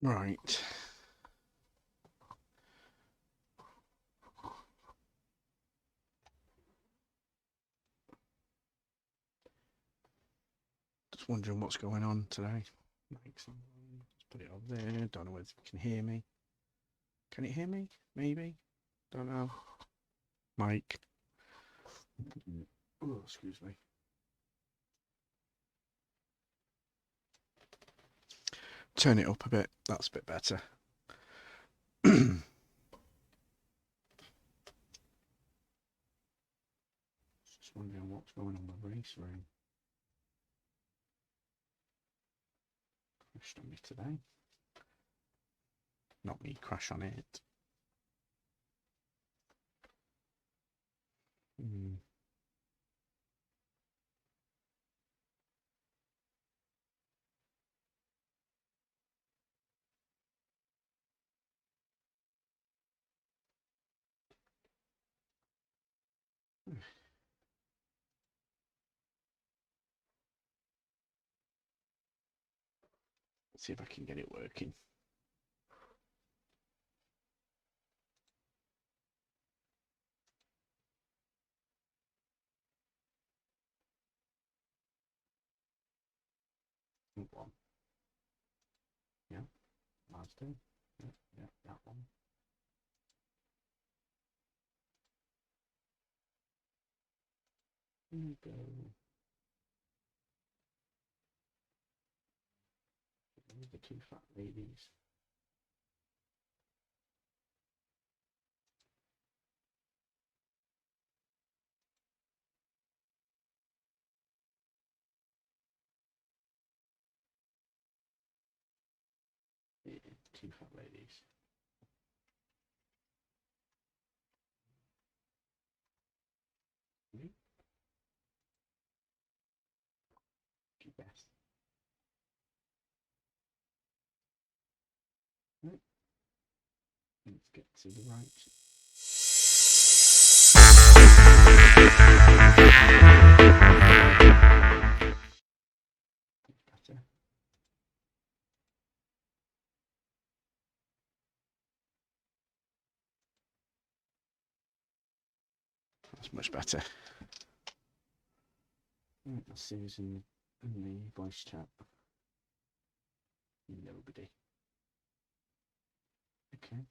Right. Just wondering what's going on today. Let's put it over there. Don't know whether you can hear me. Can it hear me? Maybe. Don't know. Mike. Oh, excuse me. Turn it up a bit. That's a bit better. Just wondering what's going on with RaceRoom. Crashed on me today. Not me crash on it. Let's see if I can get it working. One. Yeah, last two. Yeah, that one. There we go. The two fat ladies. Yeah, two fat ladies. Best. Right. Let's get to the right. Better. That's much better. Right, let's see who's in the voice chat. Nobody. Okay.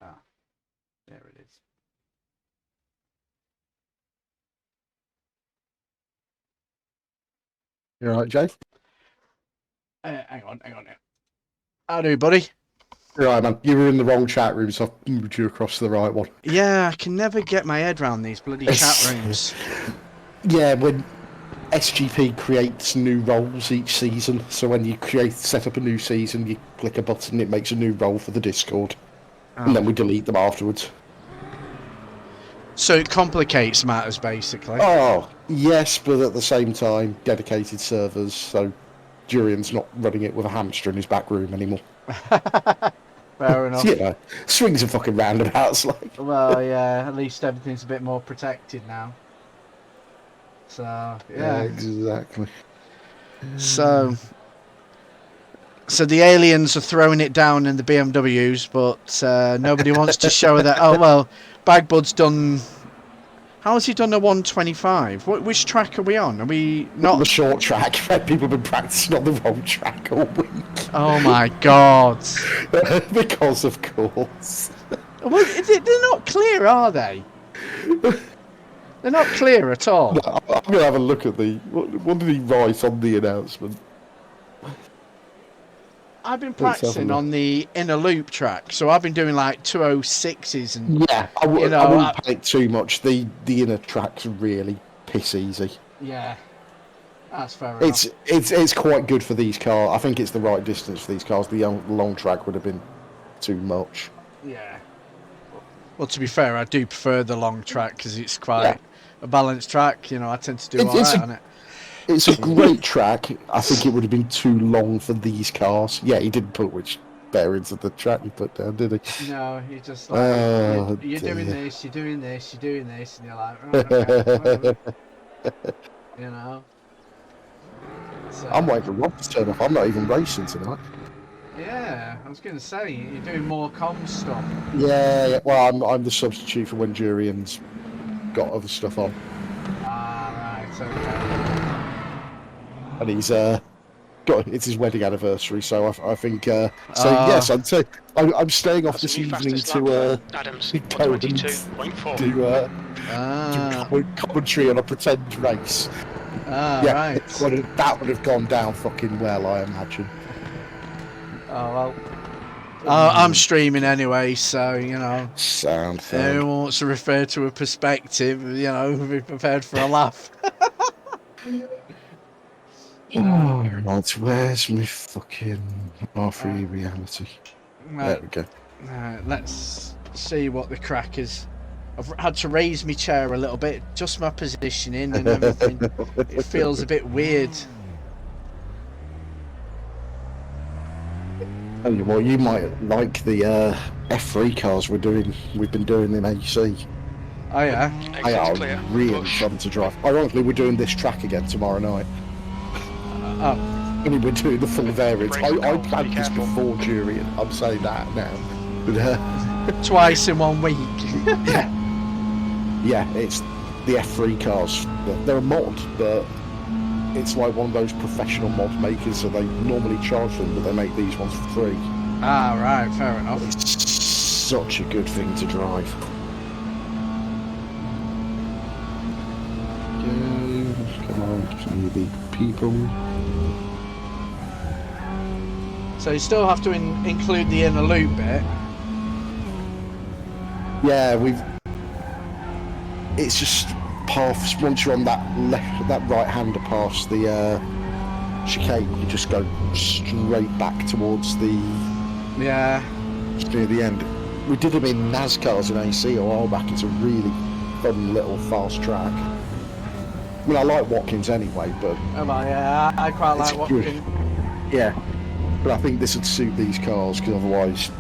Ah, there it is. You all right, Jay? Hang on now. How do, buddy? You're right, man. You were in the wrong chat room, so I've moved you across to the right one. Yeah, I can never get my head around these bloody chat rooms. Yeah, when SGP creates new roles each season, so when you set up a new season, you click a button, it makes a new role for the Discord, and then we delete them afterwards. So it complicates matters, basically. Oh, yes, but at the same time, dedicated servers, so Durian's not running it with a hamster in his back room anymore. Fair enough. You know, swings and fucking roundabouts, like. Well, yeah, at least everything's a bit more protected now. So, yeah. Exactly. So the aliens are throwing it down in the BMWs, but nobody wants to show that. Oh, well, Bagbud's done... How has he done a 125? Which track are we on? Are we not... The short track. People have been practicing on the wrong track all week. Oh, my God. Because, of course. Well, they're not clear, are they? They're not clear at all. No, I'm going to have a look at the... What did he write on the announcement? I've been practicing on the inner loop track, so I've been doing like 206s and... Yeah, I wouldn't panic too much. The inner track's really piss easy. Yeah, that's fair enough. It's quite good for these cars. I think it's the right distance for these cars. The long track would have been too much. Yeah. Well, to be fair, I do prefer the long track because it's quite a balanced track. You know, I tend to do It's alright on it. It's a great track. I think it would have been too long for these cars. Yeah, he didn't put which bearings of the track he put down, did he? No, you're just like, Oh, you're doing dear. this, you're doing this, you're doing this, and you're like, oh, okay, whatever. You know. So, I'm waiting for Rob to turn up. I'm not even racing tonight. yeah, I was going to say, you're doing more comms stuff. Yeah, well, I'm the substitute for when Jurian's got other stuff on. Ah, right, okay. And he's it's his wedding anniversary, so I think so. Yes, I'm staying off this evening to Adams, go and do 122.4. commentary on a pretend race. Right. That would have gone down fucking well, I imagine. Oh well. I'm streaming anyway, so you know. Sound. Who wants to refer to a perspective? You know, be prepared for a laugh. Right, where's my fucking R3 reality? There we go. Let's see what the crack is. I've had to raise my chair a little bit, adjust my positioning and everything. It feels a bit weird. Tell you what, you might like the F3 cars we've been doing in AC. Oh yeah? They are Clear. really Push. fun to drive. Ironically, we're doing this track again tomorrow night. Oh. I mean, we're doing the full variants. Break I down, planned be this careful. before Jury, and I'm saying that now. But, Twice in 1 week. yeah, it's the F3 cars. They're a mod, but it's like one of those professional mod makers, so they normally charge them, but they make these ones for free. Ah, right, fair enough. It's such a good thing to drive. Come on, see the people. So you still have to include the inner loop bit. Yeah, it's just paths. Once you're on that right-hander past the chicane, you just go straight back towards Yeah. near the end. We did them in NASCARs in AC a while back. It's a really fun little fast track. I mean, I like Watkins anyway, but Oh well, yeah, I quite like it's watching. good. Yeah, but I think this would suit these cars because otherwise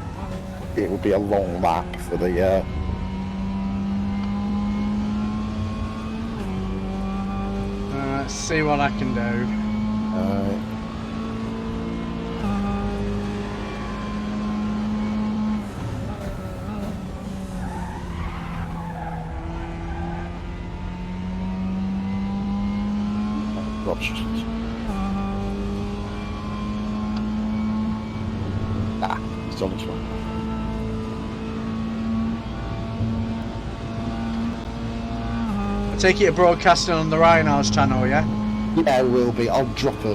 it would be a long lap for the. Let's see what I can do. It's on this one. I take it you're broadcasting on the Rhinos channel, yeah? Yeah, it will be. I'll drop a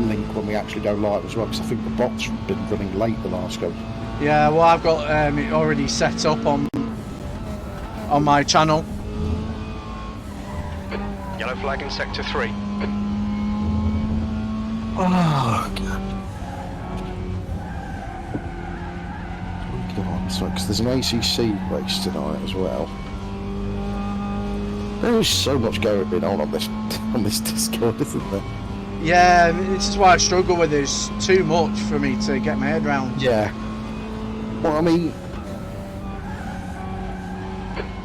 link when we actually go live as well, because I think the bot's been running late the last go. Yeah, well, I've got it already set up on my channel. Yellow flag in sector 3. Oh, God. Come on, so, because there's an ACC race tonight as well. There is so much going on this Discord, isn't there? Yeah, this is why I struggle with it. It's too much for me to get my head around. Yeah. Well, I mean,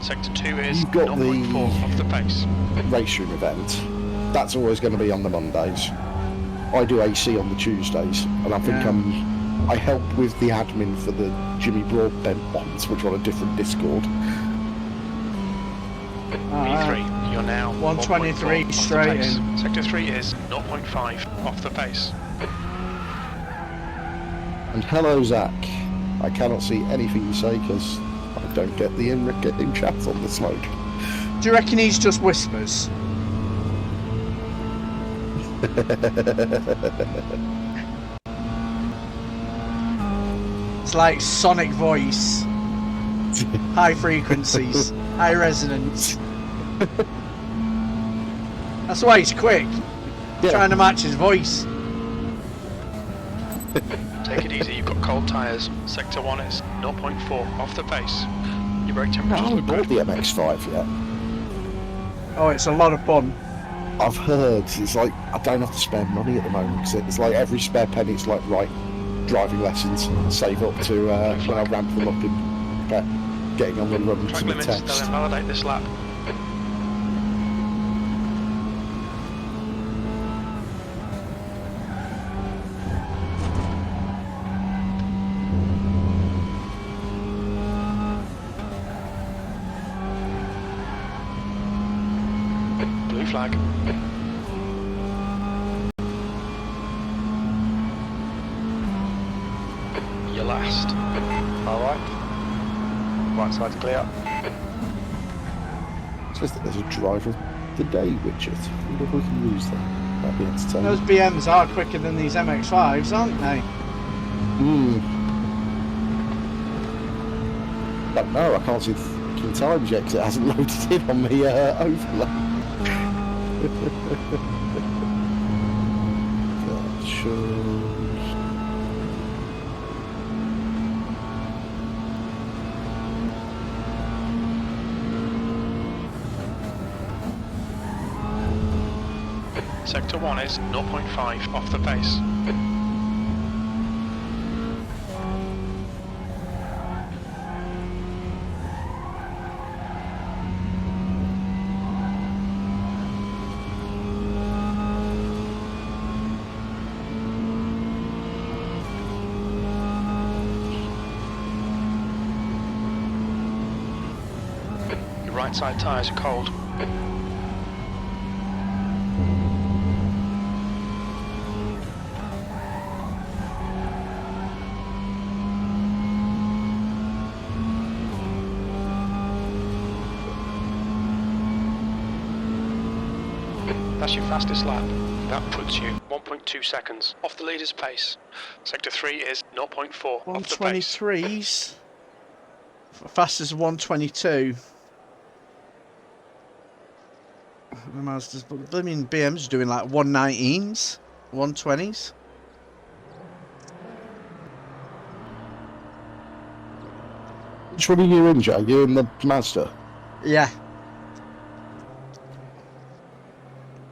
Sector 2 is You've got 0.4 off the pace. RaceRoom event. That's always going to be on the Mondays. I do AC on the Tuesdays, and I think Yeah. I help with the admin for the Jimmy Broadbent ones, which are on a different Discord. B3, you're now 123 1.4 off the straight pace. in. Sector 3 is 0.5 off the pace. And hello, Zach. I cannot see anything you say because I don't get the in chat on the smoke. Do you reckon he's just whispers? It's like sonic voice. High frequencies, high resonance. That's why he's quick. Trying to match his voice. Take it easy, you've got cold tyres. Sector 1 is 0.4 off the pace. Your brake No, I temperatures haven't look bought good. the MX-5 yet. Oh, it's a lot of fun. I've heard it's like I don't have to spend money at the moment because it's like every spare penny. It's like right, driving lessons, save up to when I ramp them up in getting on the run Track to the limits, they'll test. invalidate this lap. Blue flag. You're last. Alright. Right side's clear. It says that there's a driver of the day widget. I wonder if we can use that. That'd be entertaining. Those BMs are quicker than these MX-5s, aren't they? Don't know. I can't see the fucking times yet because it hasn't loaded in on the overlay. That shows. Sector 1 is 0.5 off the pace. Your right side tyres are cold. That's your fastest lap. That puts you 1.2 seconds off the leader's pace. Sector 3 is 0.4 off the pace. 123s. Fast as 122. The Mazda's, but I mean, BM's doing like 119s, 120s. Which one are you in, Joe? You in the Mazda? Yeah.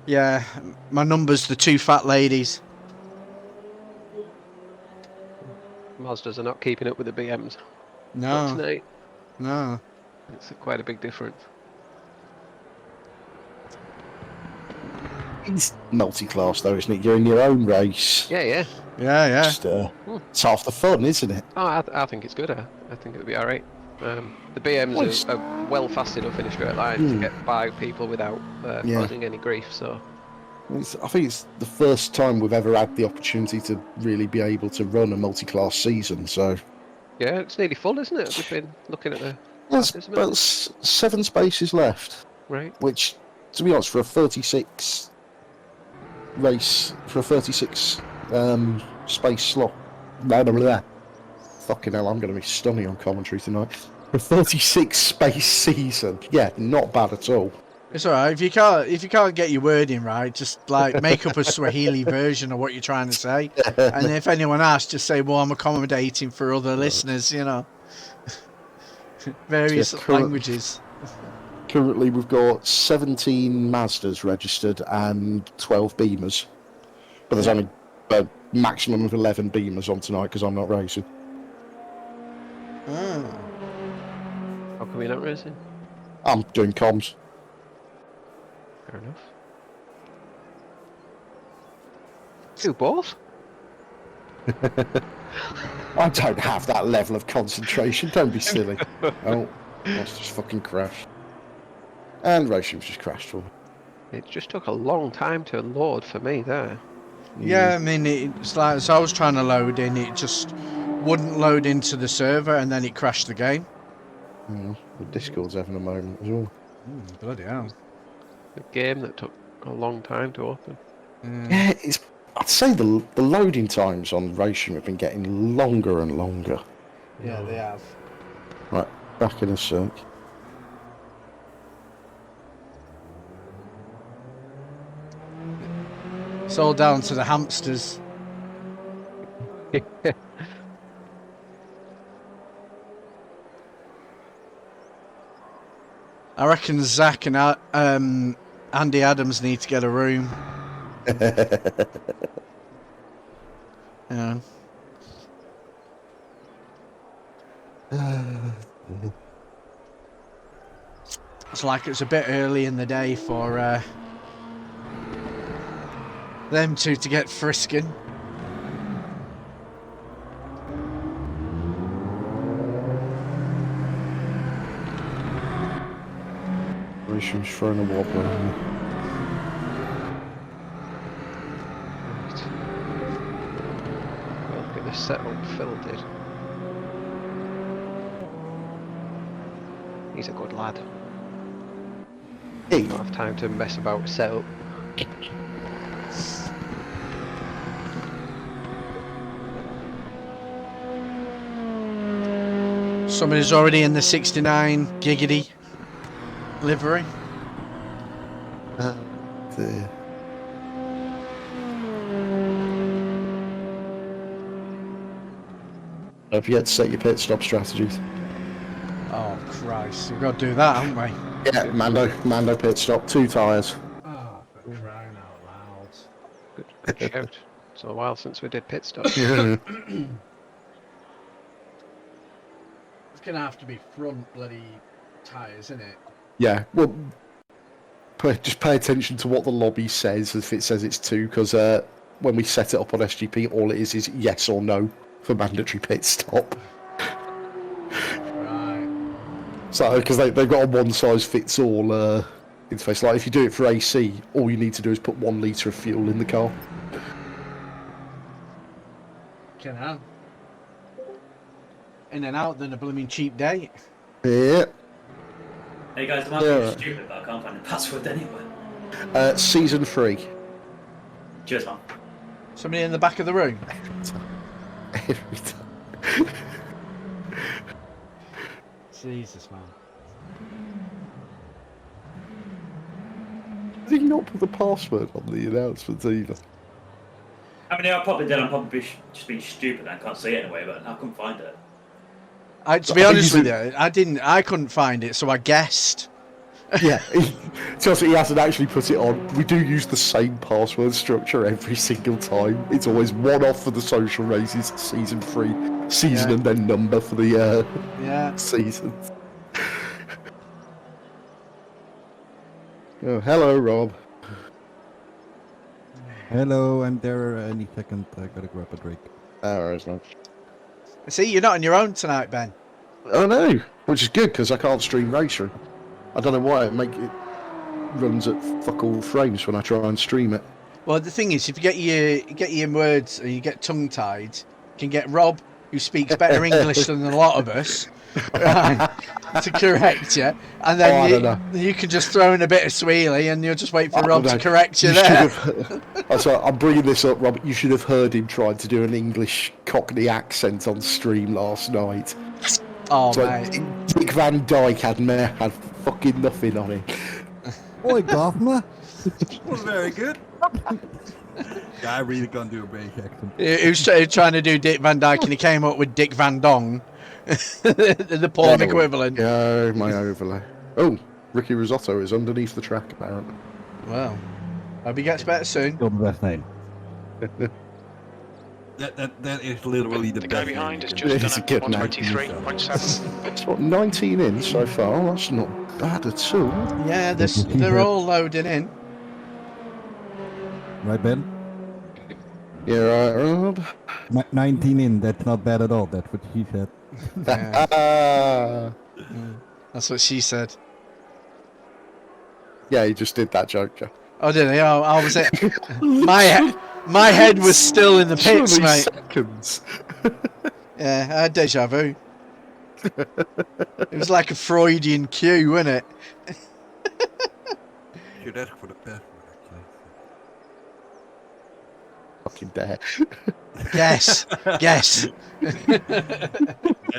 Yeah, my number's the two fat ladies. Mazdas are not keeping up with the BMs. Not No, tonight. no. It's quite a big difference. It's multi-class though, isn't it? You're in your own race. Yeah, yeah. Yeah, yeah. Just, it's half the fun, isn't it? Oh, I think it's good. I think it'll be alright. The BMs are well fast enough in a straight line to get by people without causing any grief, so... I think it's the first time we've ever had the opportunity to really be able to run a multi-class season, so... Yeah, it's nearly full, isn't it? We've been looking at the... There's classes a about minute. 7 spaces left, Right. which, to be honest, for a 36 race, for a 36 space slot... Blah, blah, blah. Fucking hell, I'm going to be stunning on commentary tonight. For a 36 space season, yeah, not bad at all. It's alright, if you can't get your wording right, just like make up a Swahili version of what you're trying to say. And if anyone asks, just say, well, I'm accommodating for other listeners, you know. Various languages. Currently, we've got 17 Mazdas registered and 12 Beamers. But there's only a maximum of 11 Beamers on tonight because I'm not racing. How come you're not racing? I'm doing comms. Fair enough. Do both? I don't have that level of concentration. Don't be silly. Oh, that's just fucking crashed. And RaceRoom's just crashed for me. It just took a long time to load for me there. Yeah, I mean, it's like, as I was trying to load in, it just wouldn't load into the server and then it crashed the game. The Discord's having a moment as well. Bloody hell. A game that took a long time to open. Yeah, I'd say the loading times on RaceRoom have been getting longer and longer. Yeah, they have. Right, back in a sec. It's all down to the hamsters. I reckon Zach and Andy Adams need to get a room. Yeah. It's like it's a bit early in the day for them two to get frisking. RaceRoom's throwing a wobbler. Right. We'll get this setup Phil did. He's a good lad. Hey. Don't have time to mess about with setup. Somebody's already in the 69 Giggity livery. There. Have you yet to set your pit stop strategies? Oh Christ, we've got to do that, haven't we? Yeah, Mando pit stop, 2 tyres. Oh, for crying out loud. Good shout. It's a while since we did pit stop. It's gonna have to be front bloody tyres, isn't it? Yeah, well, just pay attention to what the lobby says if it says it's 2, because when we set it up on SGP, all it is yes or no for mandatory pit stop. Right. So, because they've got a one-size-fits-all interface. Like, if you do it for AC, all you need to do is put 1 litre of fuel in the car. Can have. In and out, then a blooming cheap date. Yeah. Hey guys, the market is stupid, but I can't find the password anywhere. Season 3. Cheers, man. Somebody in the back of the room. Every time. Jesus, man. Did he not put the password on the announcements either? I mean, I probably did. I'm probably just being stupid. I can't see it anyway, but I couldn't find it. To be honest with you, I couldn't find it, so I guessed. Yeah, Chelsea, he hasn't actually put it on. We do use the same password structure every single time. It's always 1 off for the social races, season 3, season and then number for the seasons. Oh, hello, Rob. Hello, I'm there any second. I gotta grab a drink. Alright, man. See, you're not on your own tonight, Ben. Oh no, which is good because I can't stream RaceRoom. I don't know why it runs at fuck all frames when I try and stream it. Well, the thing is, if you get your words or you get tongue-tied, you can get Rob, who speaks better English than a lot of us, to correct you, and then you can just throw in a bit of sweelie, and you'll just wait for Rob to correct you there. I'm bringing this up, Rob. You should have heard him trying to do an English Cockney accent on stream last night. Oh, mate. Dick Van Dyke had fucking nothing on him. Oi, governor. Was very good. Yeah, I really can't do a British accent. He was trying to do Dick Van Dyke, and he came up with Dick Van Dong, the porn equivalent. Yeah, my overlay. Oh, Ricky Risotto is underneath the track, apparently. Well, hope he gets better soon. Still the best name. That is literally the The best guy behind name has you can just do. done It's a a good name. 123.7. It's what, 19 in so far. That's not bad at all. Yeah, they're all loading in. do. Right, Ben? Yeah, right, Rob. 19 in, that's not bad at all. That's what she said. Yeah. That's what she said. Yeah, he just did that joke, Joe. Oh, did he? Oh, I was it. My head was still in the pits, Surely mate. seconds. Yeah, I had deja vu. It was like a Freudian cue, wasn't it? Should ask for the password, actually. Fucking dare. Yes. Yes.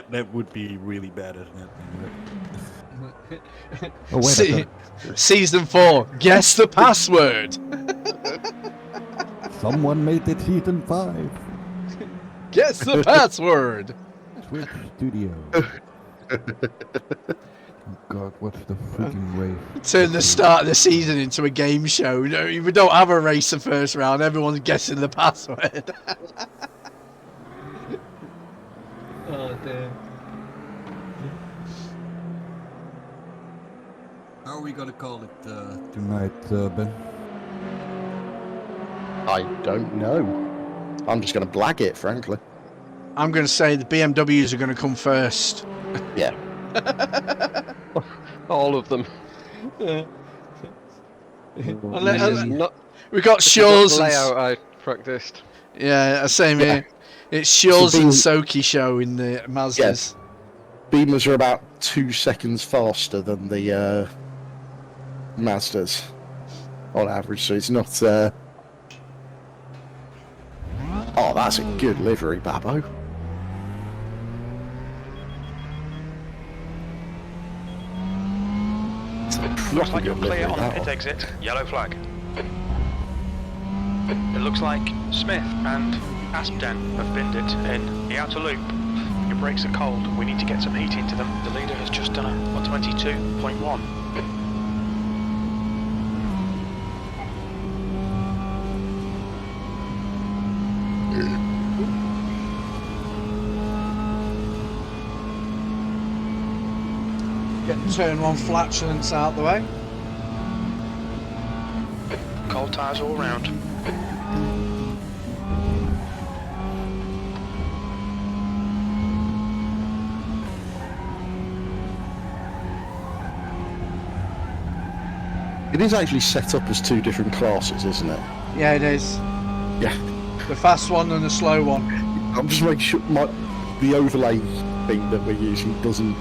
That would be really bad, isn't it? Oh, wait a minute. Season 4. Guess the password. Someone made it season 5. Guess the password. Switch Studio. God, what's the freaking race? Turn the start of the season into a game show. No, we don't have a race the first round. Everyone's guessing the password. Oh dear. How are we gonna call it tonight, Ben? I don't know. I'm just going to blag it, frankly. I'm going to say the BMWs are going to come first. Yeah. All of them. This is not. We got This is not Shaw's the and layout I practiced. yeah, same Yeah. here. It's Shaw's So and being- Soki show in the Mazdas. Beamers are about 2 seconds faster than the Mazdas on average, so it's not. Oh, that's a good livery, Babbo. Looks like you're Proper good clear livery, on the that pit one. exit. Yellow flag. It looks like Smith and Aspden have binned it in the outer loop. Your brakes are cold. We need to get some heat into them. The leader has just done a 122.1. Get turn one flatulence out the way. Cold tyres all round. It is actually set up as 2 different classes, isn't it? Yeah, it is. Yeah. The fast one and the slow one. I'm just making sure the overlay thing that we're using doesn't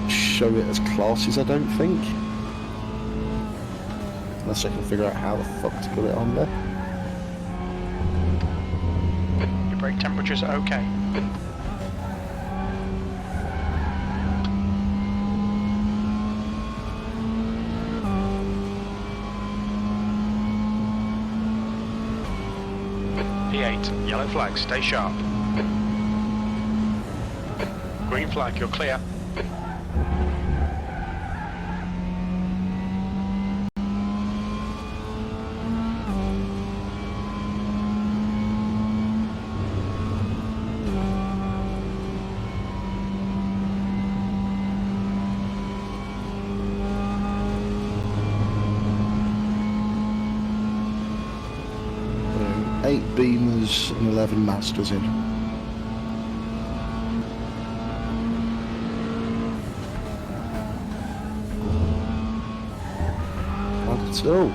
show it as classes, I don't think. Unless I can figure out how the fuck to put it on there. Your brake temperatures are okay. P8, yellow flag, stay sharp. Green flag, you're clear. So 8 Beamers and 11 Masters in. Not at all.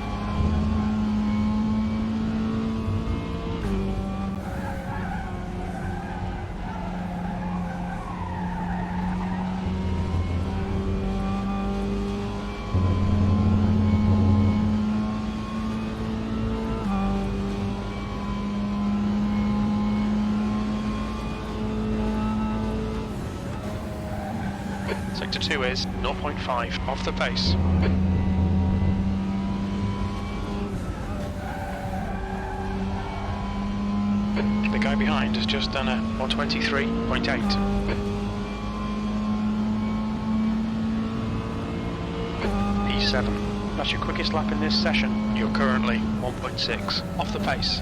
Sector 2 is 0.5 off the pace. The guy behind has just done a 123.8. P7. That's your quickest lap in this session. You're currently 1.6 off the pace.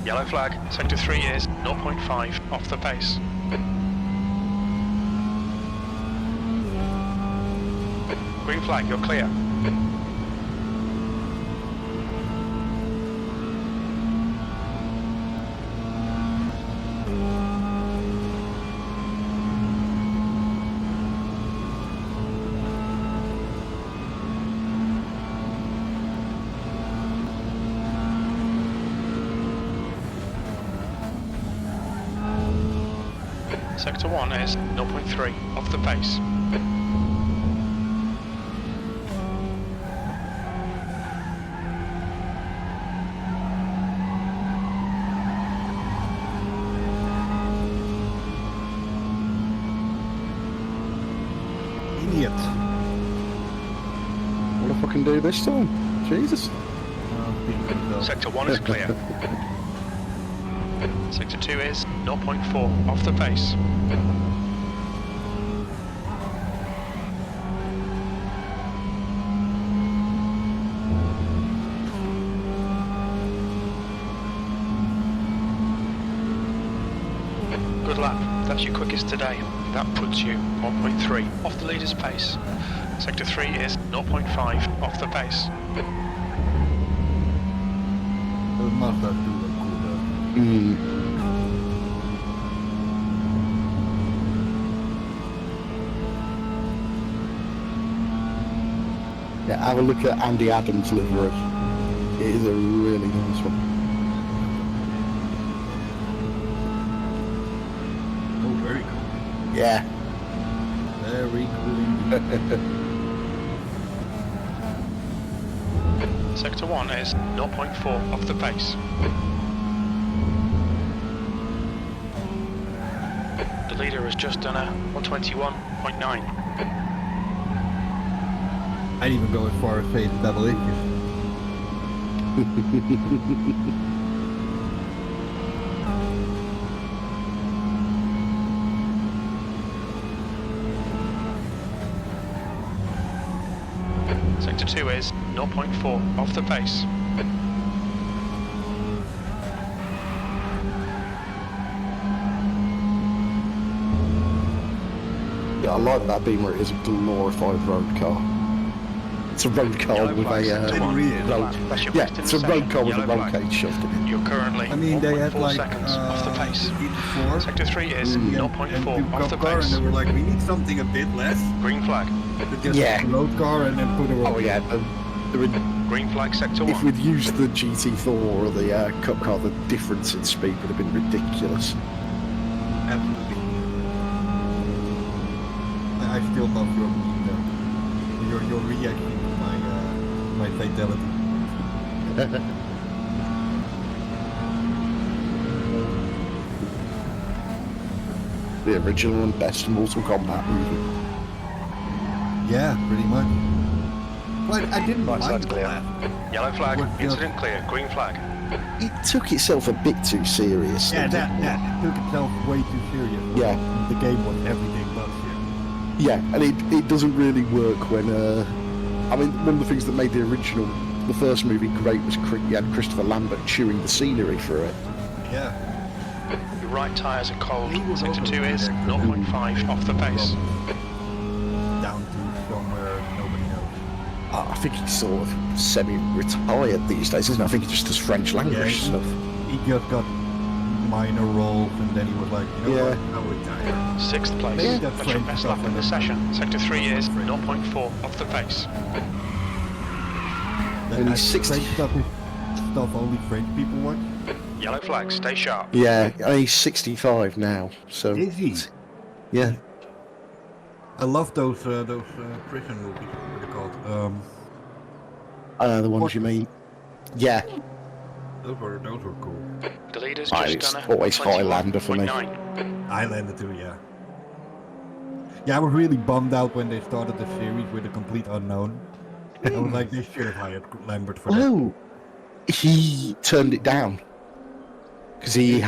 Yellow flag. Sector 3 is 0.5 off the pace. Green flag, you're clear. Sector 1 is 0.3 off the pace. Idiot. What if I can do this time? Jesus. Sector 1 is clear. Sector 2 is 0.4 off the pace. That's your quickest today. That puts you 1.3 off the leader's pace. Sector 3 is 0.5 off the pace. Dat Mazda is toen wel cool. Yeah, have a look at Andy Adams' livery. It is a really nice one. Oh, very cool. Yeah. Very cool. Sector 1 is 0.4 off the pace. The leader has just done a 121.9. I'd even go as far as saying double H's. Sector 2 is 0.4 off the pace. Yeah, I like that Beamer. It is a glorified road car. It's a road car Yellow with flag, a sector 1. road. That's your Yeah, best in it's the a road session. car with a Yellow roll flag. cage shoved in it. You're currently I mean, they had 1.4 like seconds off the pace. 4. Sector 3 is And 0.4 two off the cop car, and pace. they were like, we need something a bit less. Green flag. To just Yeah. a road car and then put a road Oh yeah, Green flag, sector 1. if we'd used the GT Thor or the Cup car, the difference in speed would have been ridiculous. Absolutely. I still love your meme though. Your reaction to my fatality. The original and best Mortal Kombat movie. Yeah, pretty much. But I didn't Right mind side's the clear. laugh. Yellow flag. What- Incident clear. Green flag. It took itself a bit too seriously. Yeah, didn't it? it took itself way too serious. Yeah. The game was everything but serious. Yeah, and it doesn't really work when. I mean, one of the things that made the original, the first movie great was you had Christopher Lambert chewing the scenery through it. Yeah. Your right tyres are cold. He was Sector also 2 is there. 0.5 off the pace. Down to somewhere nobody knows. I think he's sort of semi-retired these days, isn't he? I think he just does French language Yeah, stuff. He just got minor roles and then he was like, you know Yeah. what, I'll retire. 6th place. Maybe that's That's your French best stuff lap in the and- session. Sector 3 is 0.4 off the pace. And I he's 60. French stuff is stuff only French people watch. Yellow flag. Stay sharp. Yeah, and he's 65 now, so. Is he? Yeah. I love those prison movies. What are they called? The ones you mean. Yeah. Those were cool. The leader's Ah, just it's done a always Highlander for me. 21.9. Highlander too, yeah. Yeah, I was really bummed out when they started the series with a complete unknown. I was like, they should have hired Lambert for that. Oh, he turned it down because he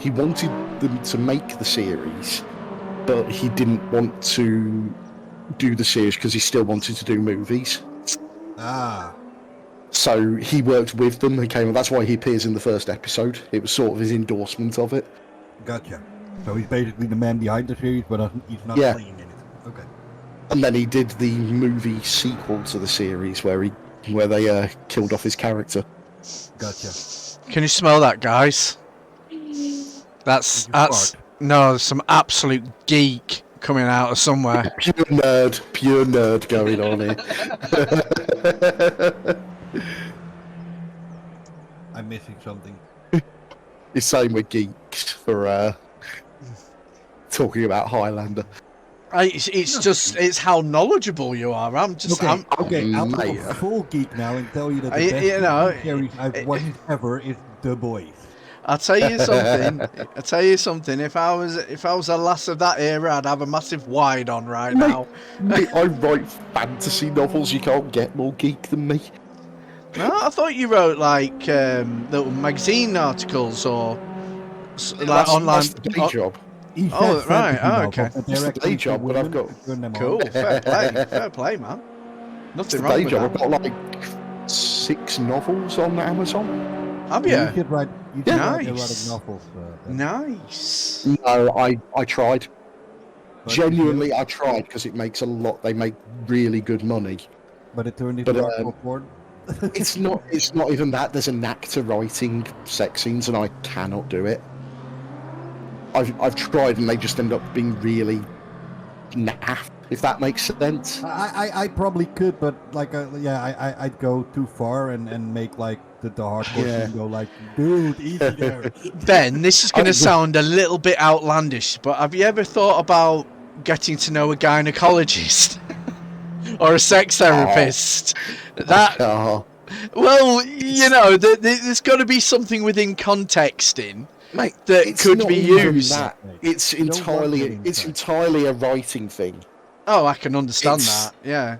wanted them to make the series, but he didn't want to do the series because he still wanted to do movies. Ah, So he worked with them. That's why he appears in the first episode. It was sort of his endorsement of it. gotcha. So he's basically the man behind the series, but he's not Yeah. playing in it. Okay. And then he did the movie sequel to the series where they killed off his character. Gotcha. Can you smell that, guys? That's Did you fart? no, there's some absolute geek coming out of somewhere. Pure nerd going on here. I'm missing something. It's same with geeks for talking about Highlander. It's how knowledgeable you are. I'm just, Okay, I'll mate. go full geek now and tell you that the I- best you know, series I've watched ever is The Boys. I'll tell you something. I'll tell you something. If I was a lass of that era, I'd have a massive wide on right Mate, now. Mate, I write fantasy novels. You can't get more geek than me. No, I thought you wrote like little magazine articles or like online. That's the day job. He Oh, said right, fantasy oh, novels, okay. but they're It's the actually day job, for but I've women got- to turn them on. Cool, fair play, man. It's Nothing the wrong day with job. that. I've got like 6 novels on Amazon. Have You you? should write, you should Yeah. write a lot of Nice. novels. Nice. No, I tried. But Genuinely, I tried because it makes a lot. They make really good money. But it turned into But, hardcore porn. It's not even that. There's a knack to writing sex scenes, and I cannot do it. I've tried, and they just end up being really naff. If that makes sense. I probably could, but like I'd go too far and make like the hardcore Yeah. scene go like, dude, easy there. Ben, this is going to sound a little bit outlandish, but have you ever thought about getting to know a gynecologist or a sex therapist? Well, you know, there's got to be something within contexting Mate, that it's could not be even used. that. It's You don't want entirely getting it's sex. entirely a writing thing. Oh, I can understand It's- that. Yeah.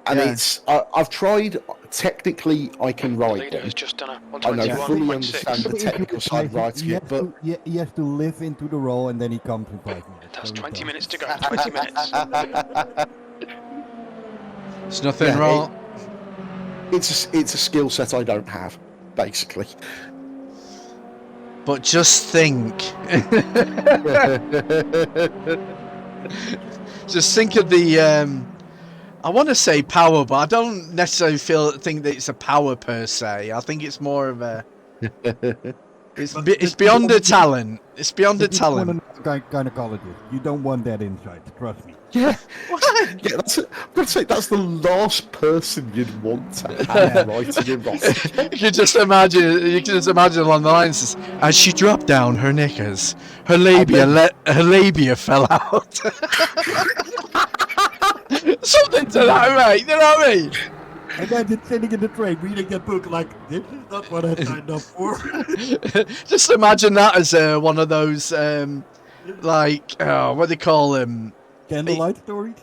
And Yeah. it's I've tried. Technically, I can The write leader them. has just done a I know fully 121.6. understand the technical side of writing it, but he has to live into the role, and then he comes in 5 minutes. That's So he 20 does. minutes to go. 20 minutes. There's nothing Yeah, wrong. it's a skill set I don't have, basically. But just think. Just think of the I want to say power, but I don't necessarily think that it's a power per se. I think it's more of a it's beyond the talent. It's beyond the But you don't want talent. a gynecologist. You don't want that insight. Trust me. Yeah, yeah. I'm gonna say that's the last person you'd want to have writing your roster. You can just imagine along the lines as she dropped down her knickers, her labia fell out. Something to that, mate. You know what I mean? Imagine sitting in the train reading that book like, this is not what I signed up for. Just imagine that as one of those like what do they call them? Candlelight stories?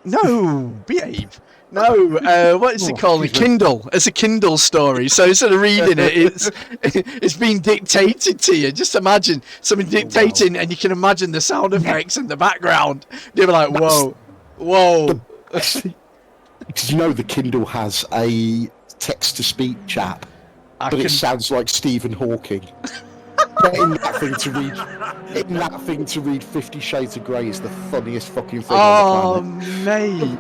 No, behave. No, what is it called? A Kindle. It's a Kindle story. So instead of reading it, it's being dictated to you. Just imagine something dictating, and you can imagine the sound effects in the background. You're like, whoa. Because you know the Kindle has a text-to-speech app, but it sounds like Stephen Hawking. Getting that thing to read 50 Shades of Grey is the funniest fucking thing on the planet.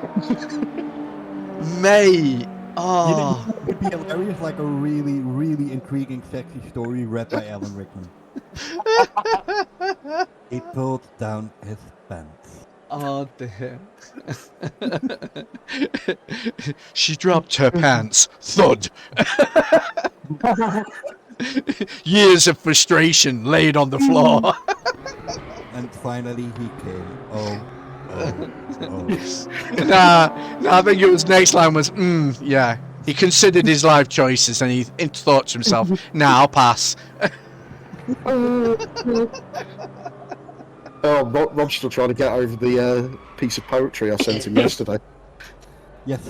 Mate. Oh. You know, it would be hilarious, like a really, really intriguing, sexy story read by Alan Rickman. He pulled down his pants. Oh dear. She dropped her pants. Thud. Years of frustration laid on the floor. And finally he came. Oh. Nah, I think it was next line was, yeah. He considered his life choices and he thought to himself, nah, I'll pass. Oh, Rob's still trying to get over the piece of poetry I sent him yesterday. Yes.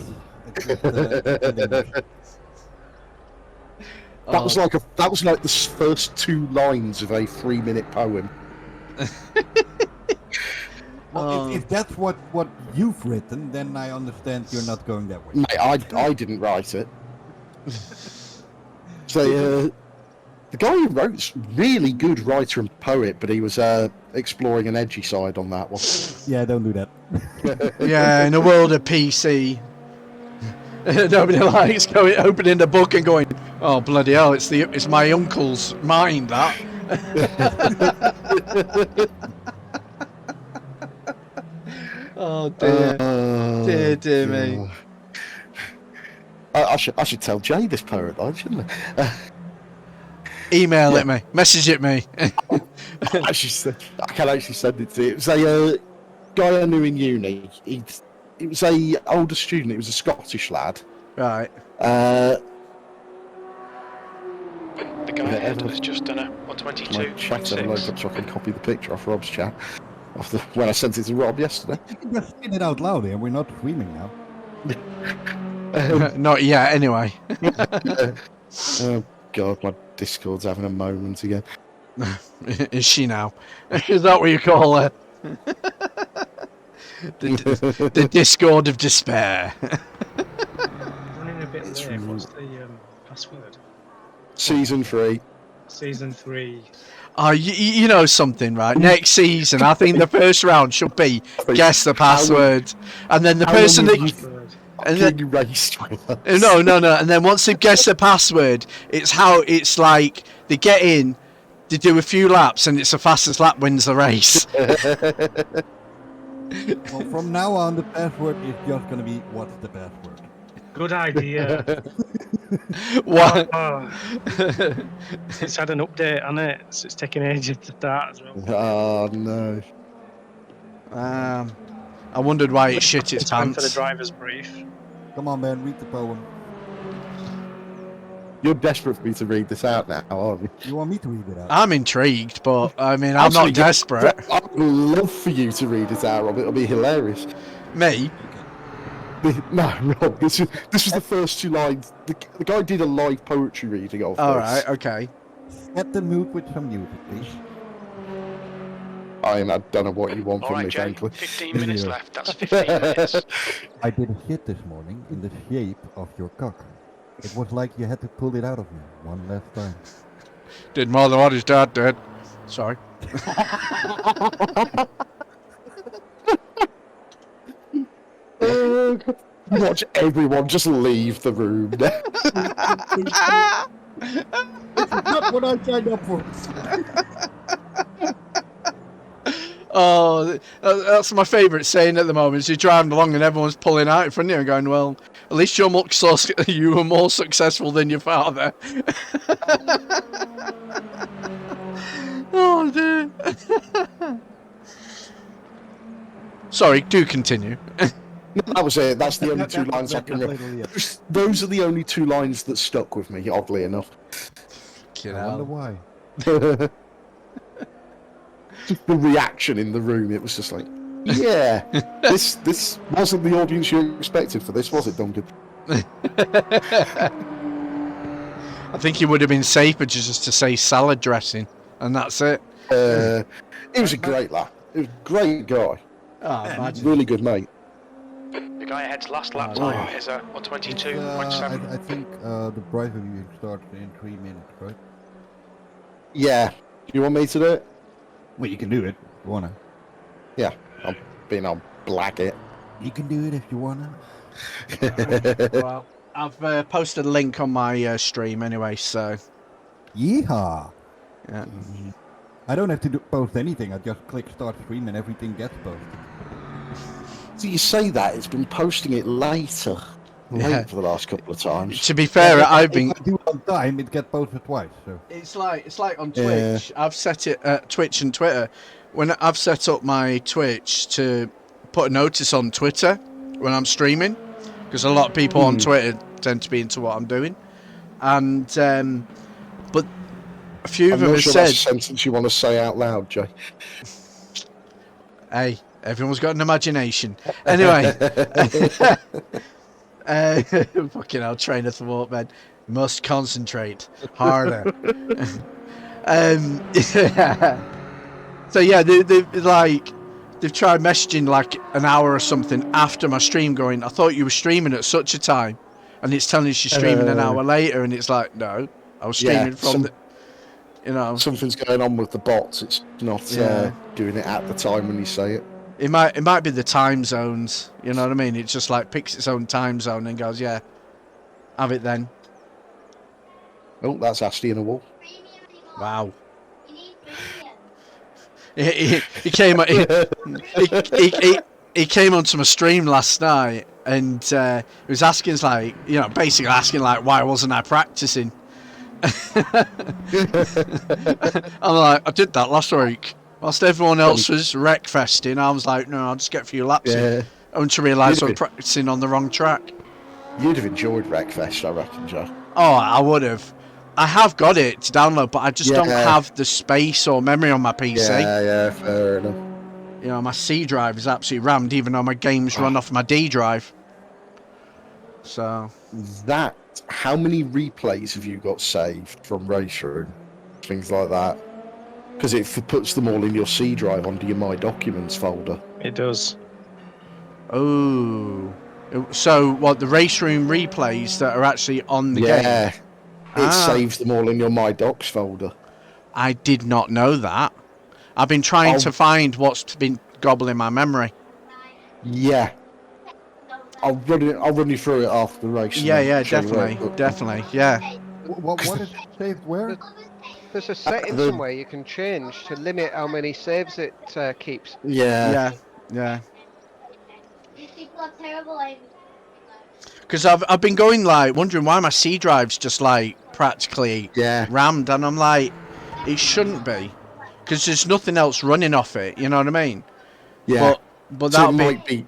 That was like the first 2 lines of a 3-minute poem. Well, if that's what you've written, then I understand you're not going that way. Mate, I didn't write it. So the guy who wrote's really good writer and poet, but he was exploring an edgy side on that one. Yeah, don't do that. Yeah, in a world of PC, nobody likes opening the book and going, "Oh bloody hell! It's my uncle's mind that." Oh dear, dear me. I should tell Jay this poet line, shouldn't I? Email it me, message it me. I can actually send it to you. It was a guy I knew in uni. It was a older student. It was a Scottish lad. Right. The guy ahead has just done a My chat had loads 122.6. up so I can copy the picture off Rob's chat. When I sent it to Rob yesterday. You can just say it out loud here. We're not streaming now. Not yet, anyway. Oh God, my Discord's having a moment again. Is she now? Is that what you call her? The Discord of despair. Running a bit late. What's the password? Season 3. Season 3. Oh, you know something, right? Next season, I think the first round should be guess the password, and then the How long person have that you and fucking raced with us? no, and then once they've guessed the password, it's like they get in, they do a few laps, and it's the fastest lap wins the race. Well, from now on, the password is just going to be what's the password. Good idea. What? It's had an update on it, so it's taking ages to start as well. Oh no. I wondered why it shit its Time for the pants. driver's brief. Come on, man, read the poem. You're desperate for me to read this out now, aren't you? You want me to read it out? I'm intrigued, but I mean, I'm Actually, not desperate. I would love for you to read it out, Rob. It'll be hilarious. Me? No, Rob, this was the first 2 lines. The guy did a live poetry reading of All this. right, okay. Set the mood with some music, please. I don't know what you want All from right, me, Jay. frankly. 15 minutes left. That's 15 minutes. I did a shit this morning in the shape of your cock. It was like you had to pull it out of me one last time. Did more than what his dad did. Sorry. Watch everyone just leave the room. Not what I signed up for. Oh, that's my favourite saying at the moment. Is you're driving along and everyone's pulling out in front of you and going, well, at least you were more successful than your father. Oh, dear. Sorry, do continue. That was it. That's the only 2 lines I can remember. Those are the only 2 lines that stuck with me, oddly enough. I wonder why. Just the reaction in the room, it was just like, yeah, this wasn't the audience you expected for this, was it, Duncan? I think it would have been safer just to say salad dressing, and that's it. He was a great lad. He was a great guy. Oh, imagine. Really good mate. The guy ahead's last lap time is a 22.7. I think the drive review starts in 3 minutes, right? Yeah. Do you want me to do it? Well, you can do it if you wanna. Yeah. I'll black it. You can do it if you wanna. Well, I've posted a link on my stream anyway, so... Yeehaw! Yeah. I don't have to post anything, I just click start stream and everything gets posted. So you say that, it's been posting it later. Late for the last couple of times. To be fair, I've been... If I do it on time, it gets posted twice, so... It's like on Twitch. I've set it at Twitch and Twitter. When I've set up my Twitch to put a notice on Twitter when I'm streaming, because a lot of people on Twitter tend to be into what I'm doing, and but a few of them have said. That's a sentence you want to say out loud, Jay. Hey, everyone's got an imagination. Anyway, fucking hell, train of thought, man. Must concentrate harder. So yeah, they've tried messaging like an hour or something after my stream, going, I thought you were streaming at such a time, and it's telling us you're streaming an hour later, and it's like, no, I was streaming from the, you know, something's going on with the bots. It's not doing it at the time when you say it. It might be the time zones. You know what I mean? It just like picks its own time zone and goes, yeah, have it then. Oh, that's Ashley in a wall. Wow. He came he came onto my stream last night and he was asking like, you know, basically asking like, why wasn't I practicing? I'm like, I did that last week whilst everyone else was wreckfesting. I was like, no, I'll just get a few laps in. I want to realise I was practicing on the wrong track. You'd have enjoyed Wreckfest, I reckon, Joe. Oh, I would have. I have got it to download, but I just don't have the space or memory on my PC. Yeah, fair enough. You know, my C drive is absolutely rammed, even though my games run off my D drive. So... How many replays have you got saved from RaceRoom? Things like that. Because it puts them all in your C drive under your My Documents folder. It does. Oh. So, what, the RaceRoom replays that are actually on the game? It saves them all in your My Docs folder. I did not know that. I've been trying to find what's been gobbling my memory. Yeah. I'll run you through it after the race. Yeah, definitely, yeah. What is saved where? There's a setting somewhere you can change to limit how many saves it keeps. Yeah. These people are terrible aim. Because I've been going like wondering why my C drive's just like practically rammed, and I'm like, it shouldn't be, because there's nothing else running off it. You know what I mean? Yeah. But So that'll might be.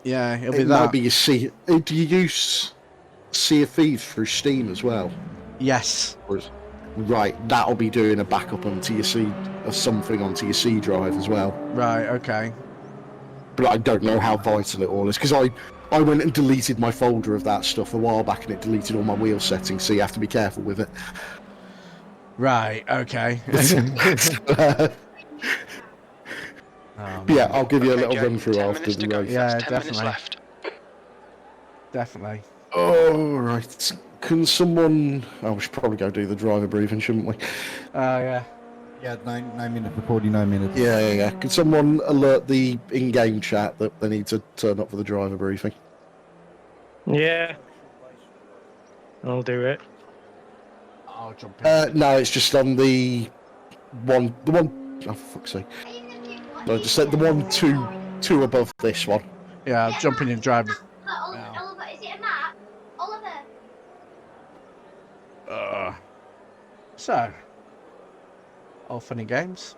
Yeah, it'll It be might that. be your C. Do you use Sea of Thieves through Steam as well? Yes. Right, that'll be doing a backup onto your C, or something onto your C drive as well. Right. Okay. But I don't know how vital it all is, because I went and deleted my folder of that stuff a while back, and it deleted all my wheel settings, so you have to be careful with it. Right. Okay. Yeah, I'll give you a little Jake, run through 10 after minutes the to go. race. Yeah, That's 10 minutes definitely. left. Definitely. All right. Can someone? Oh, we should probably go do the driver briefing, shouldn't we? Yeah. Yeah, 9 minutes to 49 minutes. Yeah. Can someone alert the in-game chat that they need to turn up for the driver briefing? Yeah. I'll do it. I'll jump in. No, it's just on the one. Oh, for fuck's sake! No, just the one, two above this one. Yeah, I'm jumping in driver. Oliver, is it a map? Oliver. So, all fun and games.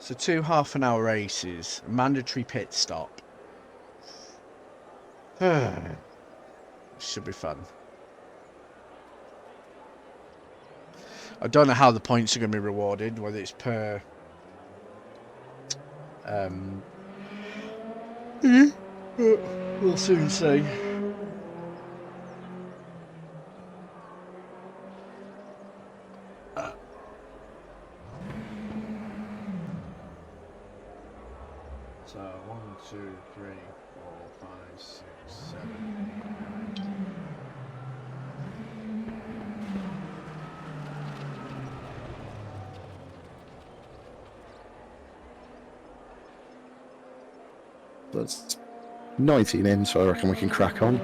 So 2 half-an-hour races, mandatory pit stop. Should be fun. I don't know how the points are going to be rewarded, whether it's per we'll soon see. So 1, 2, 3, 4, 5, 6, 7. That's 19 in, so I reckon we can crack on.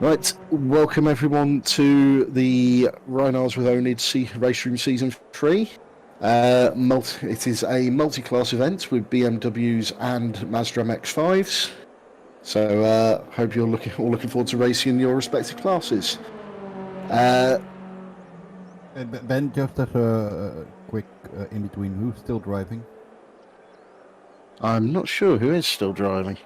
Right, welcome everyone to the Reinhards with Onid RaceRoom Season 3. It is a multi-class event with BMWs and Mazda MX-5s. So hope you're all looking forward to racing in your respective classes. Ben, just as a quick in-between, who's still driving? I'm not sure who is still driving.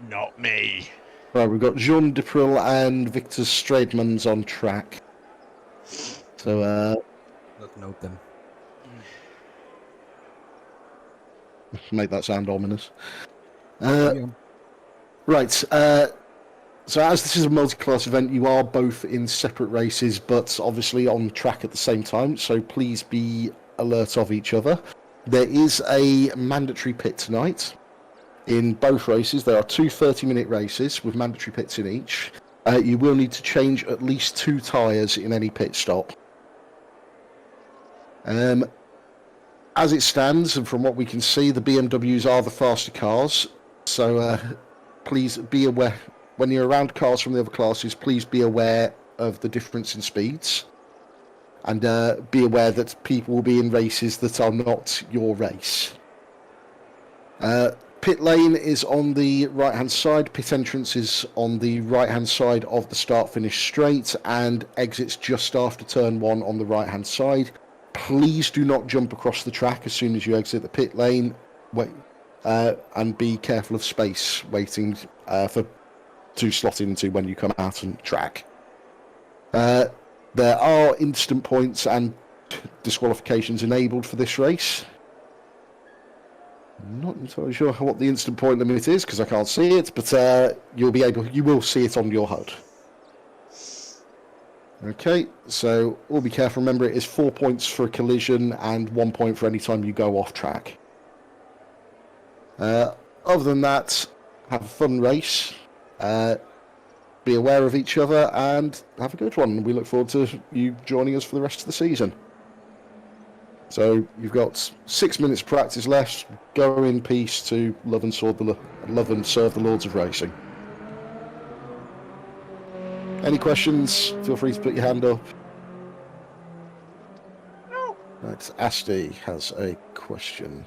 Not me. Right, we've got Jean Depril and Victor Stradmans on track. So, Let's note them. make that sound ominous. Yeah. Right, so as this is a multi-class event, you are both in separate races, but obviously on track at the same time, so please be alert of each other. There is a mandatory pit tonight. In both races, there are two 30-minute races with mandatory pits in each. You will need to change at least 2 tyres in any pit stop. As it stands, and from what we can see, the BMWs are the faster cars. So please be aware, when you're around cars from the other classes, please be aware of the difference in speeds. And be aware that people will be in races that are not your race. Pit lane is on the right-hand side. Pit entrance is on the right-hand side of the start-finish straight, and exits just after turn 1 on the right-hand side. Please do not jump across the track as soon as you exit the pit lane. Wait, and be careful of space waiting to slot into when you come out and track. There are instant points and disqualifications enabled for this race. I'm not entirely sure what the instant point limit is because I can't see it, but you will see it on your HUD. Okay, so all be careful. Remember, it is 4 points for a collision and 1 point for any time you go off track. Other than that, have a fun race. be aware of each other, and have a good one. We look forward to you joining us for the rest of the season. So you've got 6 minutes practice left. Go in peace to love and serve the Lords of Racing. Any questions? Feel free to put your hand up. Right, Asti has a question.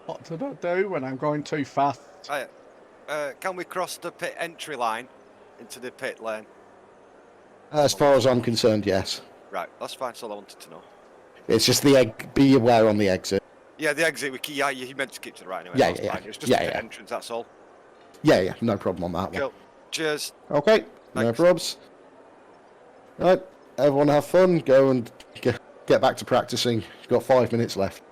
What did I do when I'm going too fast? Right. Can we cross the pit entry line into the pit lane? As far as I'm concerned, yes. Right, that's fine. That's all I wanted to know. It's just be aware on the exit. Yeah, the exit. You meant to keep to the right anyway. Yeah, That's yeah, fine. It was just yeah, the pit yeah. entrance. That's all. Yeah, no problem on that one. Cool. Cheers. Okay, no Thanks. probs. Right, everyone have fun. Go and get back to practicing. You've got 5 minutes left.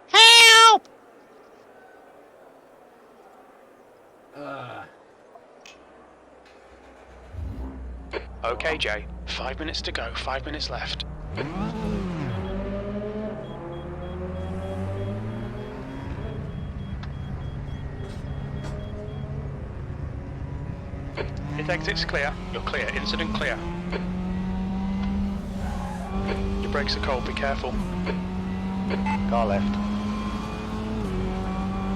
Help! Okay, Jay. 5 minutes to go. 5 minutes left. If exit's clear, you're clear. Incident clear. Your brakes are cold. Be careful. Car left.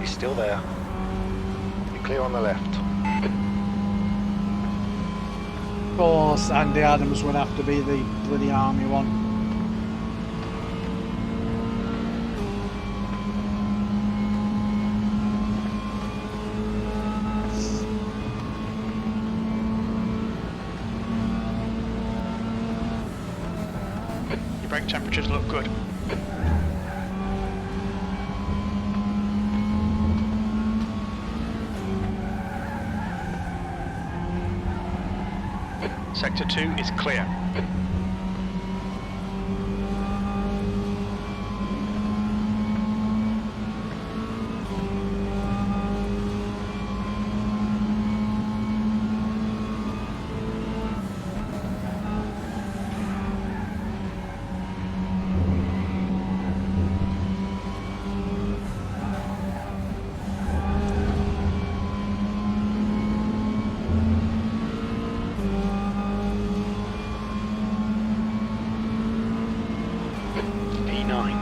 He's still there. You're clear on the left. Of course, Andy Adams would have to be the bloody army one. Your brake temperatures look good. Sector 2 is clear. P9.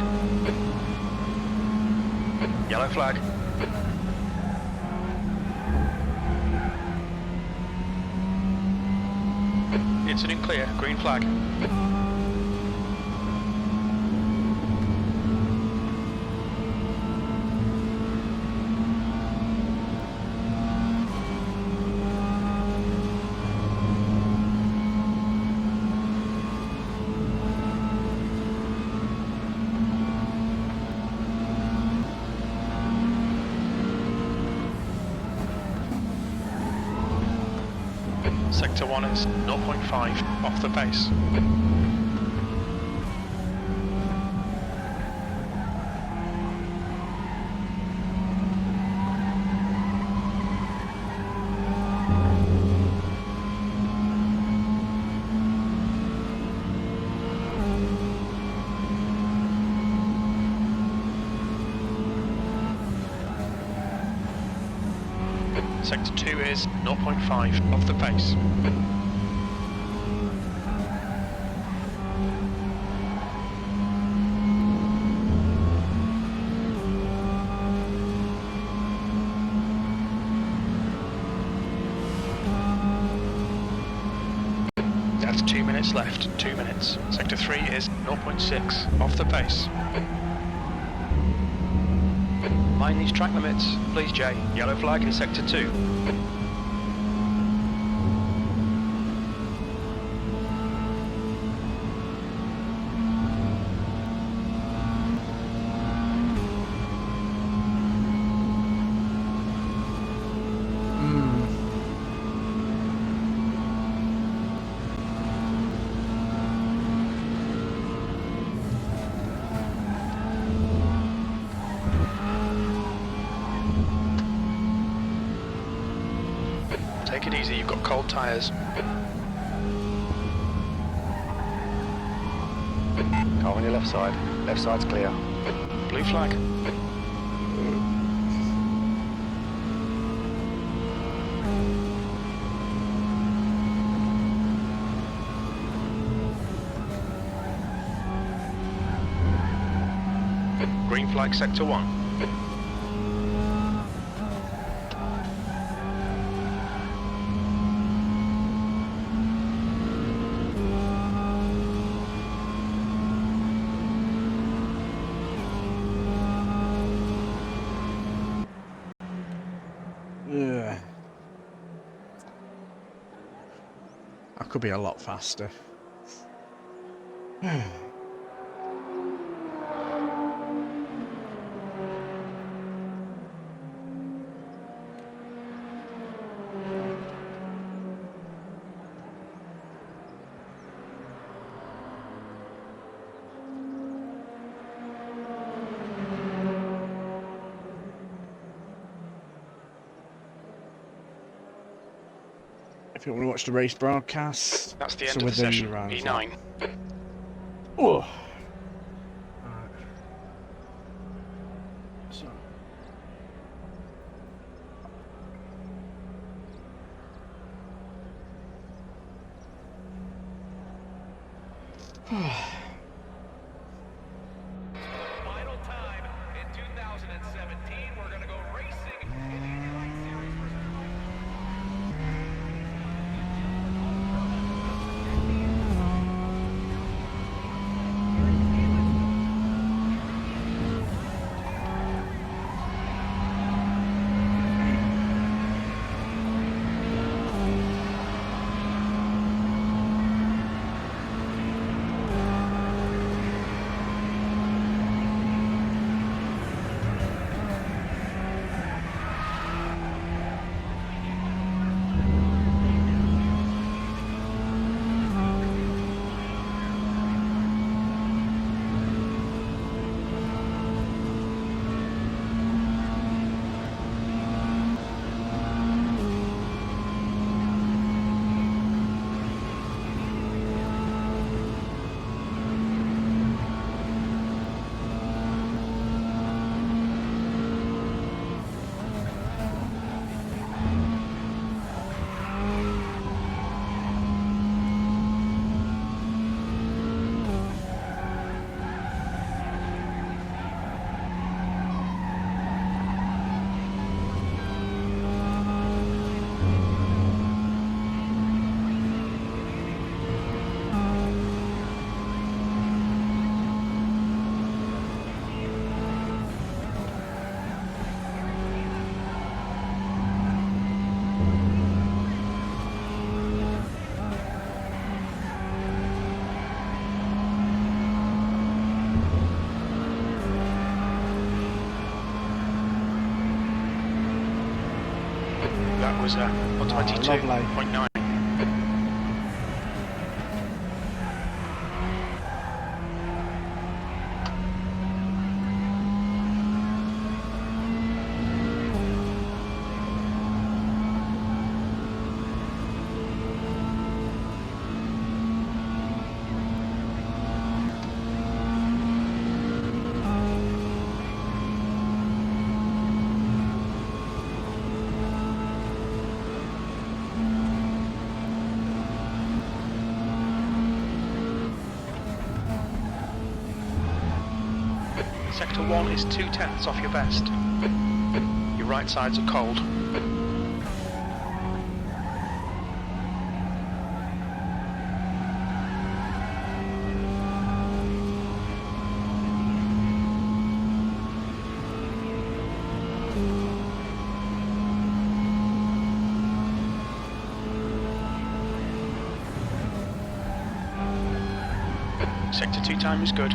Yellow flag. Incident clear. Green flag. Sector 1 is 0.5 off the base. Sector 2 is 0.5 off the base. That's 2 minutes left. 2 minutes. Sector 3 is 0.6 off the base. Mind these track limits, please, Jay. Yellow flag in Sector 2. Take it easy, you've got cold tyres. Car on your left side. Left side's clear. Blue flag. flag sector 1. Ugh. I could be a lot faster. If you want to watch the race broadcast, That's the so end of the within session. round E9. Oh. So. Final time in 2017. We're going to go racing in the Inline Series. That was 122.9. Sector 1 is 2/10 off your best. Your right sides are cold. Sector 2 time is good.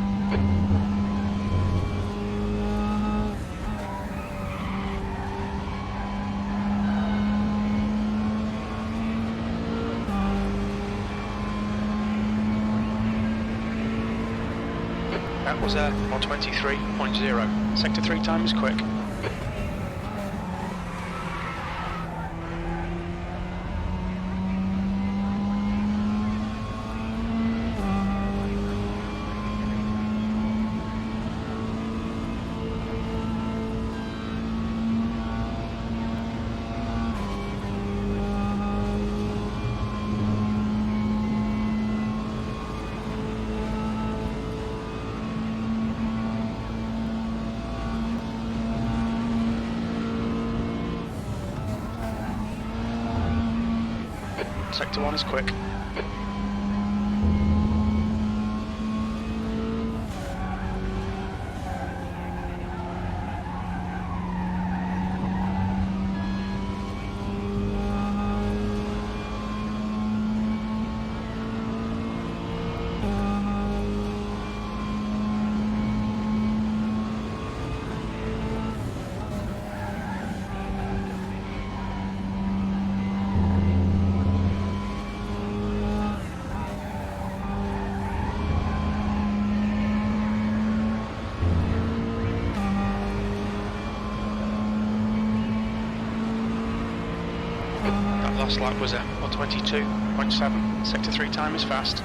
That was 123.0. Sector 3 time is quick. Sector 1 is quick. That last lap was at 1:22.7. Sector 3 time is fast.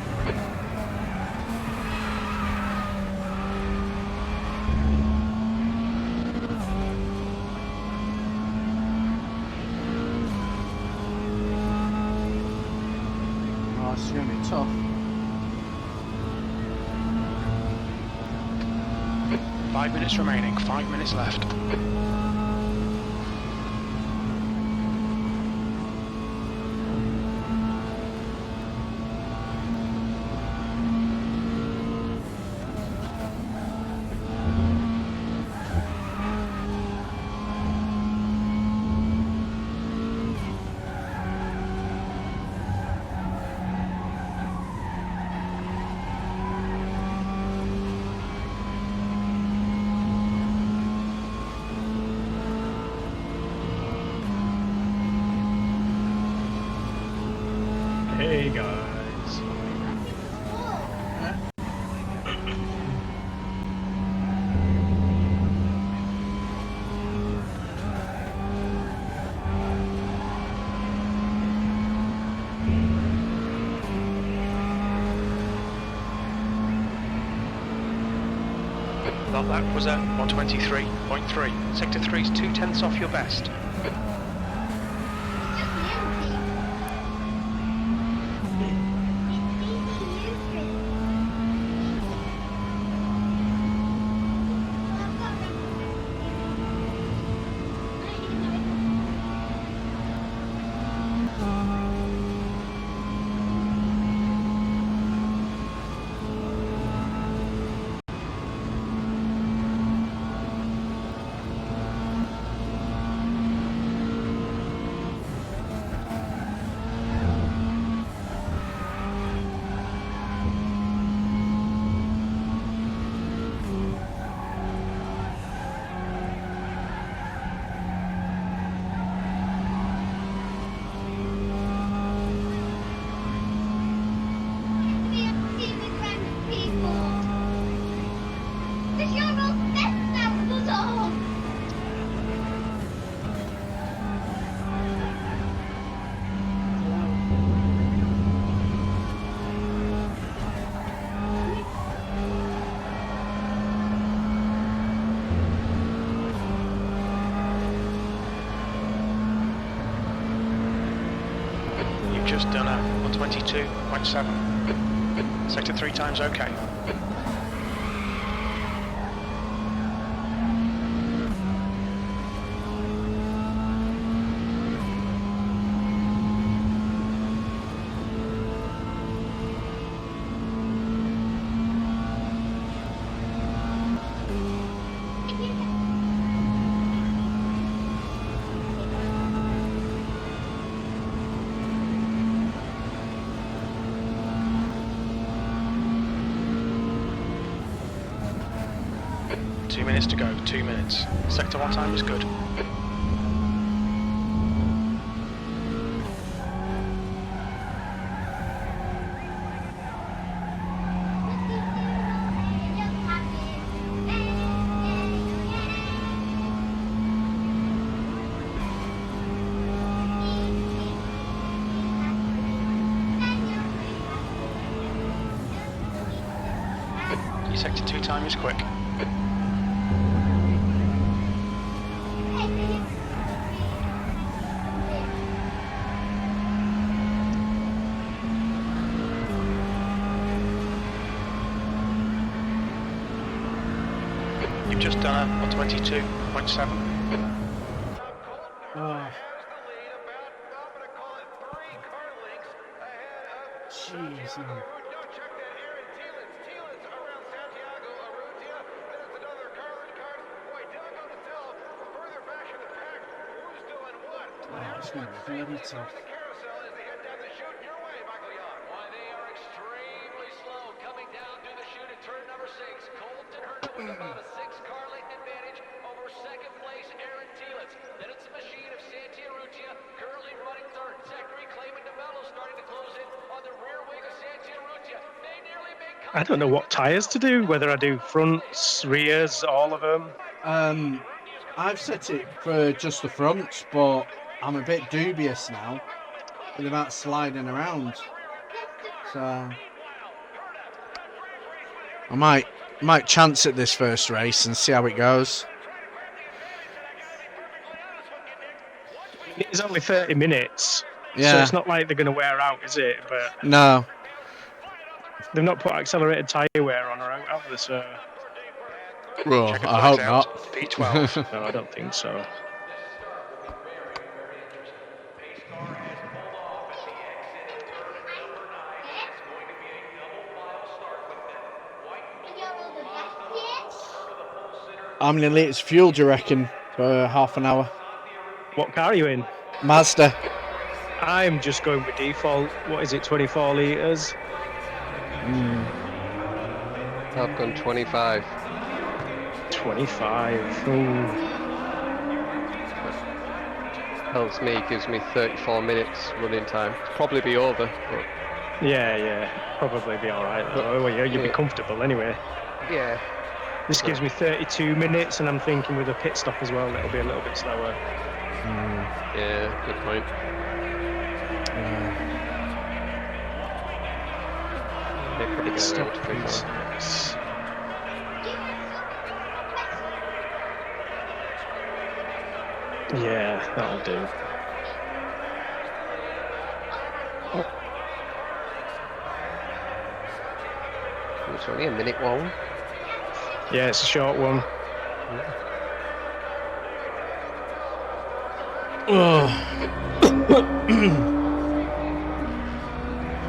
Oh, it's going to be tough. 5 minutes remaining, 5 minutes left. Hey guys. That lap was at 1:23.3. Sector 3 is 0.2 off your best. Just done a 1:22.7. Sector 3 time's okay. Two minutes to go, 2 minutes. Sector 1 time is good. Your Sector 2 time is quick. You've just done a 1:22.7. Oh. Jeez. Oh, it's going to be bloody tough. They are extremely slow coming down through the chute at turn number 6. Colton Herta with about a 6-car length advantage over second place Aaron Thielitz. Then it's a machine of Santi Arrutia currently running third. Zachary Clayman DeMello starting to close in on the rear wing of Santi Arrutia. They nearly make I don't know what tyres to do, whether I do fronts, rears, all of them. I've set it for just the fronts, but I'm a bit dubious now with about sliding around. So I might chance it this first race and see how it goes. It's only 30 minutes, so Yeah. it's not like they're going to wear out, is it? But No. they've not put accelerated tyre wear on or out, have they? So Well, Checker I flags hope out. not. P12. no, I don't think so. How many litres fuel do you reckon for half an hour? What car are you in? Mazda. I'm just going with default. What is it, 24 litres? I've gone 25. 25. Ooh. Helps me, gives me 34 minutes running time. Probably be over, but Yeah. Probably be alright though. Well, yeah, you'll be comfortable anyway. yeah. This gives me 32 minutes, and I'm thinking with a pit stop as well, it'll be a little bit slower. Yeah, good point. They probably Pit get stop, away with please. 24. Yeah, that'll do. It's only a minute long. Yeah, it's a short one.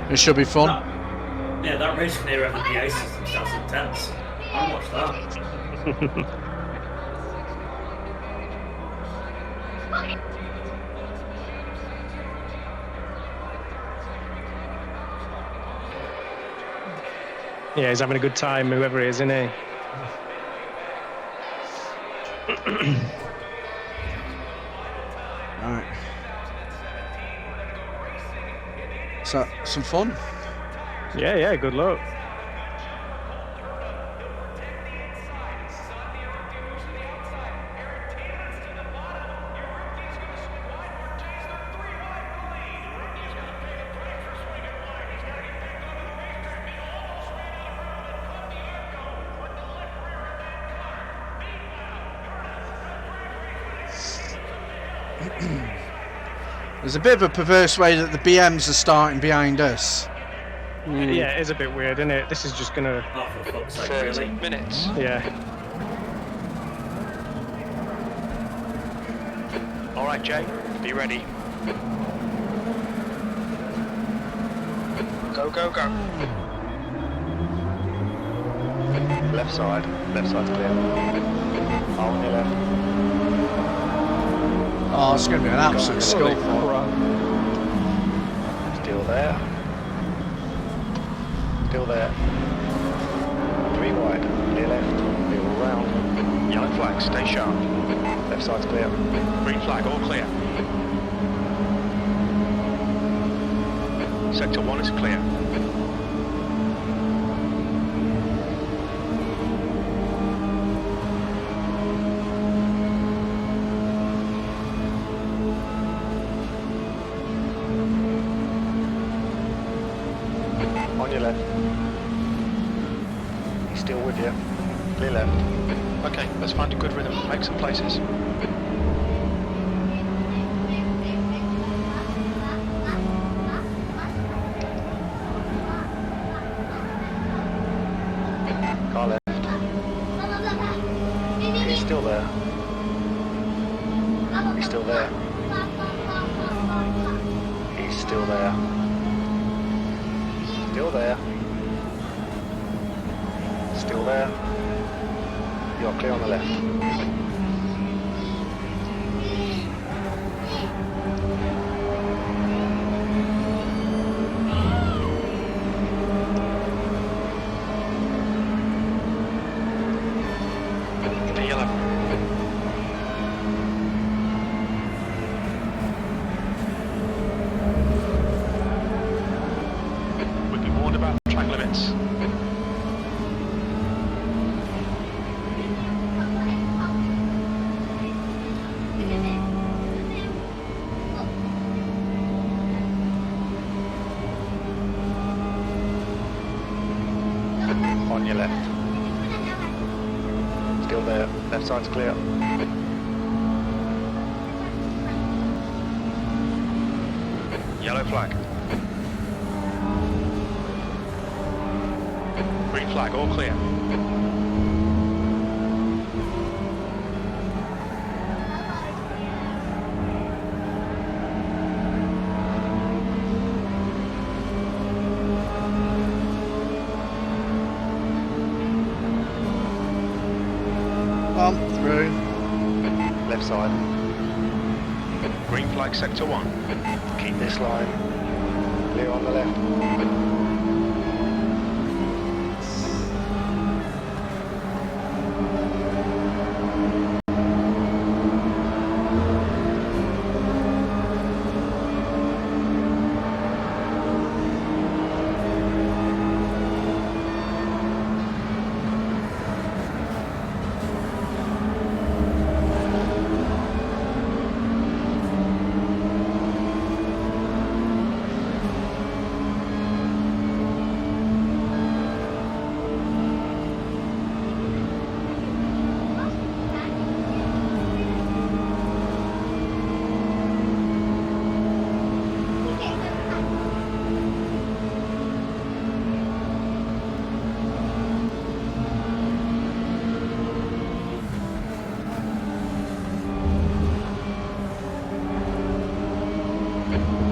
It should be fun. That race near over the ice system sounds intense. I'll watch that. Yeah, he's having a good time, whoever he is, isn't he? Right. So, some fun. Yeah, good luck. There's a bit of a perverse way that the BMs are starting behind us. Yeah, it is a bit weird, isn't it? This is just gonna... Oh, for fuck's sake, 30 really? minutes. Yeah. All right, Jay, be ready. Go, go, go. Left side clear. On your left. Oh, it's going to be an absolute skull. Still there. Still there. 3 wide. Clear left. Clear all round. Yellow flag, stay sharp. Left side's clear. Green flag, all clear. Sector 1 is clear. On your left. He's still with you. Clear left. Okay, let's find a good rhythm. Make some places. Car left. He's still there. He's still there. He's still there. Still there. Still there. You're clear on the left. We've been warned about track limits. On your left. Still there. Left side's clear. Yellow flag. Green flag, all clear. On through. Left side. Green flag, sector 1. Keep this line. Clear on the left.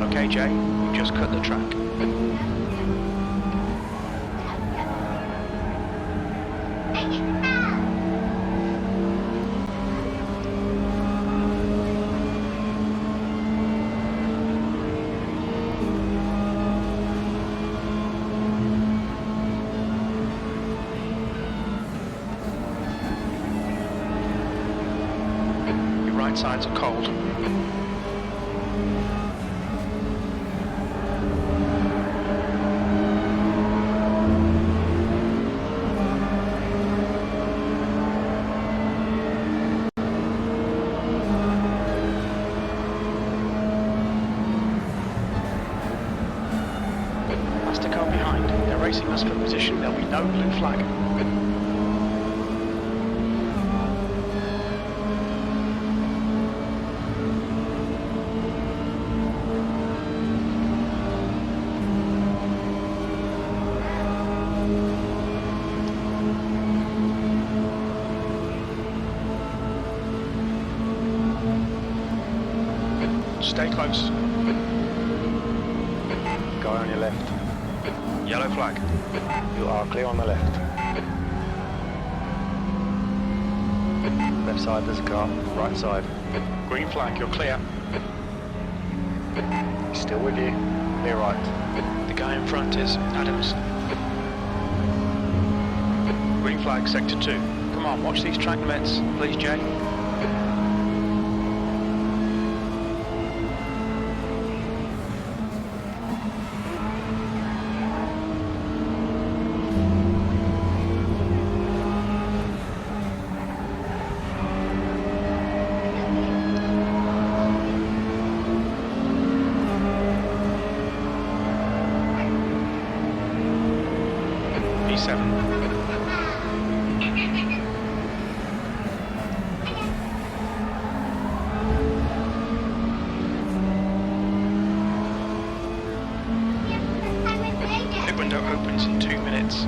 Okay, Jay, we've just cut the track. Your right sides are cold. That's the car behind. They're racing us for position. There'll be no blue flag. Stay close. Guy on your left. Yellow flag. You are clear on the left. Left side there's a car. Right side. Green flag, you're clear. He's still with you. Clear right. The guy in front is Adams. Green flag, sector 2. Come on, watch these track limits, please, Jay. B7. The window opens in 2 minutes.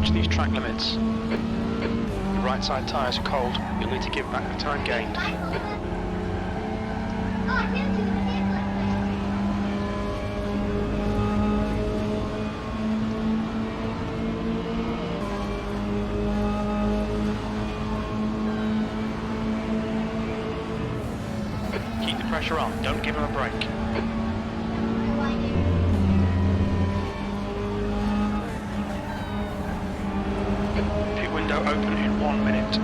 watch these track limits. Your right side tyres are cold. You'll need to give back the time gained. Oh, I can't see the vehicle. Keep the pressure on. Don't give them a break. Pit window open in 1 minute.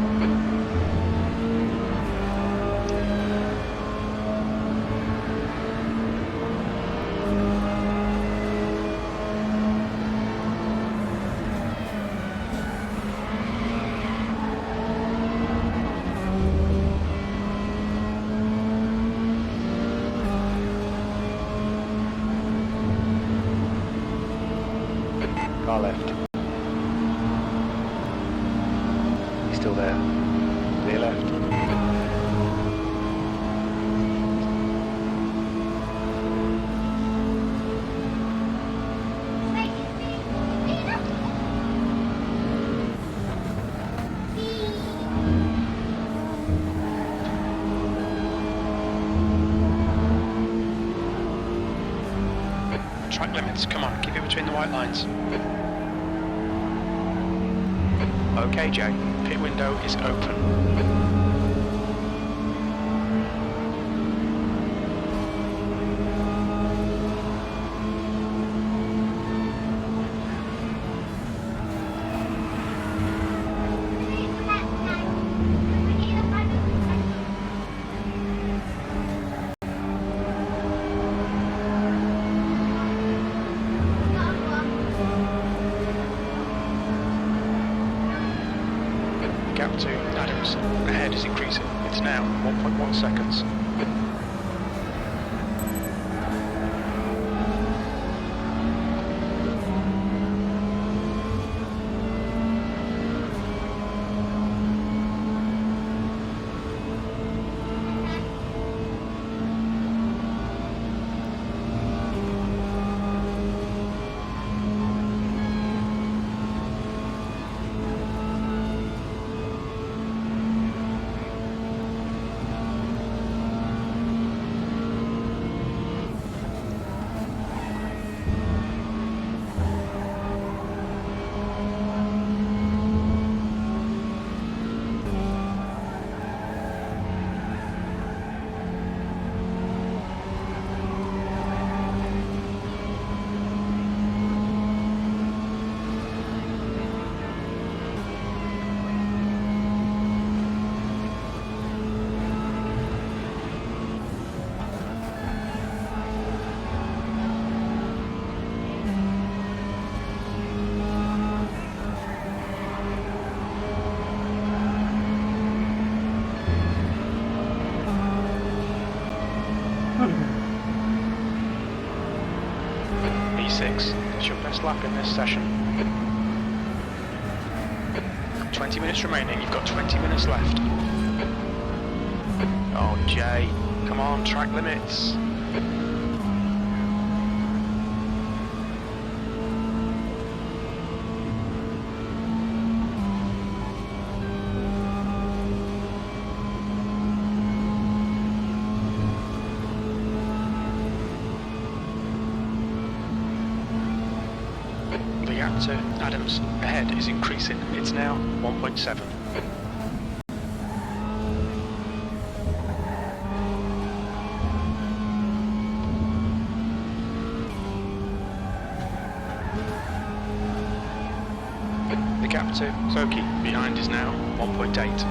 Car left. He's still there. Clear left. Track limits, come on, keep it between the white lines. Okay, Jay, pit window is open. Gap to Adams, ahead is increasing. It's now 1.1 seconds. E6, it's your best lap in this session. 20 minutes remaining, you've got 20 minutes left. Oh, Jay, come on, track limits. The gap to Adams ahead is increasing. It's now 1.7. The gap to Soki behind is now 1.8.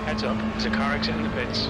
Heads up, there's a car exiting the pits.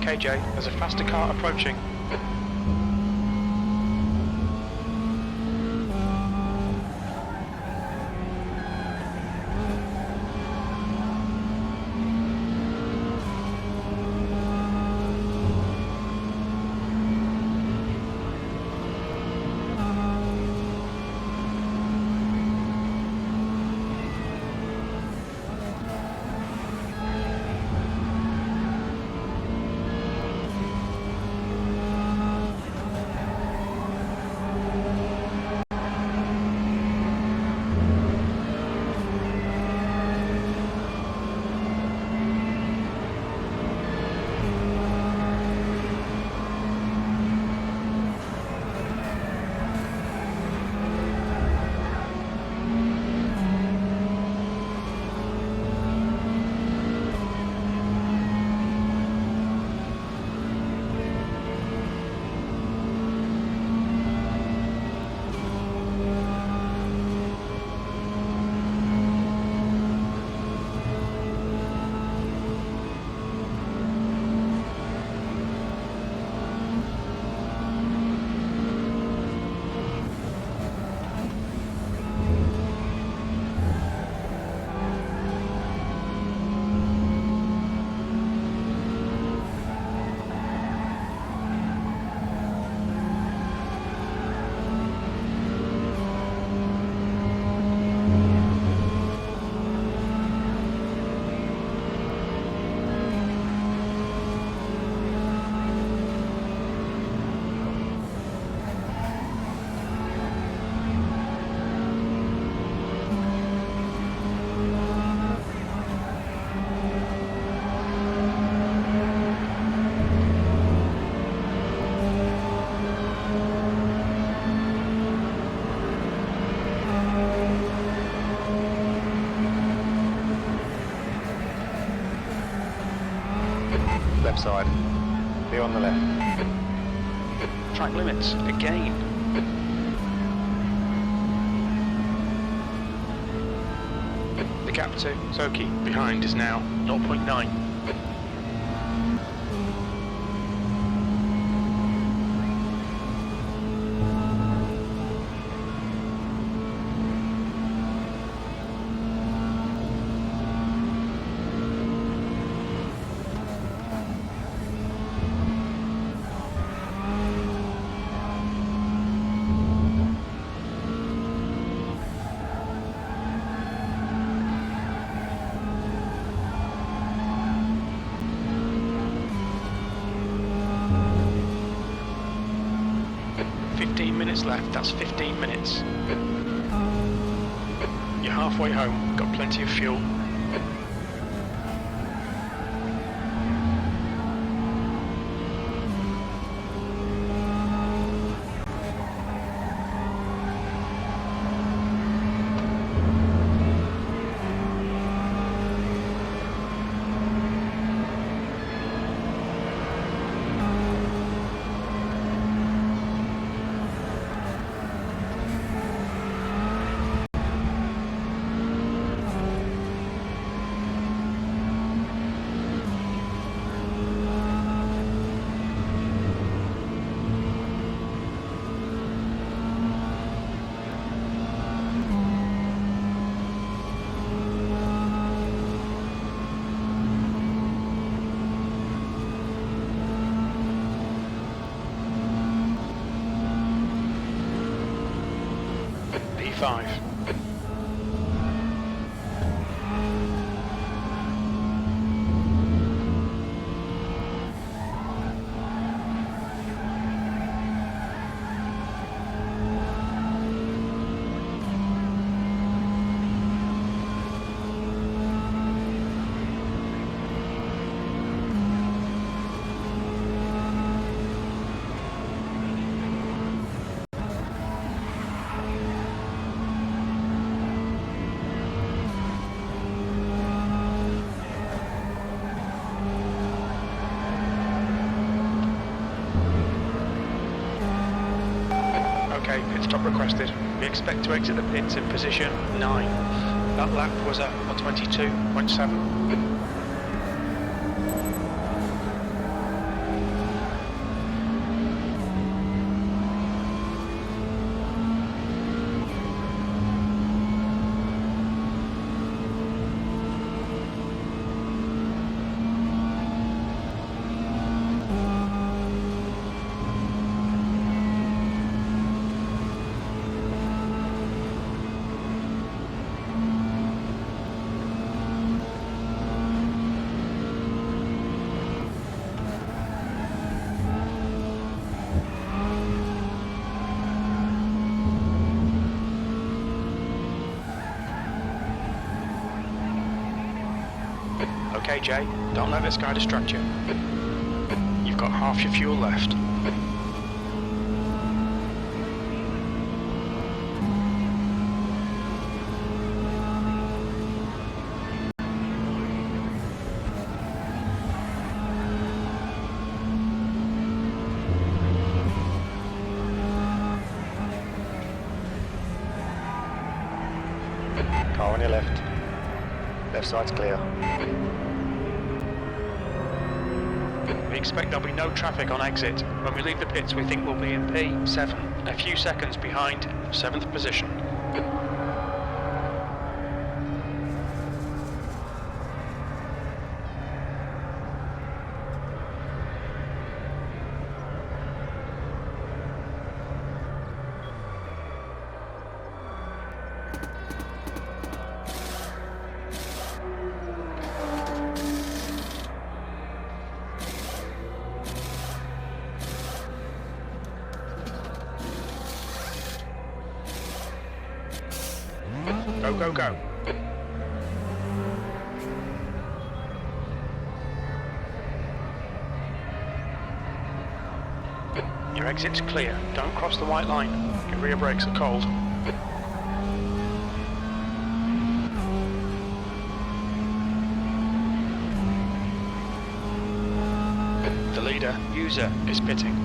Okay, Jay, there's a faster car approaching. Left side. Be on the left. Track limits, again. The gap to Soki behind is now 0.9. Left, that's 15 minutes. You're halfway home, got plenty of fuel. P5. Okay, pit stop requested. We expect to exit the pits in position 9. That lap was at 22.7. Okay, Jay, don't let this guy distract you. You've got half your fuel left. Car on your left. Left side's clear. We expect there'll be no traffic on exit. When we leave the pits, we think we'll be in P7, a few seconds behind 7th position. Go, go, go. Your exit's clear. Don't cross the white line. Your rear brakes are cold. The leader, User, is pitting.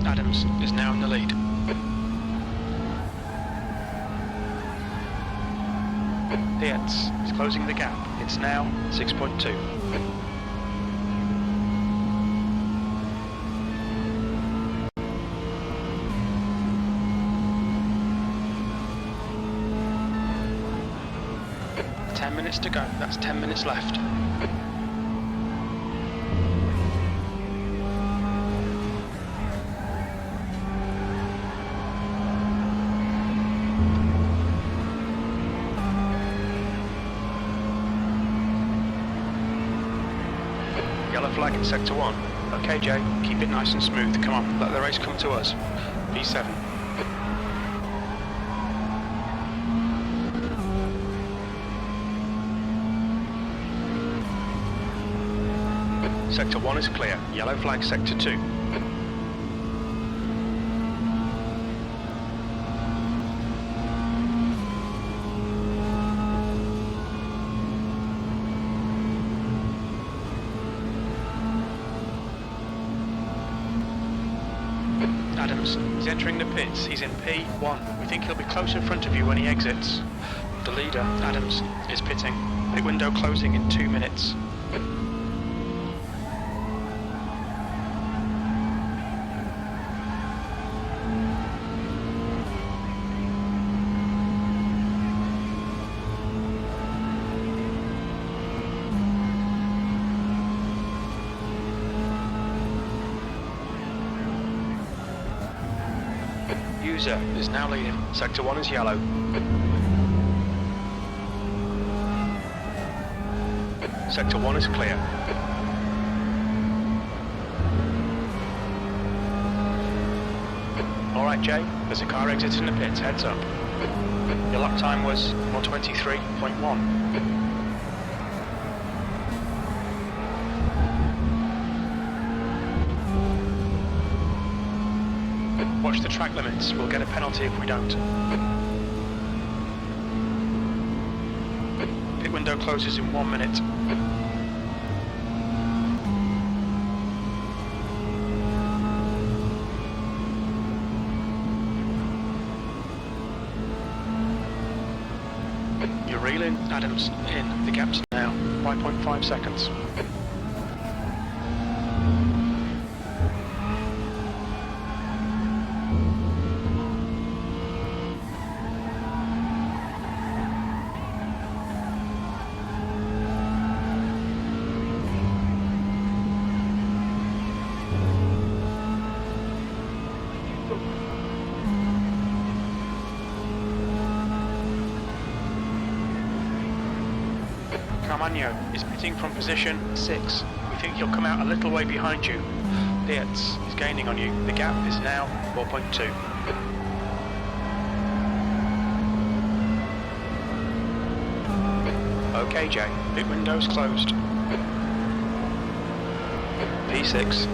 Adams is now in the lead. Dietz is closing the gap. It's now 6.2. Ten minutes to go. That's 10 minutes left. Yellow flag in sector 1. Okay, Jay, keep it nice and smooth. Come on, let the race come to us. P7. Sector 1 is clear. Yellow flag sector 2. Adams is entering the pits. He's in P1. We think he'll be close in front of you when he exits. The leader, Adams, is pitting. Pit window closing in 2 minutes. User is now leading. Sector 1 is yellow. Sector 1 is clear. Alright, Jay, there's a car exiting the pits. Heads up. Your lap time was 1:23.1. Watch the track limits. We'll get a penalty if we don't. Pit window closes in 1 minute. You're reeling, Adams, in. The gap's now 5.5 seconds. Carmagno is pitting from position 6. We think he'll come out a little way behind you. Dietz is gaining on you. The gap is now 4.2. Okay, Jay. Big window's closed. P6.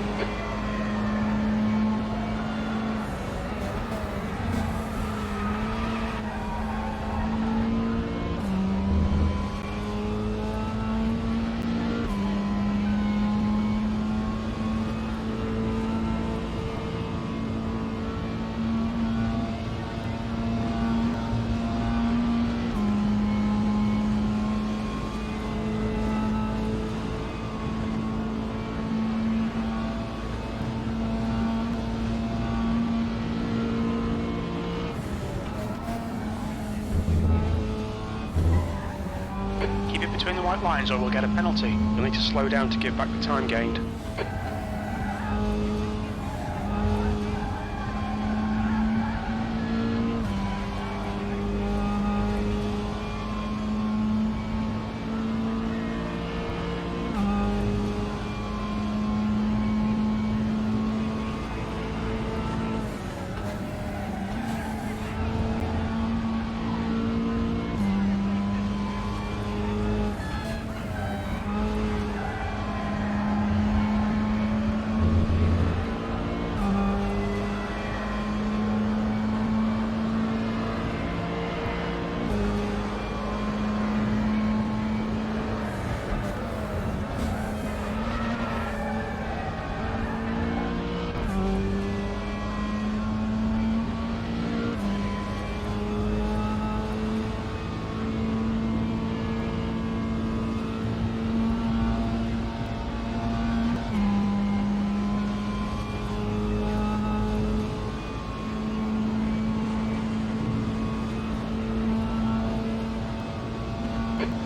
Keep it between the white lines or we'll get a penalty. You'll need to slow down to give back the time gained.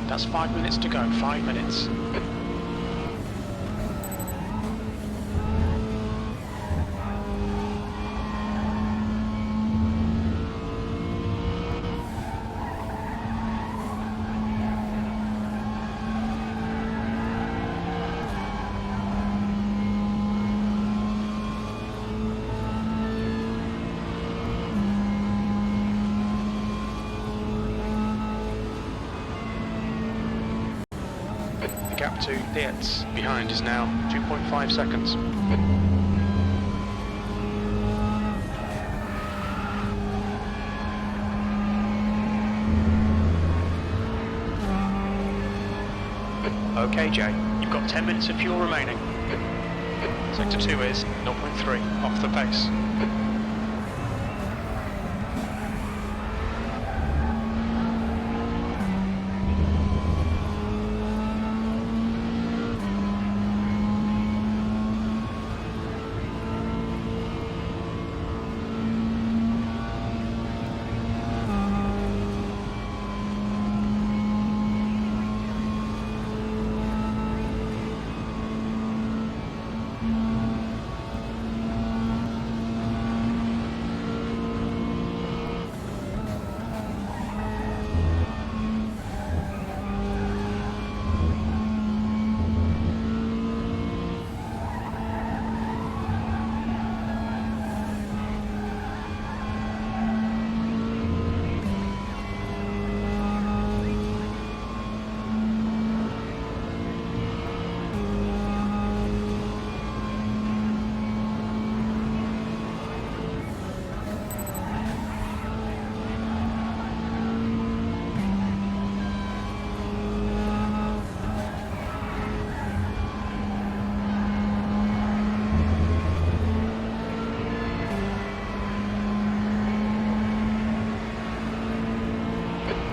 That's 5 minutes to go, 5 minutes. The gap to Dietz behind is now 2.5 seconds. Okay, Jay, you've got 10 minutes of fuel remaining. Sector 2 is 0.3 off the pace.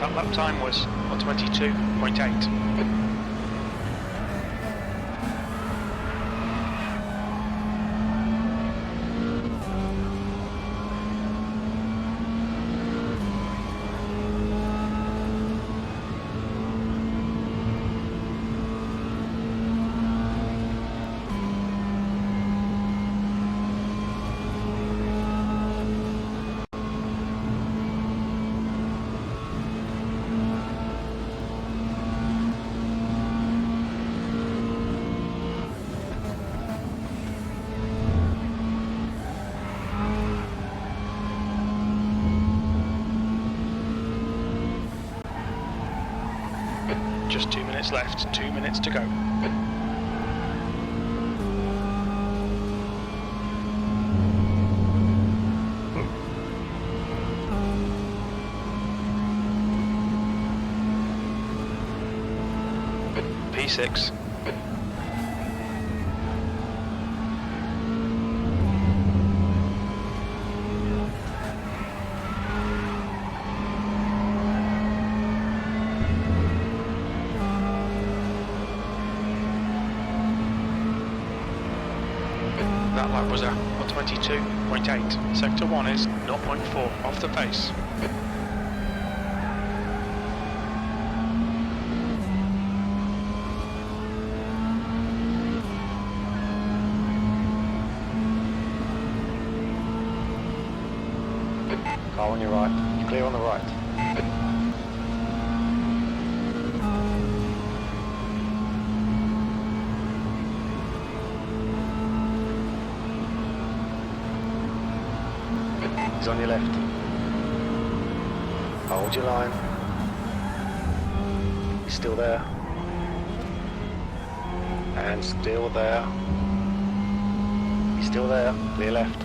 That lap time was 1:22.8. laps left, 2 minutes to go. P6. That lap was a 22.8. Sector 1 is 0.4 off the pace. Car on your right. You're clear on the right. He's on your left. Hold your line. He's still there. And still there. He's still there. Clear left.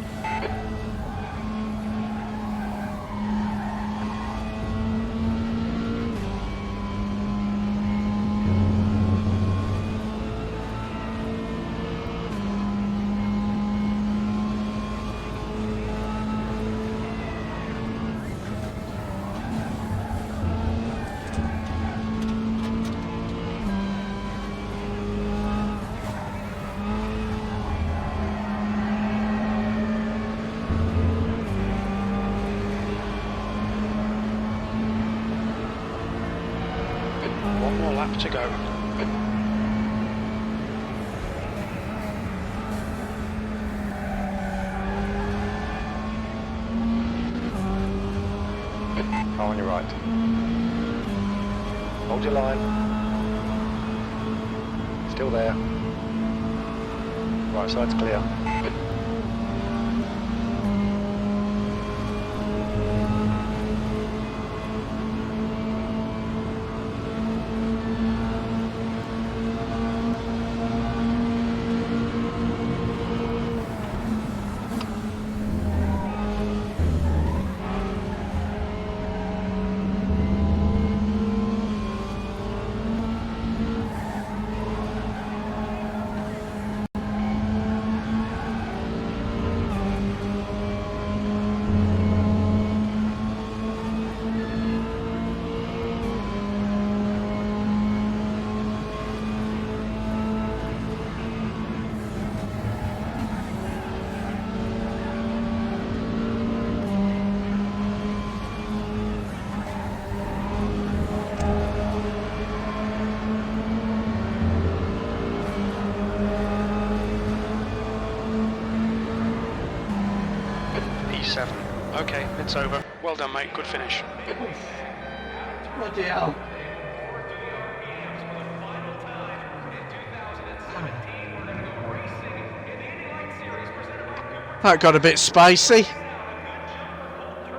One more lap to go. Car on your right. Hold your line. Still there. Right side's clear. P7. Okay, it's over. Well done, mate. Good finish. Bloody hell. That got a bit spicy.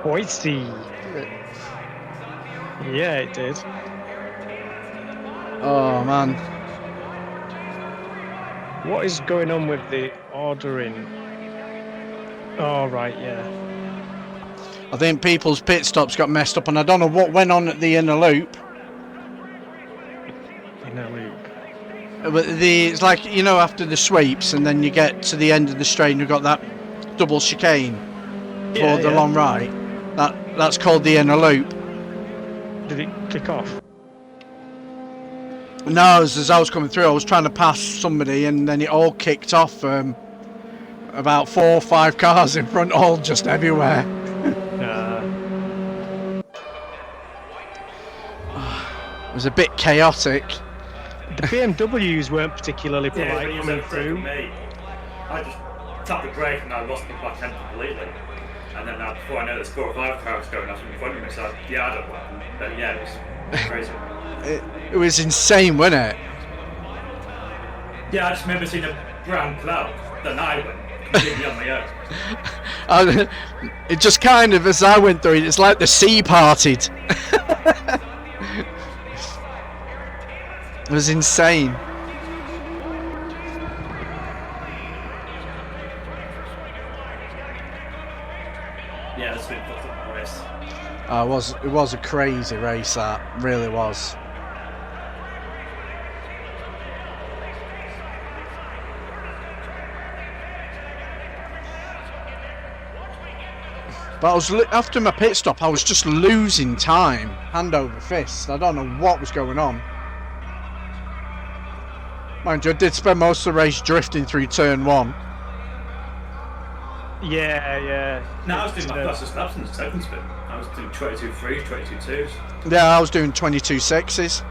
Spicy. Yeah, it did. Oh man. What is going on with the ordering? Oh, right, yeah. I think people's pit stops got messed up, and I don't know what went on at the inner loop. Inner loop. But it's like, you know, after the sweeps, and then you get to the end of the straight, and you've got that double chicane for the long right. That's called the inner loop. Did it kick off? No, as I was coming through, I was trying to pass somebody, and then it all kicked off. About 4 or 5 cars in front, all just everywhere. It was a bit chaotic. The BMWs weren't particularly polite Yeah, coming through. Me. I just tapped the brake and I lost the back end completely. And then before I know the 4 or 5 cars going off in front of me, so yeah, I don't know. But yeah, it was crazy. It was insane, wasn't it? Yeah, I just remember seeing a brown cloud. Then I went completely on my own. It just kind of, as I went through it, it's like the sea parted. It was insane. Yeah, it's been fucked up the race. It was a crazy race, that really was. But I was after my pit stop, I was just losing time, hand over fist. I don't know what was going on. Mind you, I did spend most of the race drifting through turn 1. Yeah. No, I was doing my fastest laps in the second spin. I was doing 22 3s, 22 2s. Yeah, I was doing 22 6s.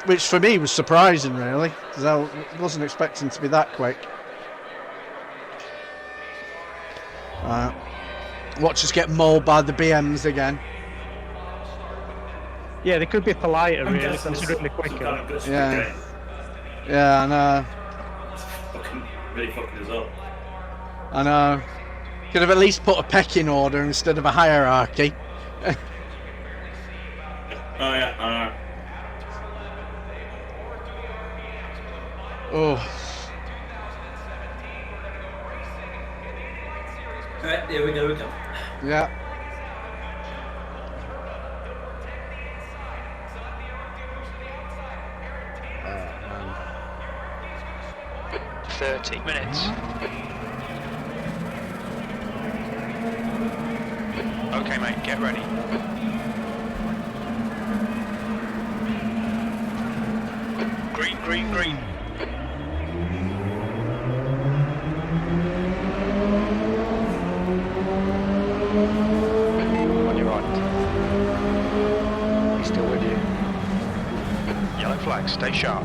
Which for me was surprising, really, because I wasn't expecting to be that quick. Watch us get mauled by the BMs again. Yeah, they could be politer, really, considering they're quicker. Yeah. Yeah, I know. It's really fucking us up. I know. Could have at least put a pecking order instead of a hierarchy. Oh yeah, I know. Oh. Alright, here we go. Yeah. Man. 30 minutes. Okay, mate, get ready. Green, green, green. On your right. He's still with you. Yellow flag, stay sharp.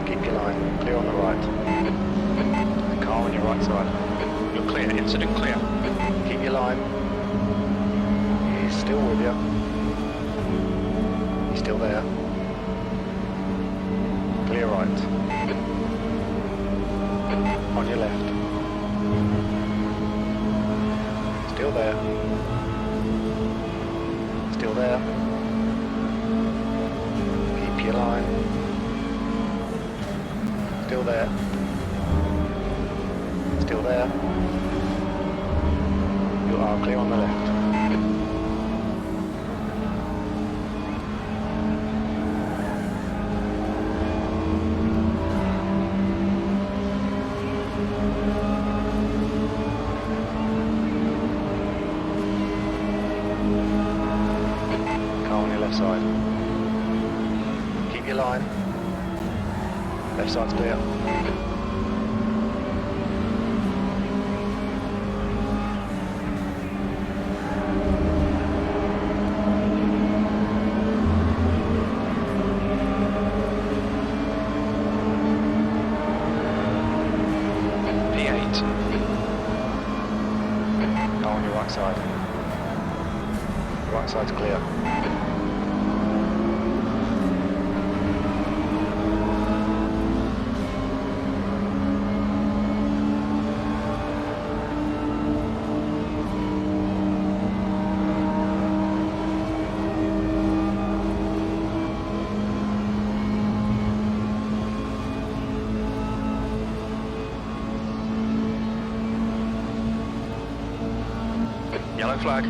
Keep your line. Clear on the right. The car on your right side. You're clear, incident clear. Keep your line. He's still with you. He's still there. Clear right. On your left. Still there. Still there. Keep your line. Still there. Still there. You are clear on the left. Car on your left side. Keep your line. Left side's clear. P8. Car on your right side. Right side's clear. Yellow flag.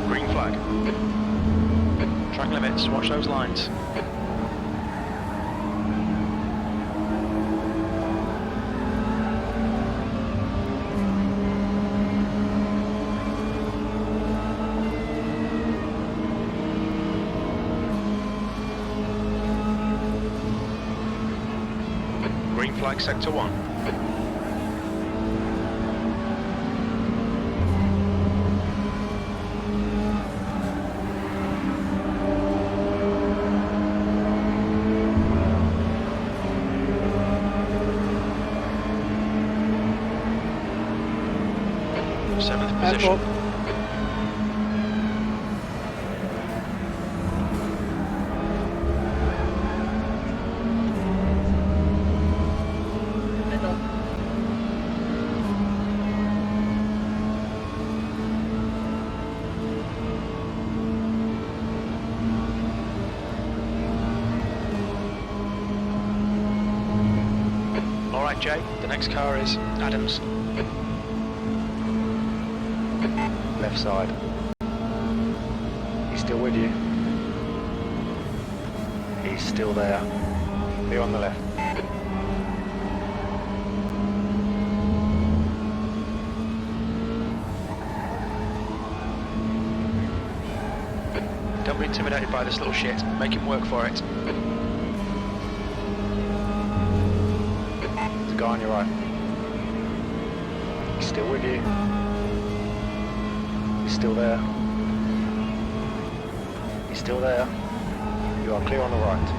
Green flag. Track limits, watch those lines. Green flag, sector 1. Seventh position. Alright, Jay, the next car is Adams. Left side. He's still with you. He's still there. Clear on the left. Don't be intimidated by this little shit. Make him work for it. There's a guy on your right. He's still with you. He's still there. He's still there. You are clear on the right.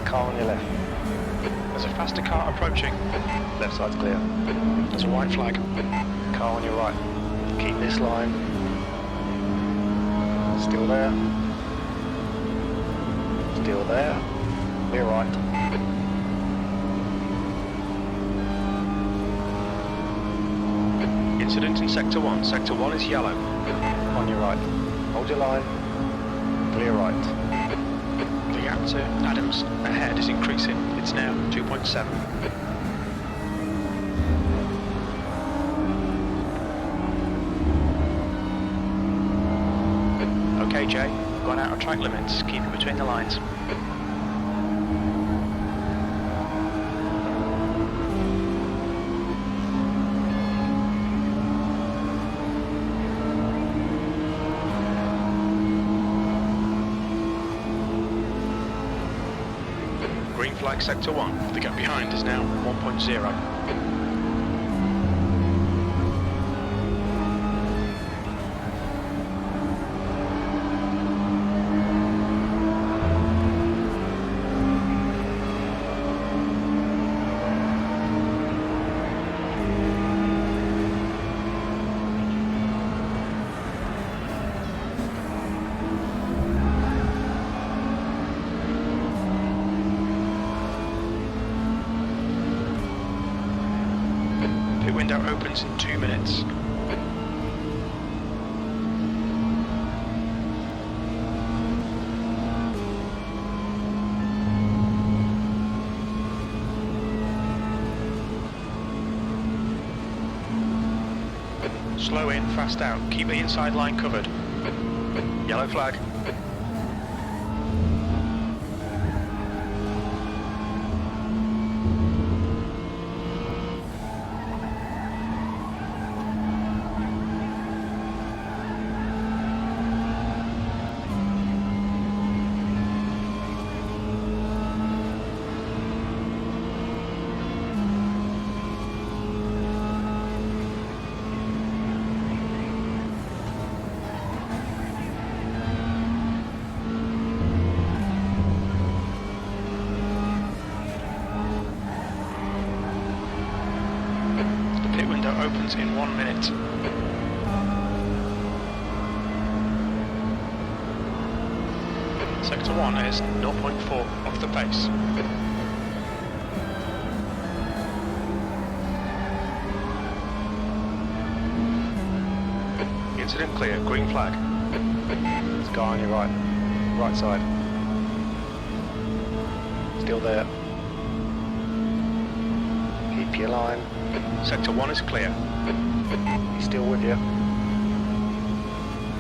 Car on your left. There's a faster car approaching. Left side's clear. There's a white flag. Car on your right. Keep this line. Still there. Still there. Clear right. Incident in Sector 1. Sector 1 is yellow. On your right. Hold your line. Clear right. The gap to Adams ahead is increasing. It's now 2.7. Okay, Jay, gone out of track limits. Keep it between the lines. Green flag Sector 1. The gap behind is now 1.0. Pit window opens in 2 minutes. Slow in, fast out. Keep the inside line covered. Yellow flag. Opens in 1 minute. Sector 1 is 0.4 off the pace. Incident clear, green flag. There's a guy on your right. Right side. Still there. Keep your line. Sector 1 is clear. He's still with you.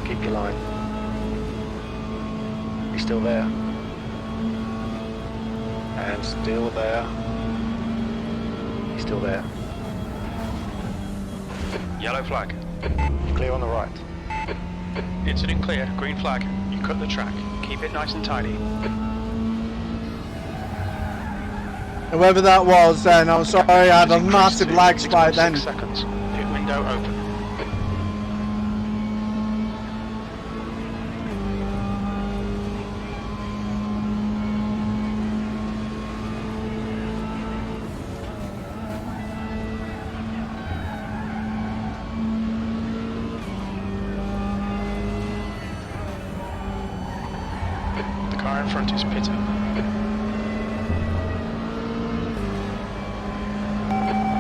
Keep your line. He's still there. And still there. He's still there. Yellow flag. Clear on the right. Incident clear, green flag. You cut the track. Keep it nice and tidy. Whoever that was then, I'm sorry, I had a massive lag spike then. 6 seconds. Pit window open. Car in front is pitting.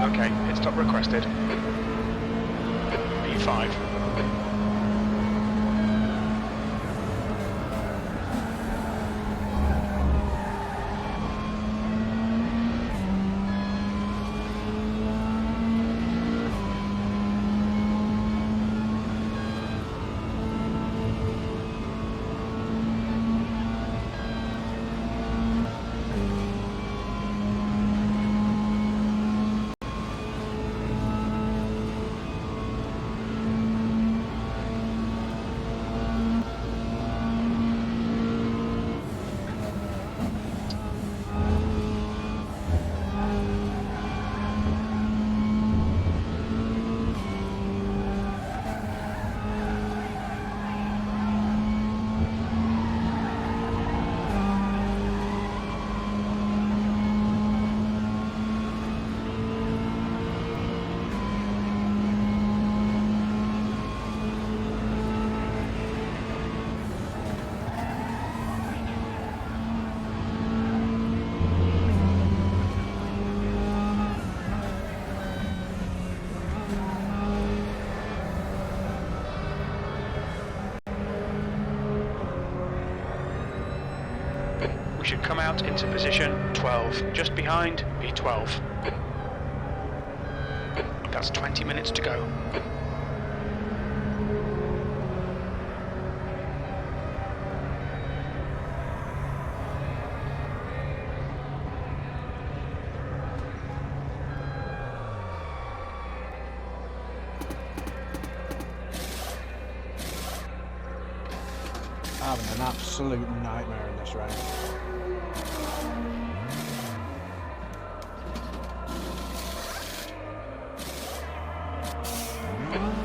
Okay, pit stop requested. P5. We should come out into position 12, just behind P12. That's 20 minutes to go. Having an absolute nightmare in this race.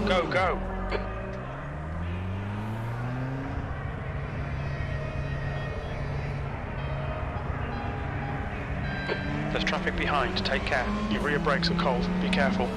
Go, go! There's traffic behind, take care. Your rear brakes are cold, be careful.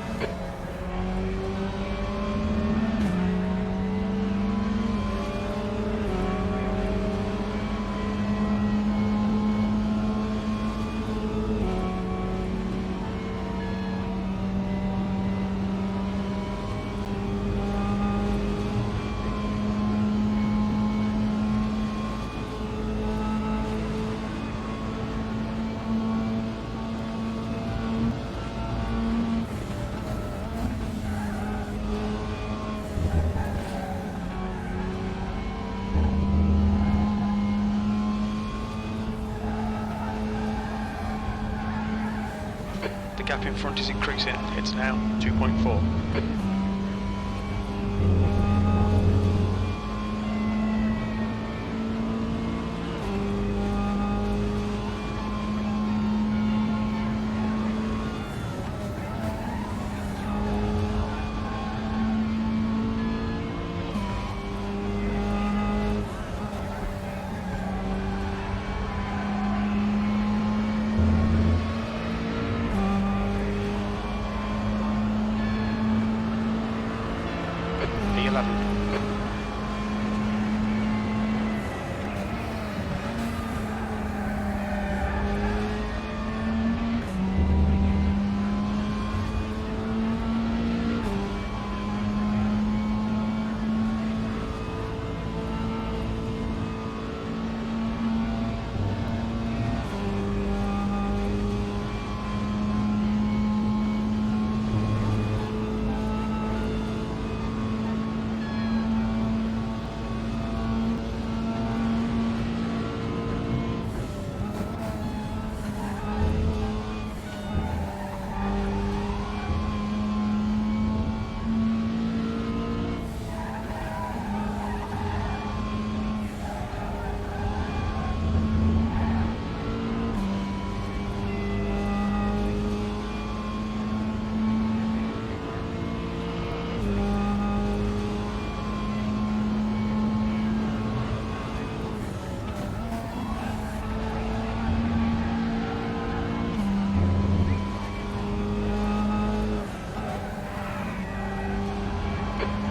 The gap in front is increasing, it's now 2.4.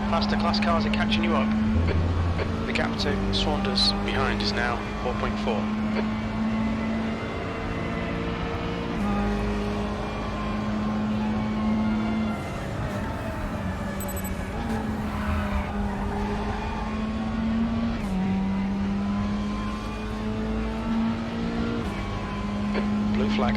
Faster class cars are catching you up. The gap to Saunders behind is now 4.4. Blue flag.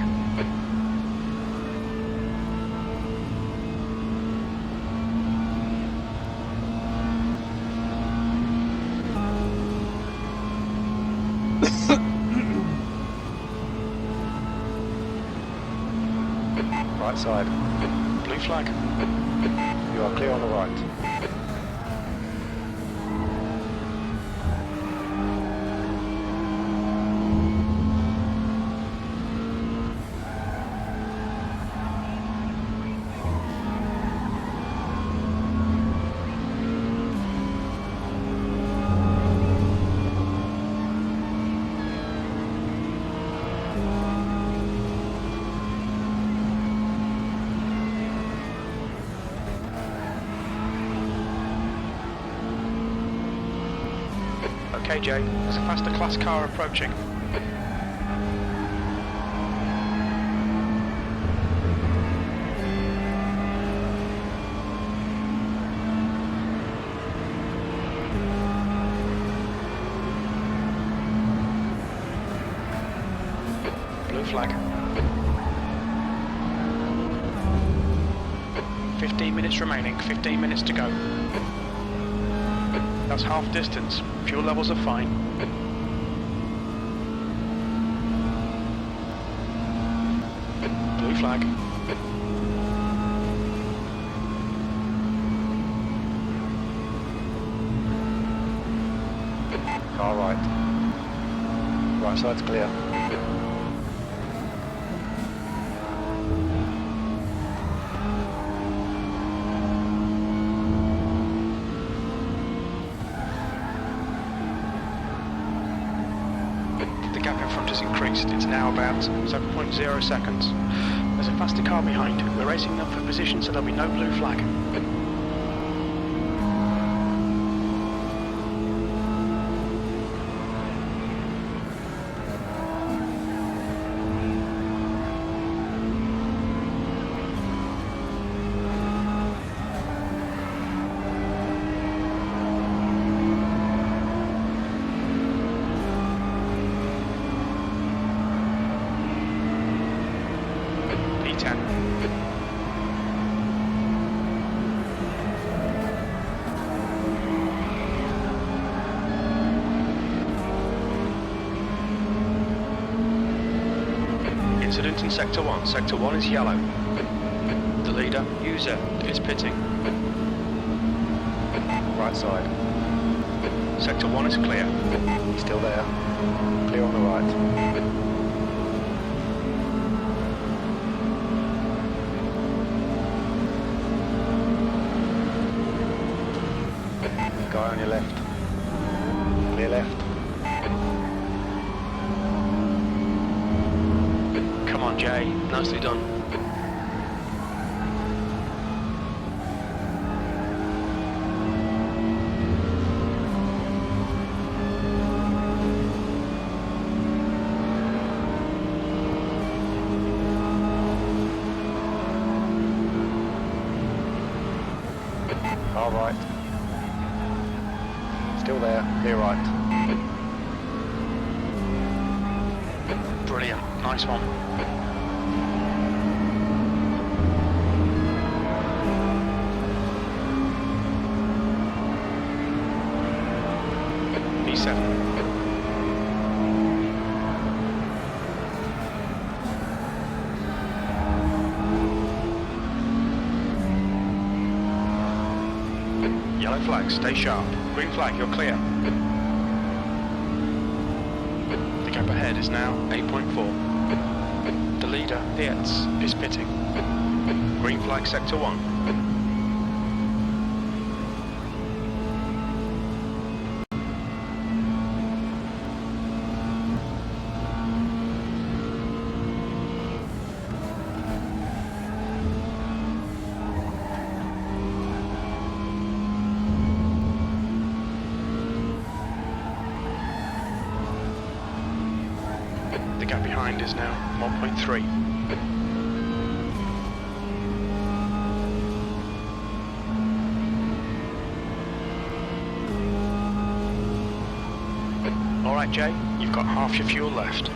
Right side. Blue flag. You are clear on the right. Okay, Jay, there's a faster class car approaching. Blue flag. 15 minutes remaining, 15 minutes to go. That's half distance. Fuel levels are fine. Blue flag. Car right. Right side's clear. The gap in front has increased. It's now about 7.0 seconds. There's a faster car behind. We're racing them for position, so there'll be no blue flag. P10. Incident in Sector 1. Sector 1 is yellow. The leader, user, is pitting. Right side. Sector 1 is clear. He's still there. Clear on the right. Guy on your left. Clear left. Come on, Jay. Nicely done. Car right. Still there. Clear right. Brilliant. Nice one. P7. Yellow flag, stay sharp. Green flag, you're clear. The gap ahead is now 8.4. The leader, Dietz, is pitting. Green flag, sector 1. gap behind is now 1.3. Alright Jay, you've got half your fuel left.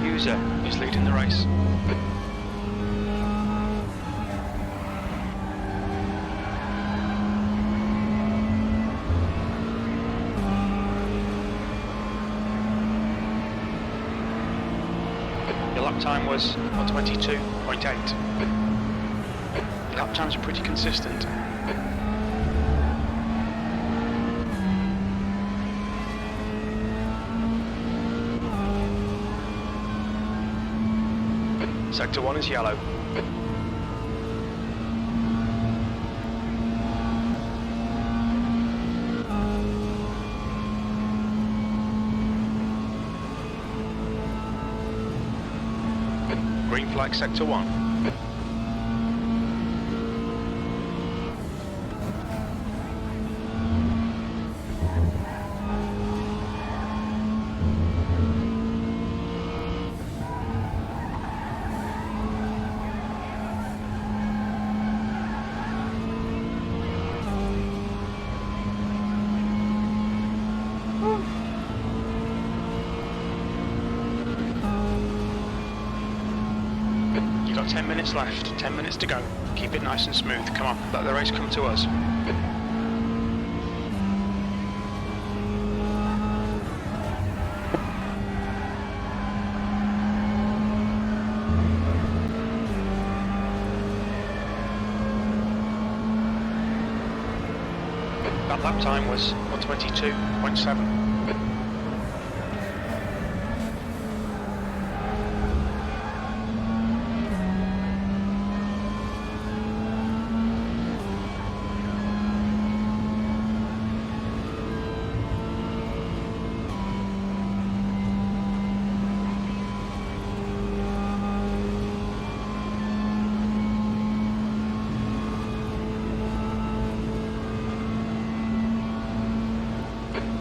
User is leading the race. Your lap time was 1:22.8. Lap times are pretty consistent. Sector 1 is yellow. Green flag sector 1. You've got 10 minutes left, 10 minutes to go. Keep it nice and smooth. Come on, let the race come to us. That lap time was 1:22.7.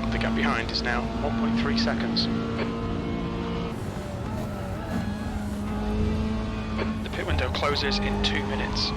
The gap behind is now 1.3 seconds. The pit window closes in 2 minutes.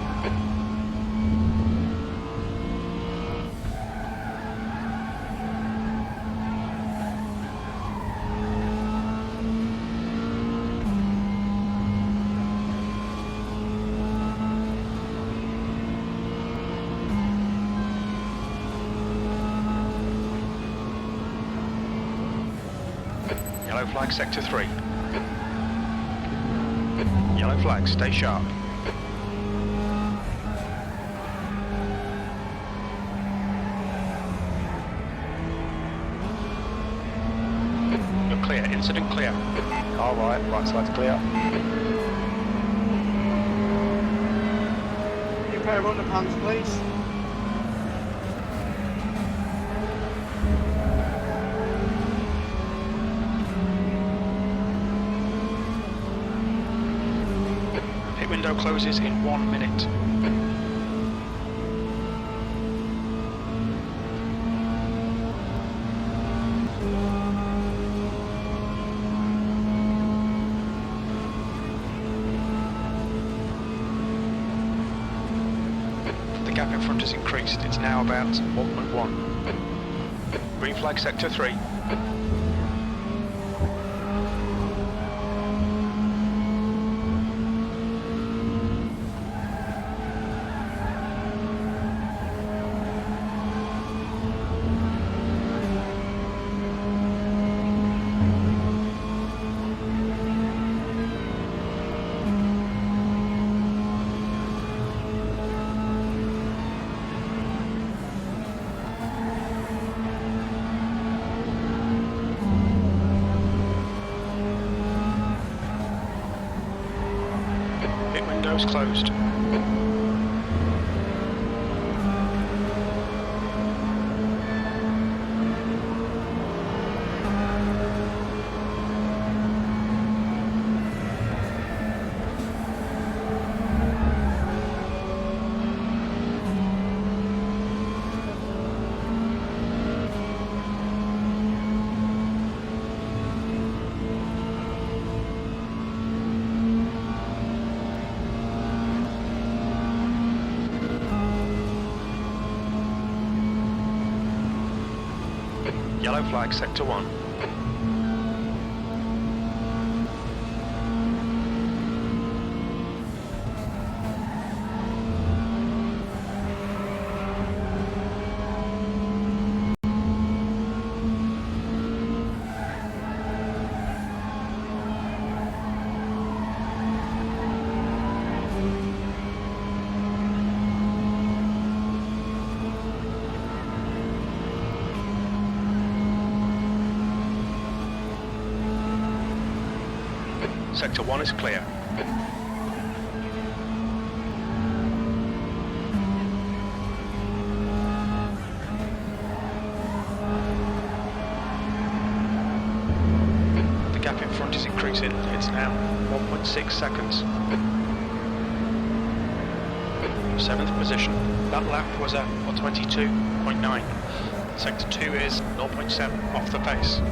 Yellow flag sector 3. Yellow flag, stay sharp. You're clear, incident clear. Car right side's clear. Can you pair of underpants, please? Pit window closes in 1 minute. The gap in front has increased. It's now about 1.1. Green flag sector 3. Pit windows closed. Yellow flag, sector 1. Sector 1 is clear. The gap in front is increasing. It's now 1.6 seconds. 7th position. That lap was at 1:22.9. Sector 2 is 0.7 off the pace.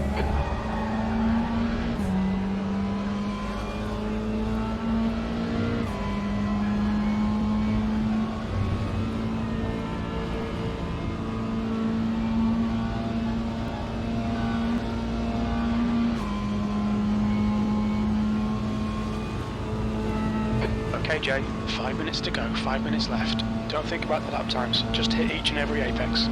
Okay, Jay, 5 minutes to go, 5 minutes left. Don't think about the lap times, just hit each and every apex.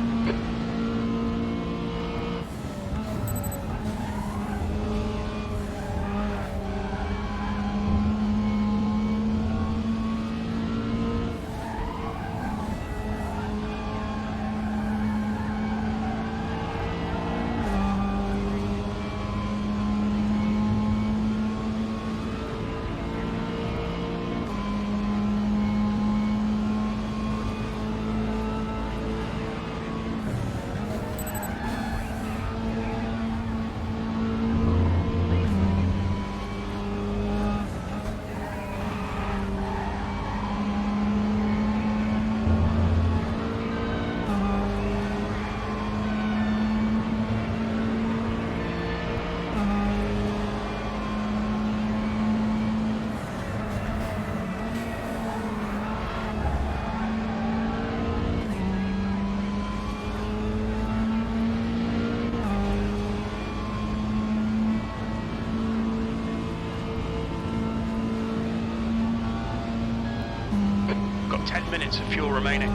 Got 10 minutes of fuel remaining.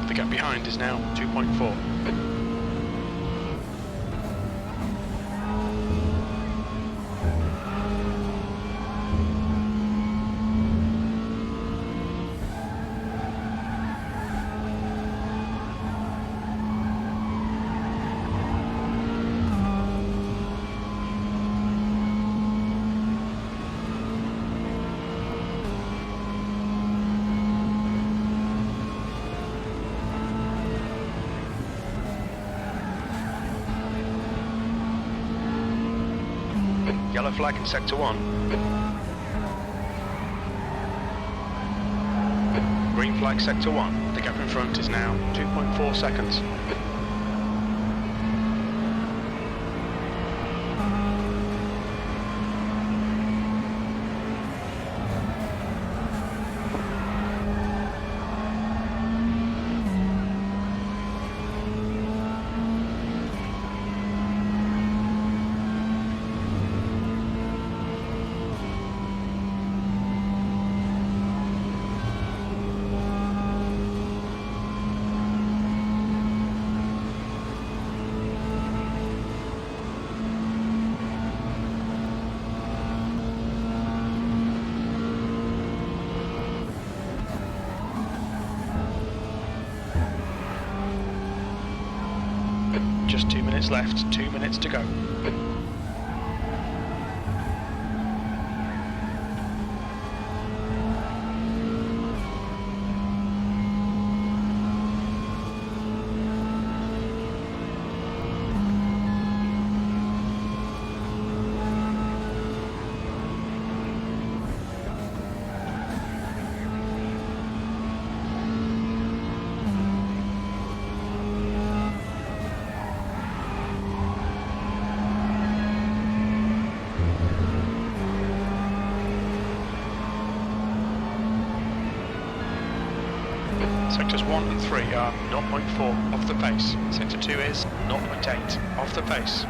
The gap behind is now 2.4. Yellow flag in sector 1. Green flag sector 1. The gap in front is now 2.4 seconds. Just 2 minutes left, 2 minutes to go. Sectors 1 and 3 are 0.4 off the pace. Sector 2 is 0.8 off the pace.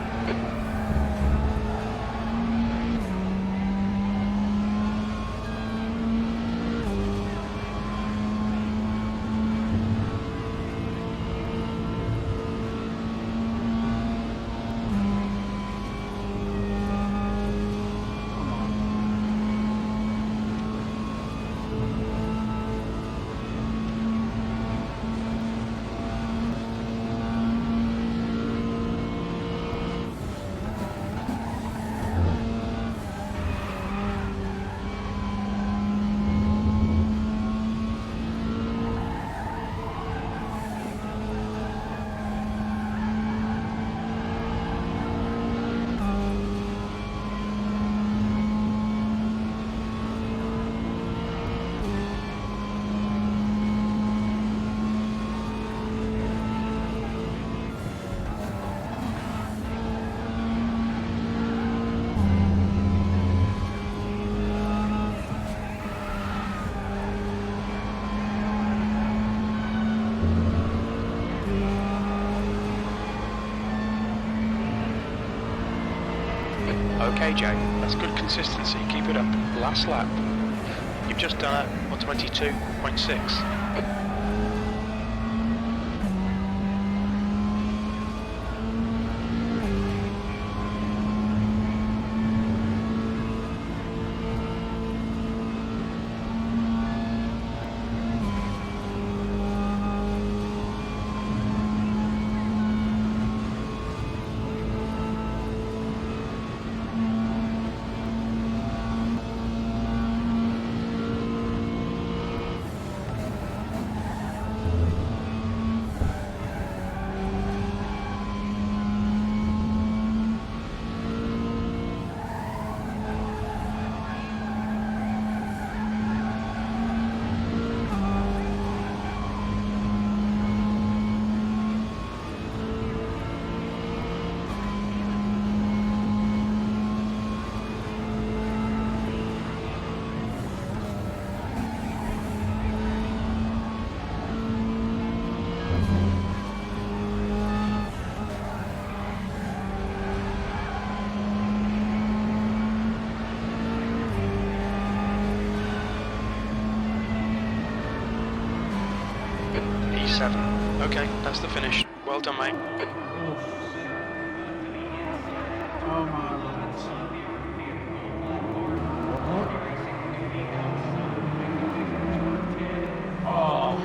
Okay, Jay, that's good consistency. Keep it up. Last lap. You've just done it 122.6. E7. Okay, that's the finish. Well done, mate. Oh my lord. Oh.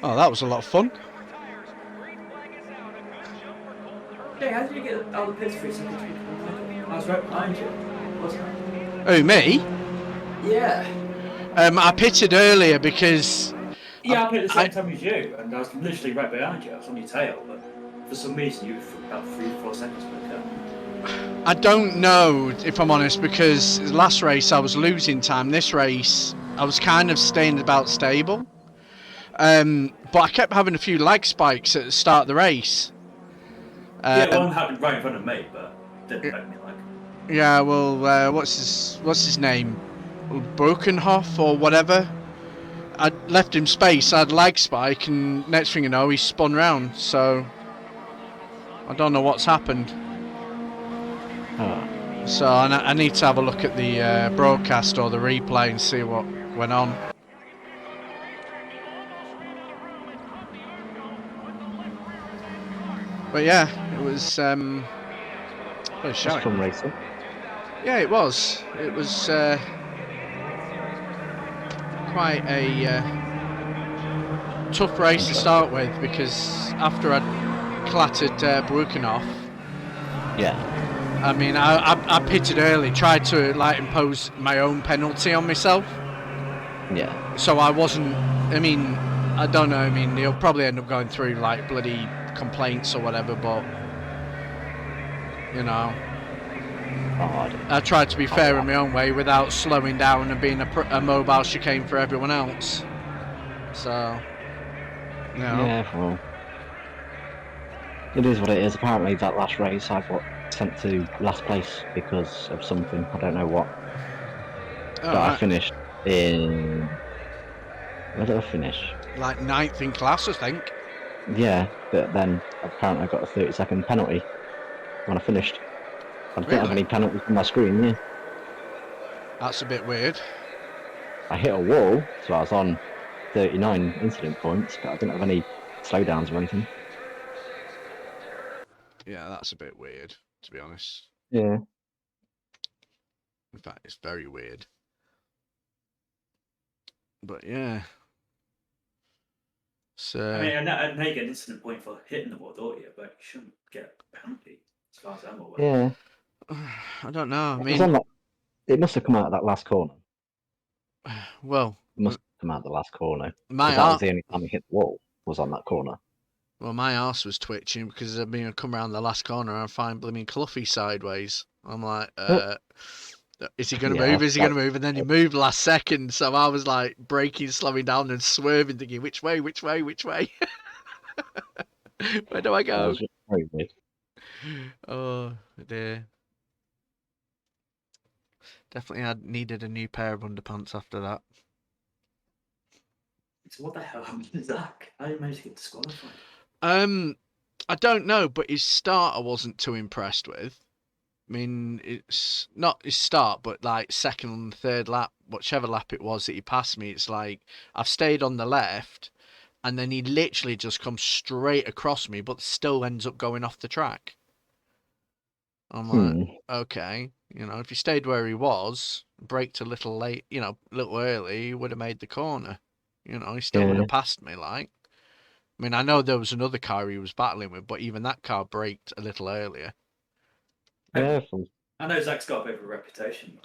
Oh, that was a lot of fun. Hey, how did you get out of the pits for a second? I was right behind you, wasn't I? Oh, me? Yeah. I pitted earlier because... Yeah, I pitted at the same time as you, and I was literally right behind you. I was on your tail, but for some reason you were for about 3-4 seconds quicker. I don't know, if I'm honest, because last race I was losing time. This race, I was kind of staying about stable. But I kept having a few lag spikes at the start of the race. Yeah, one happened right in front of me, but didn't hurt me like. Yeah, well, what's his name? Brokenhoff or whatever. I left him space, I had lag spike, and next thing you know, he spun round. So I don't know what's happened. So I need to have a look at the broadcast or the replay and see what went on. But yeah, it was fun racing. Yeah, it was. It was quite a tough race to start with, because after I'd clattered Brokenhoff, I mean, I pitted early, tried to like impose my own penalty on myself. Yeah. So I wasn't. I mean, I don't know. I mean, he'll probably end up going through like bloody complaints or whatever, but you know, I tried to be fair in my own way without slowing down and being a mobile chicane for everyone else. So, you know. Yeah, well. It is what it is. Apparently, that last race I got sent to last place because of something. I don't know what. Oh, But I right. finished in. Where did I finish? Like 9th in class, I think. Yeah, but then apparently I got a 30-second penalty when I finished. I didn't have Really? any penalties on my screen, yeah. That's a bit weird. I hit a wall, so I was on 39 incident points, but I didn't have any slowdowns or anything. Yeah, that's a bit weird, to be honest. Yeah. In fact, it's very weird. But yeah. So. I mean, I know you get an incident point for hitting the wall, don't you? But you shouldn't get a penalty, as far as I'm aware. Yeah. I don't know. I It mean, it must have come out of that last corner. Well, It must have come out of the last corner. my Because that was arse, the only time I hit the wall, was on that corner. well, my arse was twitching because I come around the last corner and I find blooming Cluffy sideways. I'm like, is he going to Yeah, move? Is he going to move? And then he moved last second, so I was like braking, slowing down, and swerving, thinking, which way, which way, which way? Where do I That go? was very weird. Oh dear. Definitely had needed a new pair of underpants after that. So what the hell happened to Zach? How did he manage to get disqualified? I don't know, but his start I wasn't too impressed with. I mean, it's not his start, but like second and third lap, whichever lap it was that he passed me, it's like I've stayed on the left, and then he literally just comes straight across me, but still ends up going off the track. I'm like, okay, if he stayed where he was, braked a little late, a little early, he would have made the corner. He still would have passed me, like. I mean, I know there was another car he was battling with, but even that car braked a little earlier. Yeah. I know Zach's got a bit of a reputation.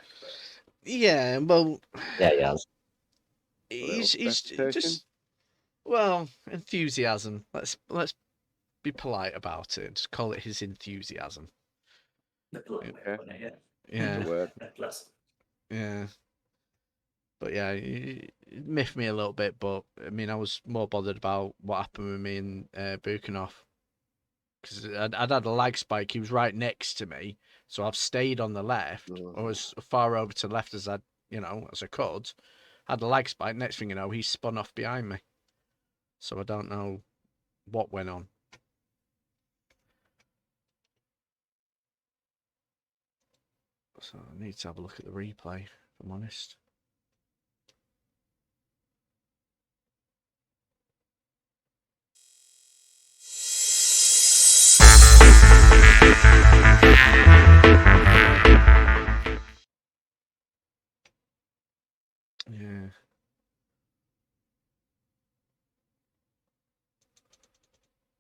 Yeah, well. Yeah, he has. He's just enthusiasm. Let's be polite about it. Just call it his enthusiasm. The polite way of putting it, Yeah. Yeah. Yeah. But yeah, it miffed me a little bit, but I mean, I was more bothered about what happened with me and Buchanov. Because I'd had a lag spike. He was right next to me, so I've stayed on the left, or as far over to the left as as I could. Had a lag spike. Next thing you know, he spun off behind me. So I don't know what went on. So I need to have a look at the replay, if I'm honest. Yeah.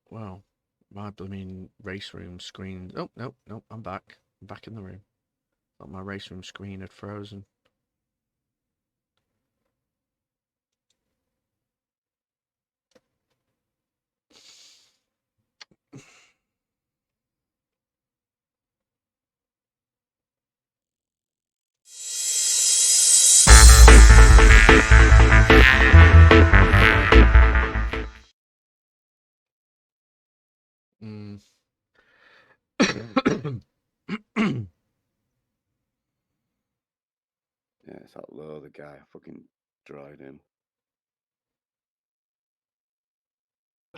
Well, my blooming race room screen. Oh, no, I'm back. I'm back in the room. Thought my race room screen had frozen. Mm. Yeah, it's that low, the guy. Fucking dried him.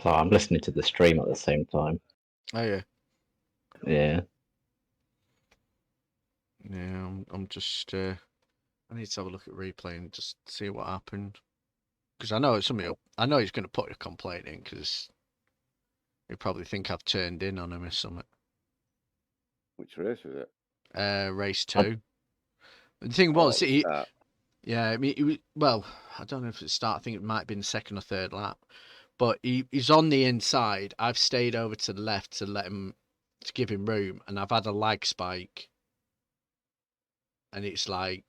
So I'm listening to the stream at the same time. Oh, yeah. Yeah. Yeah, I'm just. I need to have a look at replay and just see what happened. Because I know it's something. I know he's going to put a complaint in because he probably think I've turned in on him or something. Which race was it? Race 2. The thing was, yeah, I mean, I don't know if it's start. I think it might have been the second or third lap, but he's on the inside. I've stayed over to the left to give him room, and I've had a lag spike, and it's like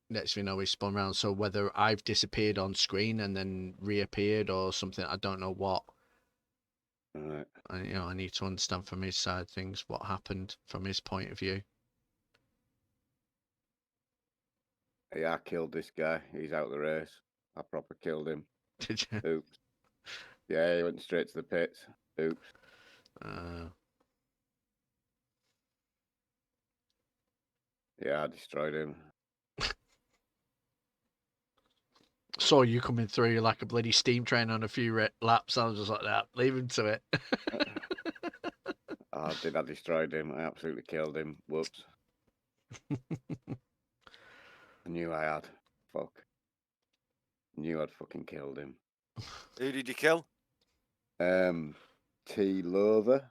next thing you know, he spun around. So whether I've disappeared on screen and then reappeared or something, I don't know what. Right. I need to understand from his side of things what happened from his point of view. Yeah, I killed this guy. He's out of the race. I proper killed him. Did you? Oops. Yeah, he went straight to the pits. Oops. Yeah, I destroyed him. Saw you coming through like a bloody steam train on a few laps. I was just like that. Leave him to it. I did. I destroyed him. I absolutely killed him. Whoops. I knew I had. Fuck. Knew I'd fucking killed him. Who did you kill? T Lover.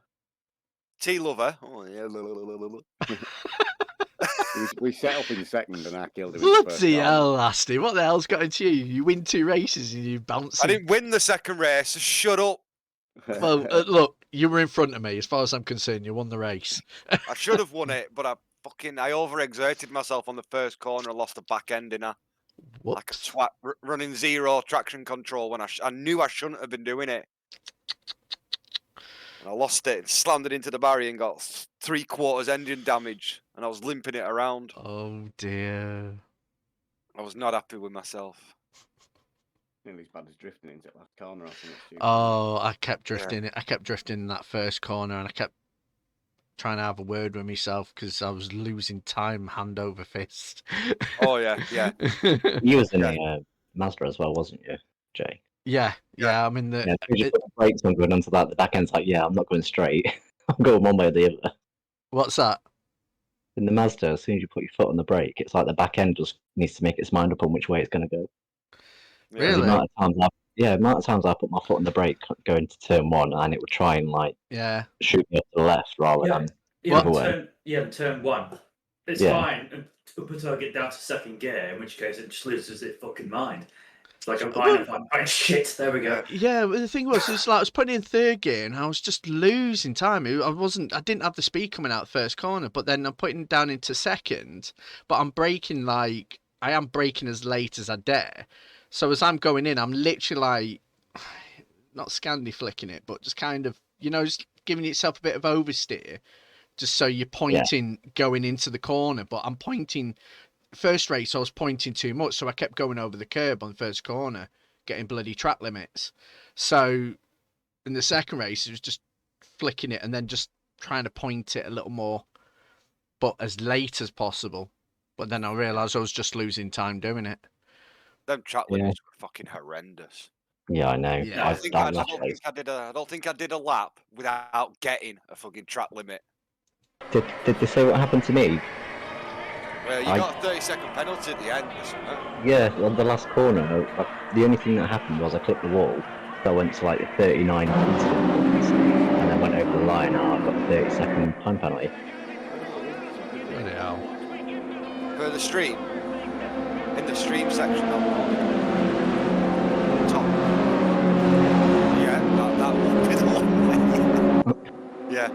T Lover. Oh yeah. We set up in second, and I killed him in the first Bloody round. hell, Lasty. What the hell's got into you? You win 2 races and you bounce. I didn't win the second race. So shut up. Well, look, you were in front of me. As far as I'm concerned, you won the race. I should have won it, but I overexerted myself on the first corner and lost the back end in a like a twat running 0 traction control when I knew I shouldn't have been doing it. And I lost it, slammed it into the barrier and got 3/4 engine damage, and I was limping it around. Oh dear. I was not happy with myself. Nearly as bad as drifting into that last corner. Oh, I kept drifting. I kept drifting in that first corner, and I kept trying to have a word with myself because I was losing time hand over fist. Oh yeah, yeah. You was in the Mazda as well, wasn't you, Jay? Yeah. I'm in the. Yeah, you put the brakes on going onto that. The back end's like, yeah, I'm not going straight. I'm going one way or the other. What's that? In the Mazda, as soon as you put your foot on the brake, it's like the back end just needs to make its mind up on which way it's going to go. Really? The amount of times I put my foot on the brake going to turn 1, and it would try and shoot me up to the left rather than the other way. Turn 1. It's fine up until I get down to second gear, in which case it just loses its fucking mind. It's like I'm fine. Shit, there we go. Yeah, but the thing was, it's like I was putting in third gear and I was just losing time. I didn't have the speed coming out first corner, but then I'm putting down into second, but I'm braking I am braking as late as I dare. So as I'm going in, I'm literally not Scandi flicking it, but just kind of, just giving yourself a bit of oversteer, just so you're pointing going into the corner. But I'm pointing. First race, I was pointing too much, so I kept going over the curb on the first corner, getting bloody track limits. So in the second race, it was just flicking it and then just trying to point it a little more, but as late as possible. But then I realised I was just losing time doing it. Them track limits were fucking horrendous. Yeah, I know. Yeah. I don't think I did a lap without getting a fucking track limit. Did they say what happened to me? Well, you got a 30-second penalty at the end or something. Yeah, on the last corner, the only thing that happened was I clipped the wall, so I went to like the 39 incident points, and then went over the line, and I got a 30-second time penalty. Bloody hell. For the stream? In the stream section on top. Yeah, that won't be the long way. Yeah.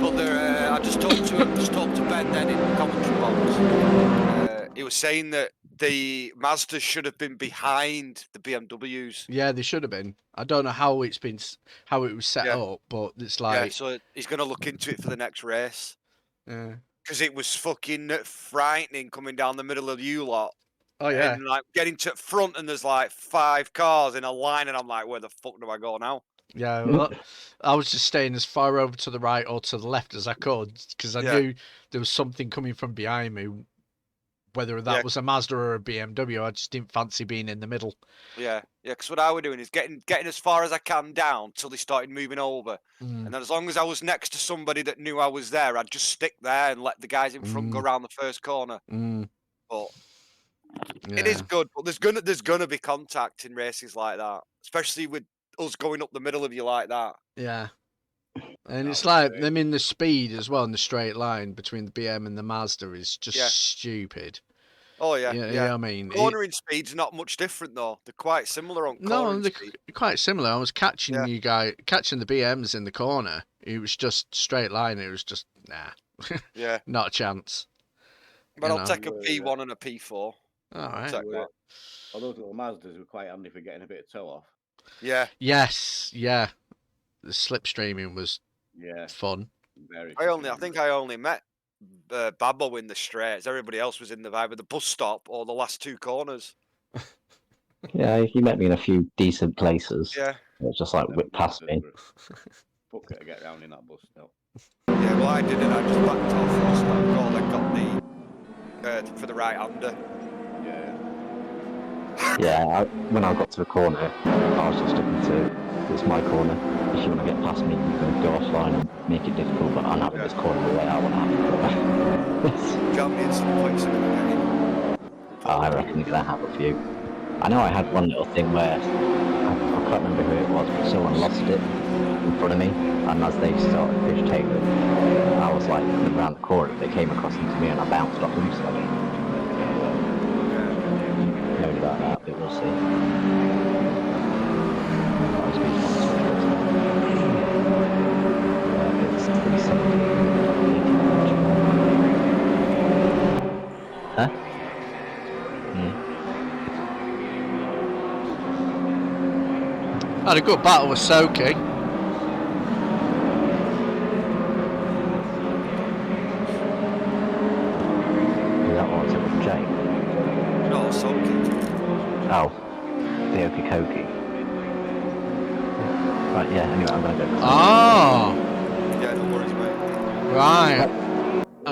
But I just talked to Ben then in the commentary box. He was saying that the Mazdas should have been behind the BMWs. Yeah, they should have been. I don't know how it was set up, but it's like. Yeah, so he's going to look into it for the next race. Yeah. Because it was fucking frightening coming down the middle of you lot. Oh yeah. And like getting to front and there's like 5 cars in a line and I'm like, where the fuck do I go now? Yeah, well, I was just staying as far over to the right or to the left as I could because I knew there was something coming from behind me. Whether that was a Mazda or a BMW, I just didn't fancy being in the middle. Yeah, because what I was doing is getting as far as I can down till they started moving over. And then as long as I was next to somebody that knew I was there, I'd just stick there and let the guys in front go around the first corner. But it is good, but there's gonna be contact in races like that, especially with us going up the middle of you like that. Yeah. And it's like them in the speed as well in the straight line between the BM and the Mazda is just stupid. Oh yeah, You know what I mean? Cornering speed's not much different though. They're quite similar on cornering speed. They're quite similar. I was catching the BMs in the corner. It was just straight line. It was just Yeah. Not a chance. But I'll take a P1 and a P4. All right. All those little Mazdas were quite handy for getting a bit of toe off. Yeah. Yes. Yeah. The slipstreaming was fun. I think I only met Babbo in the straights. Everybody else was in either the bus stop or the last 2 corners. Yeah, he met me in a few decent places. Yeah. It's just like whipped past me. Fuck it, I get round in that bus still. Yeah, well, I did it. I just backed off and just let go. Then got the for the right-hander. Yeah, when I got to the corner, I was just sticking to it's my corner. If you want to get past me, you can go offline and make it difficult. But I'm having this corner the way I want to have it. Jamie at some points in the game. I reckon you're gonna have a few. I know I had one little thing where I can't remember who it was, but someone lost it in front of me, and as they started fishtailing, I was like coming around the corner, they came across into me, and I bounced off them. So I don't know about that, but we'll see. It's 370. Huh? Had a good battle with Soki. That was it with Jay. No, Soki. Oh, the Okikoki. Right, yeah, anyway, I'm gonna go. Oh! Yeah, no worries, mate. Right.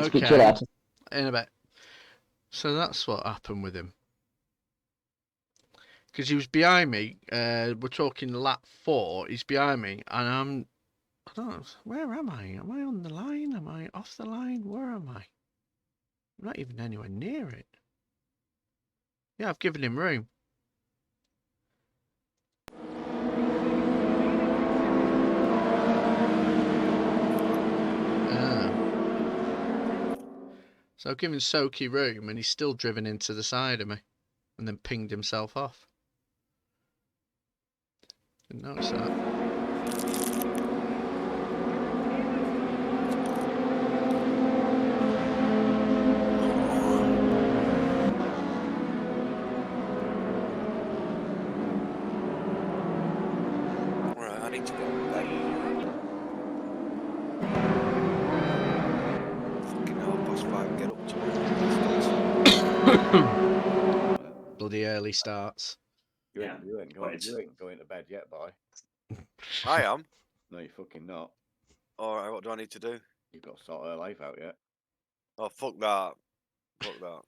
Speak to you Okay. later. In a bit. So that's what happened with him. Because he was behind me. We're talking lap 4. He's behind me, and I don't know. Where am I? Am I on the line? Am I off the line? Where am I? I'm not even anywhere near it. Yeah, I've given him room. So I've given Soki room, and he's still driven into the side of me, and then pinged himself off. Didn't notice that. Right, I need to go to bed. Fucking 5:30, get up to Bloody early starts. You ain't going to bed yet, boy. I am. No, you're fucking not. Alright, what do I need to do? You've got to sort her life out yet. Oh, fuck that. Fuck that.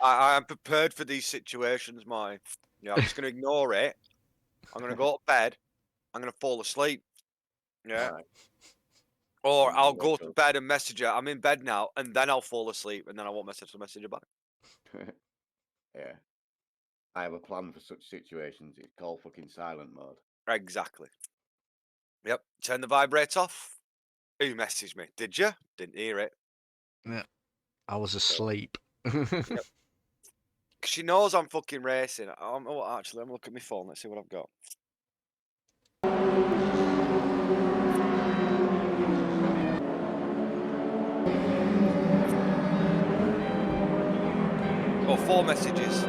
I am prepared for these situations, mate. Yeah, I'm just going to ignore it. I'm going to go to bed. I'm going to fall asleep. Yeah. Right. Or I'll go to bed and message her. I'm in bed now, and then I'll fall asleep, and then I won't message her back. Yeah. I have a plan for such situations. It's called fucking silent mode. Exactly. Yep. Turn the vibrate off. Who messaged me? Did you? Didn't hear it. Yeah. I was asleep. Yep. She knows I'm fucking racing. Actually, let me look at my phone. Let's see what I've got. Oh, 4 messages.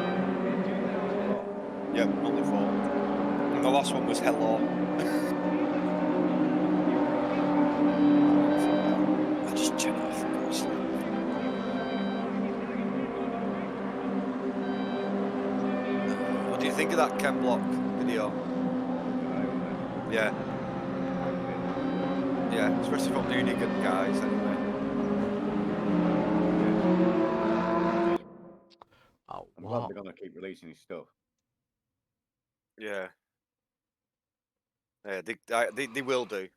Yep, only 4. And the last one was hello. I just turn it off and go to sleep. What do you think of that Ken Block video? Yeah. Yeah, especially from the Unigan guys, anyway. Oh, I'm glad they're gonna keep releasing his stuff. Yeah. Yeah, they will do.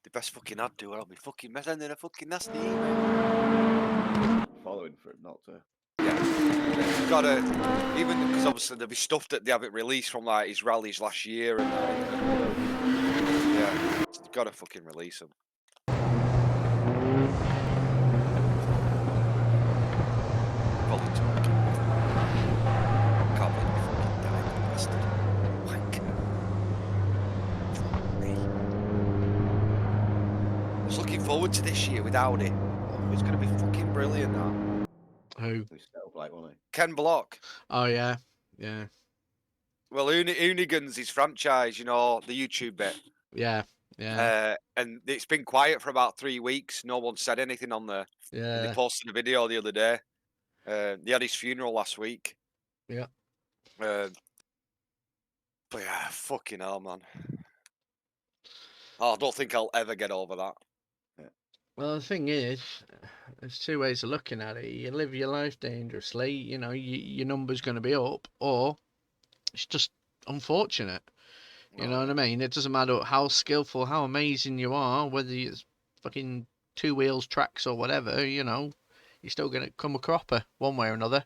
The best fucking I'd do, I'll be fucking sending a fucking nasty email. Following for it not to. Yeah. You've gotta, even because obviously there'll be stuff that they haven't released from like his rallies last year and that. Yeah, you've gotta fucking release them. Probably talking. Can't believe you fucking died, you bastard. Wanker. Fuck me. I was looking forward to this year without it. Oh, it's gonna be fucking brilliant, that. Who? Ken Block. Oh, yeah. Yeah. Well, Unigan's his franchise, you know, the YouTube bit. Yeah. Yeah. And it's been quiet for about 3 weeks. No one said anything on there. And they Yeah. posted a video the other day. They had his funeral last week. Yeah. But yeah, fucking hell, man. I don't think I'll ever get over that. Well, the thing is, there's two ways of looking at it. You live your life dangerously, you know, your number's going to be up, or it's just unfortunate. You know what I mean? It doesn't matter how skillful, how amazing you are, whether it's fucking two wheels, tracks, or whatever, you know, you're still going to come a cropper one way or another.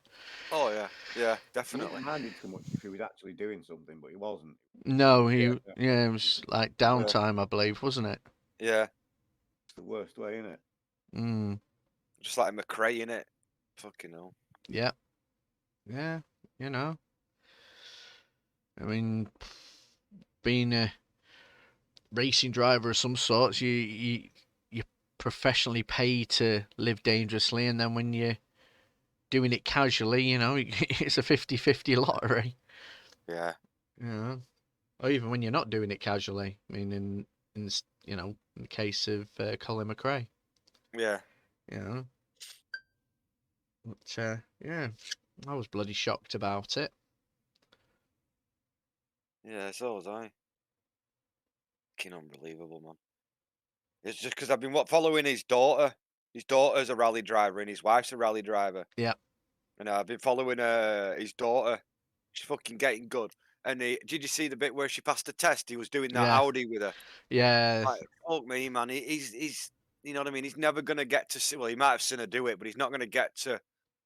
Oh, yeah. Yeah, definitely. He minded so much if he was actually doing something, but he wasn't. No, it was like downtime, I believe, wasn't it? Yeah. It's the worst way, isn't it? Mm. Just like McRae, in it. Fucking hell. Yeah. Yeah, you know. I mean, being a racing driver of some sorts, you professionally paid to live dangerously, and then when you're doing it casually, you know, it's a 50-50 lottery. Yeah. You know, or even when you're not doing it casually. I mean, in you know, in the case of Colin McRae. Yeah. You know, but yeah, I was bloody shocked about it. Yeah, so was I. Fucking unbelievable, man. It's just because I've been following his daughter. His daughter's a rally driver and his wife's a rally driver. Yeah. And I've been following his daughter. She's fucking getting good. And did you see the bit where she passed the test? He was doing that Yeah. Audi with her. Yeah. Like, fuck me, man. He's you know what I mean? He's never going to get to see, well, he might have seen her do it, but he's not going to get to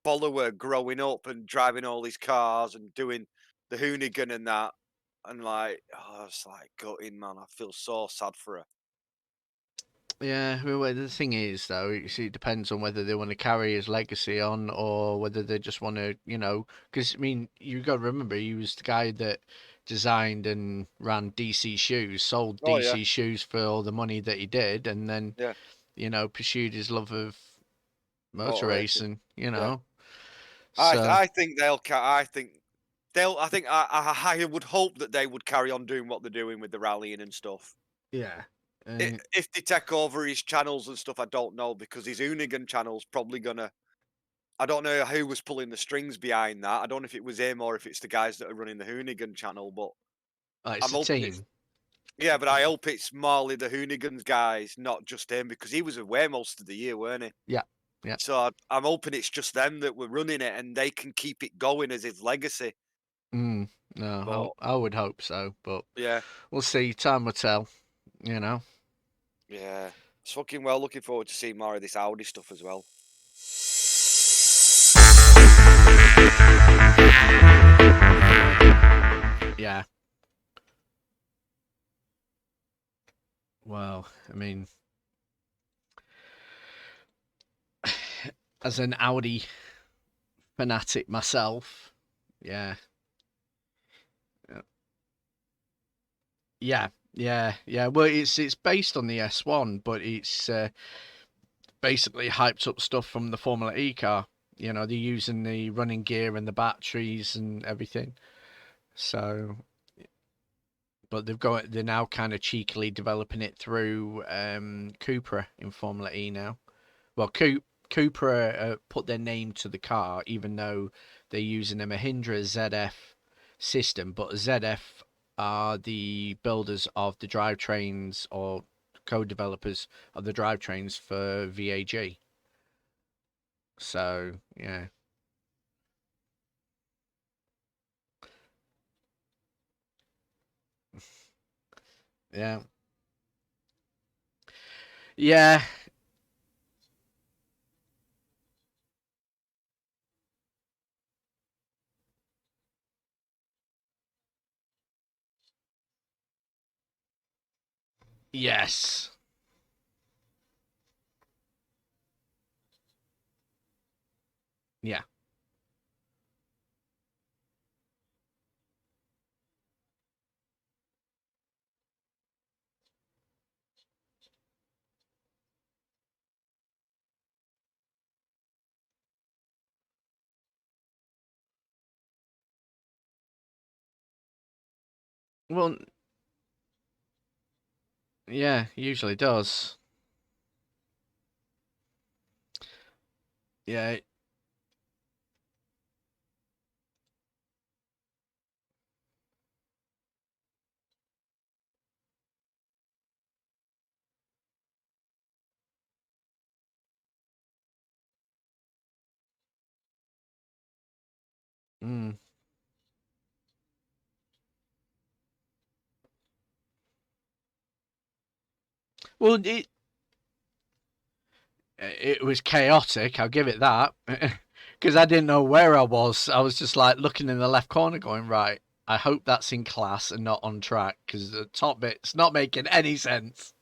follow her growing up and driving all these cars and doing the hoonigan and that. And like, oh, it's like gutting, man. I feel so sad for her. Yeah, well, the thing is, though, it depends on whether they want to carry his legacy on or whether they just want to, you know, because, I mean, you got to remember, he was the guy that designed and ran DC Shoes, sold Oh, yeah. DC Shoes for all the money that he did, and then, Yeah. you know, pursued his love of motor racing. racing, you Yeah. know. So, I think they'll. I think they'll. I think I would hope that they would carry on doing what they're doing with the rallying and stuff. yeah. If they take over his channels and stuff, I don't know, because his Hoonigan channel's probably gonna. I don't know who was pulling the strings behind that. I don't know if it was him or if it's the guys that are running the Hoonigan channel, but it's I'm a hoping it's. team. Yeah, but I hope it's Marley the Hoonigans guys, not just him, because he was away most of the year, weren't he? Yeah. Yeah. So I'm hoping it's just them that were running it and they can keep it going as his legacy. No, But, I would hope so, but yeah. we'll see. Time will tell, you know. Yeah. It's fucking well looking forward to seeing more of this Audi stuff as well. Yeah. Well, I mean, as an Audi fanatic myself, yeah. Yeah. Well, it's based on the S1, but it's basically hyped up stuff from the Formula E car. You know, they're using the running gear and the batteries and everything. So, but they're now kind of cheekily developing it through Cupra in Formula E now. Well, Cupra put their name to the car, even though they're using a Mahindra ZF system, but ZF are the builders of the drivetrains or co-developers of the drivetrains for VAG. So, yeah. Yeah. Yeah. Yes. Yeah. Well, yeah, usually does. Yeah. Mm. Well, it was chaotic. I'll give it that, because I didn't know where I was. I was just like looking in the left corner, going, right. I hope that's in class and not on track, because the top bit's not making any sense.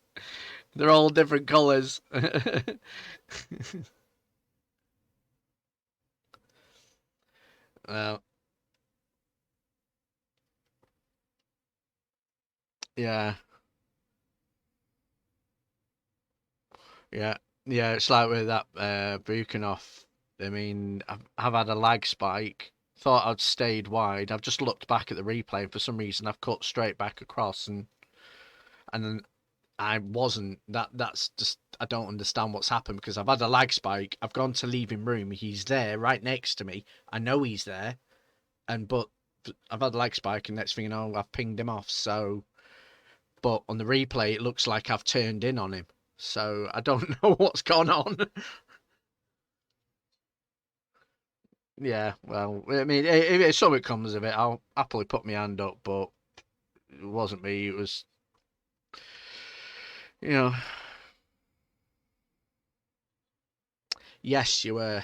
They're all different colours. Well, yeah, yeah, yeah. It's like with that Buchanov. I mean, I've had a lag spike. Thought I'd stayed wide. I've just looked back at the replay, and for some reason I've cut straight back across, and then I wasn't. That's just, I don't understand what's happened, because I've had a lag spike. I've gone to leave him room. He's there right next to me. I know he's there, but I've had a lag spike, and next thing you know, I've pinged him off. So, but on the replay, it looks like I've turned in on him. So I don't know what's gone on. Yeah, well, I mean, if something comes of it, I'll happily put my hand up. But it wasn't me. It was, you know. Yes, you were.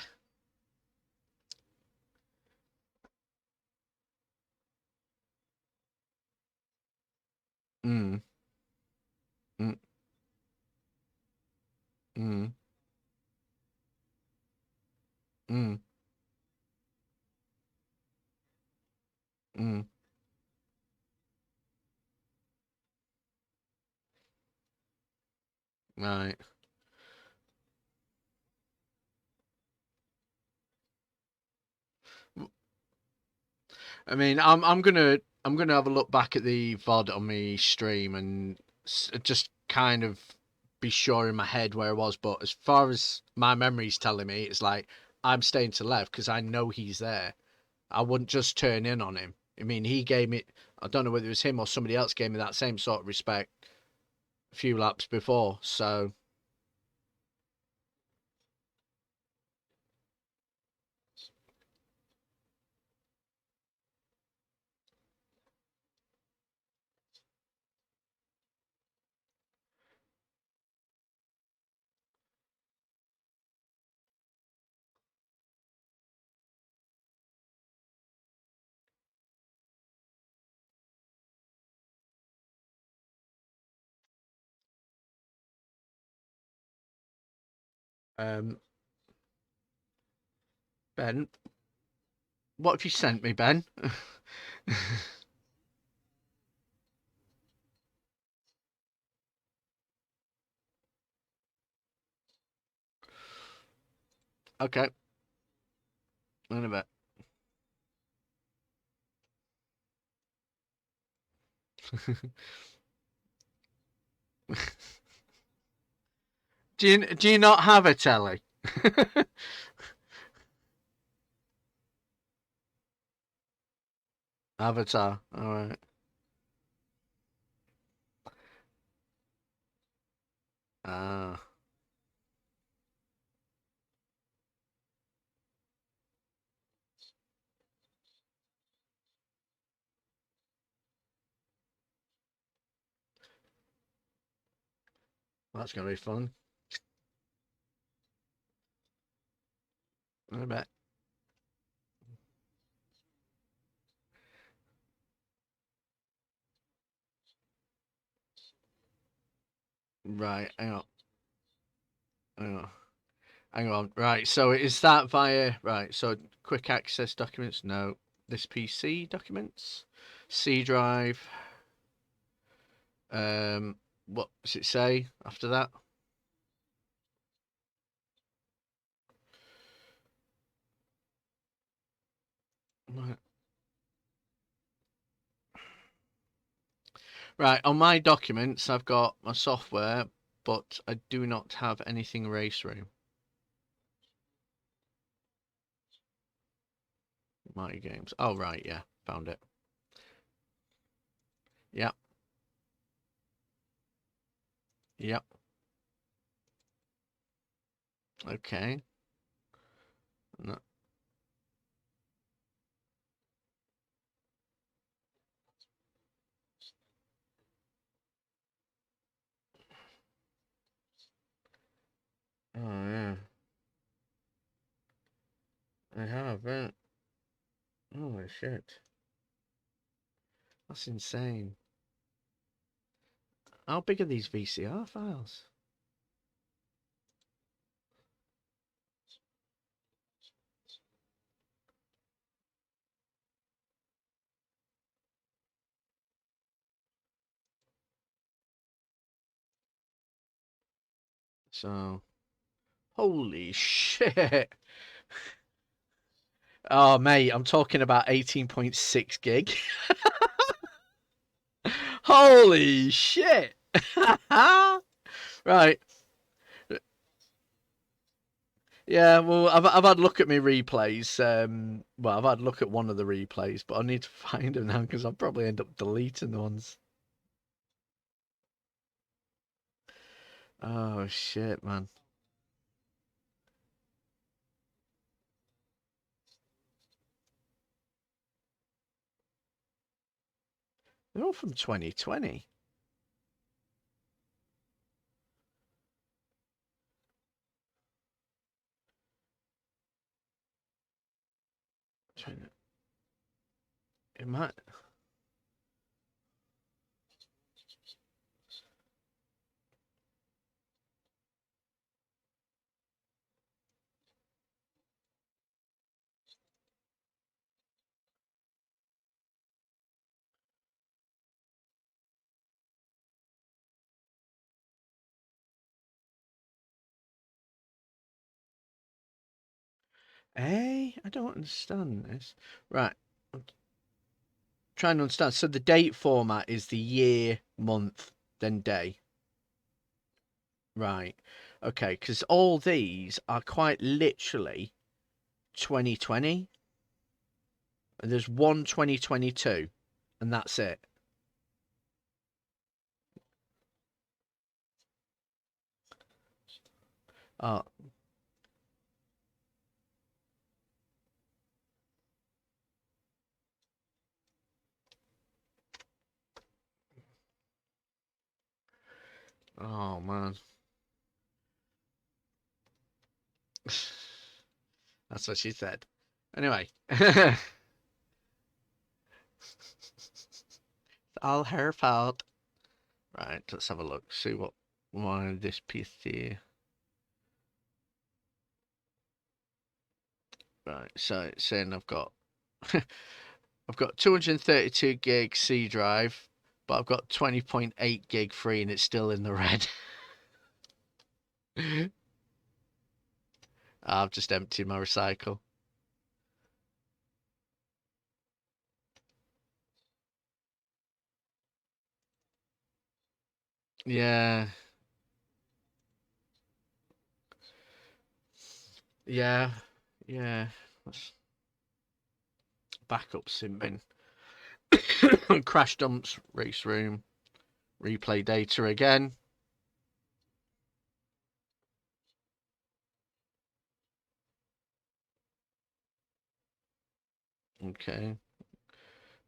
Mm. Mm. Mm. Mm. Mm. Right. I mean, I'm gonna have a look back at the VOD on my stream and just kind of be sure in my head where I was. But as far as my memory's telling me, it's like I'm staying to the left because I know he's there. I wouldn't just turn in on him. I mean, he gave me. I don't know whether it was him or somebody else gave me that same sort of respect a few laps before. So, um, Ben, what have you sent me, Ben? Okay, in a bit. Do you not have a telly? Avatar. All right. Ah, that's gonna be fun. I bet. Right. Hang on. Hang on. Hang on. Right. So is that via right? So quick access documents? No. This PC documents. C drive. What does it say after that? Right. Right. On my documents, I've got my software, but I do not have anything RaceRoom. My games. Oh right. Yeah. Found it. Yep. Yep. Okay. No. I haven't. Holy shit. That's insane. How big are these VCR files? So, holy shit. Oh, mate, I'm talking about 18.6 gig. Holy shit. Right. Yeah, well, I've had a look at my replays. Well, I've had a look at one of the replays, but I need to find them now because I'll probably end up deleting the ones. Oh shit, man. They're all from 2020. It might. Hey, I don't understand this. Right. I'm trying to understand. So the date format is the year, month, then day. Right. Okay, because all these are quite literally 2020. And there's one 2022, and that's it. Oh. Oh, man. That's what she said. Anyway. It's all her fault. Right, let's have a look. See what why this PC. Right, so it's saying I've got 232 gig C drive, but I've got 20.8 gig free and it's still in the red. I've just emptied my recycle. Yeah. Yeah. Yeah. Backup simming. Crash dumps, race room, replay data again. Okay.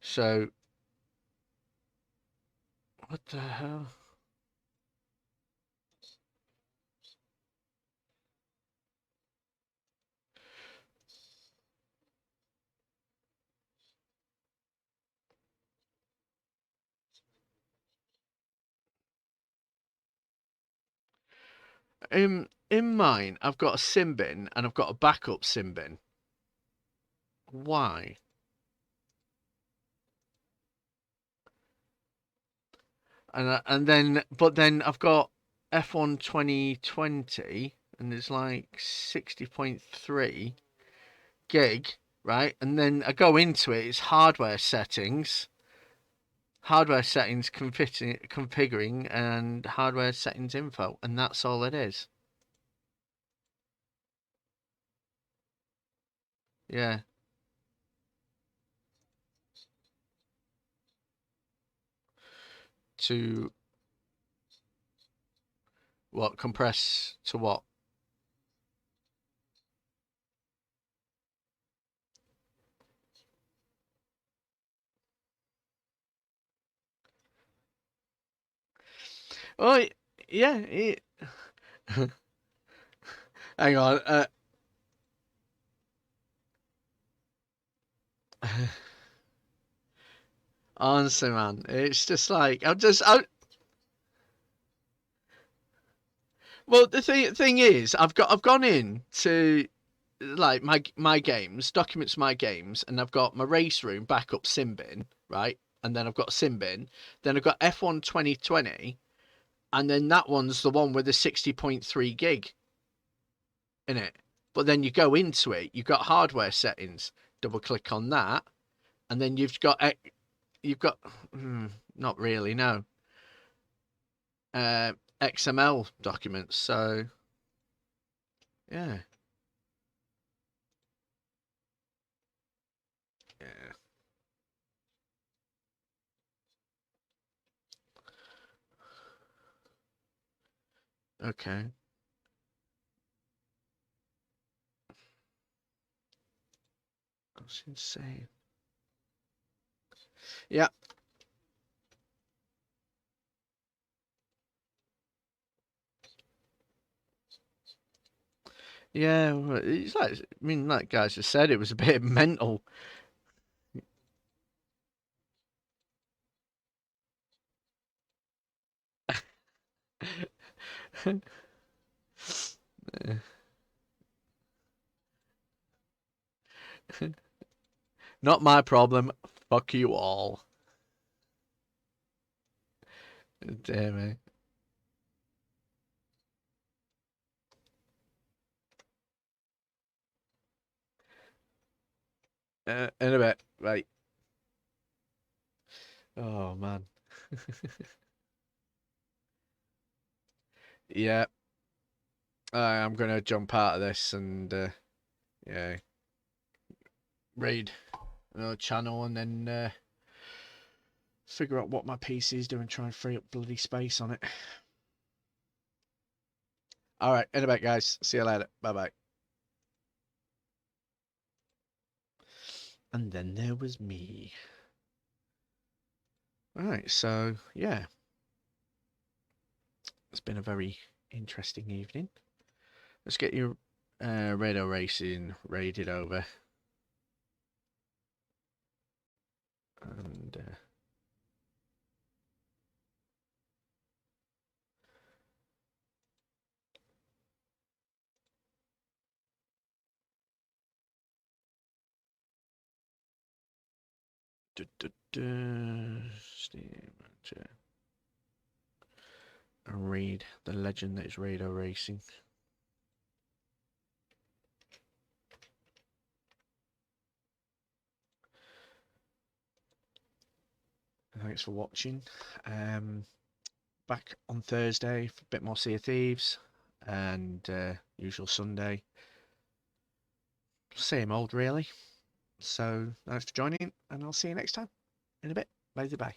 So, what the hell? In mine, I've got a sim bin and I've got a backup sim bin. Why? And then I've got F1 2020 and it's like 60.3 gig, right? And then I go into it, it's hardware settings, configuring, and hardware settings info, and that's all it is. Yeah. To what? Compress to what? Oh, yeah. Hang on. Honestly, man, it's just like well, the thing is, I've gone in to like my games, documents my games, and I've got my race room backup sim bin, right? And then I've got sim bin. Then I've got F1 2020, and then that one's the one with the 60.3 gig in it. But then you go into it, you've got hardware settings. Double click on that, and then you've got not really, no. XML documents. So yeah. Yeah. Okay. That's insane. Yeah. Yeah, well, it's like, I mean, like guys just said, it was a bit mental. Not my problem. Fuck you all. Damn it. In a bit, right. Oh man. Yeah. I'm gonna jump out of this and yeah, raid another channel and then figure out what my PC is doing, try and free up bloody space on it. Alright, in a bit guys. See you later. Bye bye. And then there was me. Alright, so yeah. It's been a very interesting evening. Let's get your radar racing raided over. And Steam and read the legend that is radar racing. Thanks for watching. Back on Thursday for a bit more Sea of Thieves and usual Sunday. Same old really. So thanks for joining and I'll see you next time in a bit. Bye bye.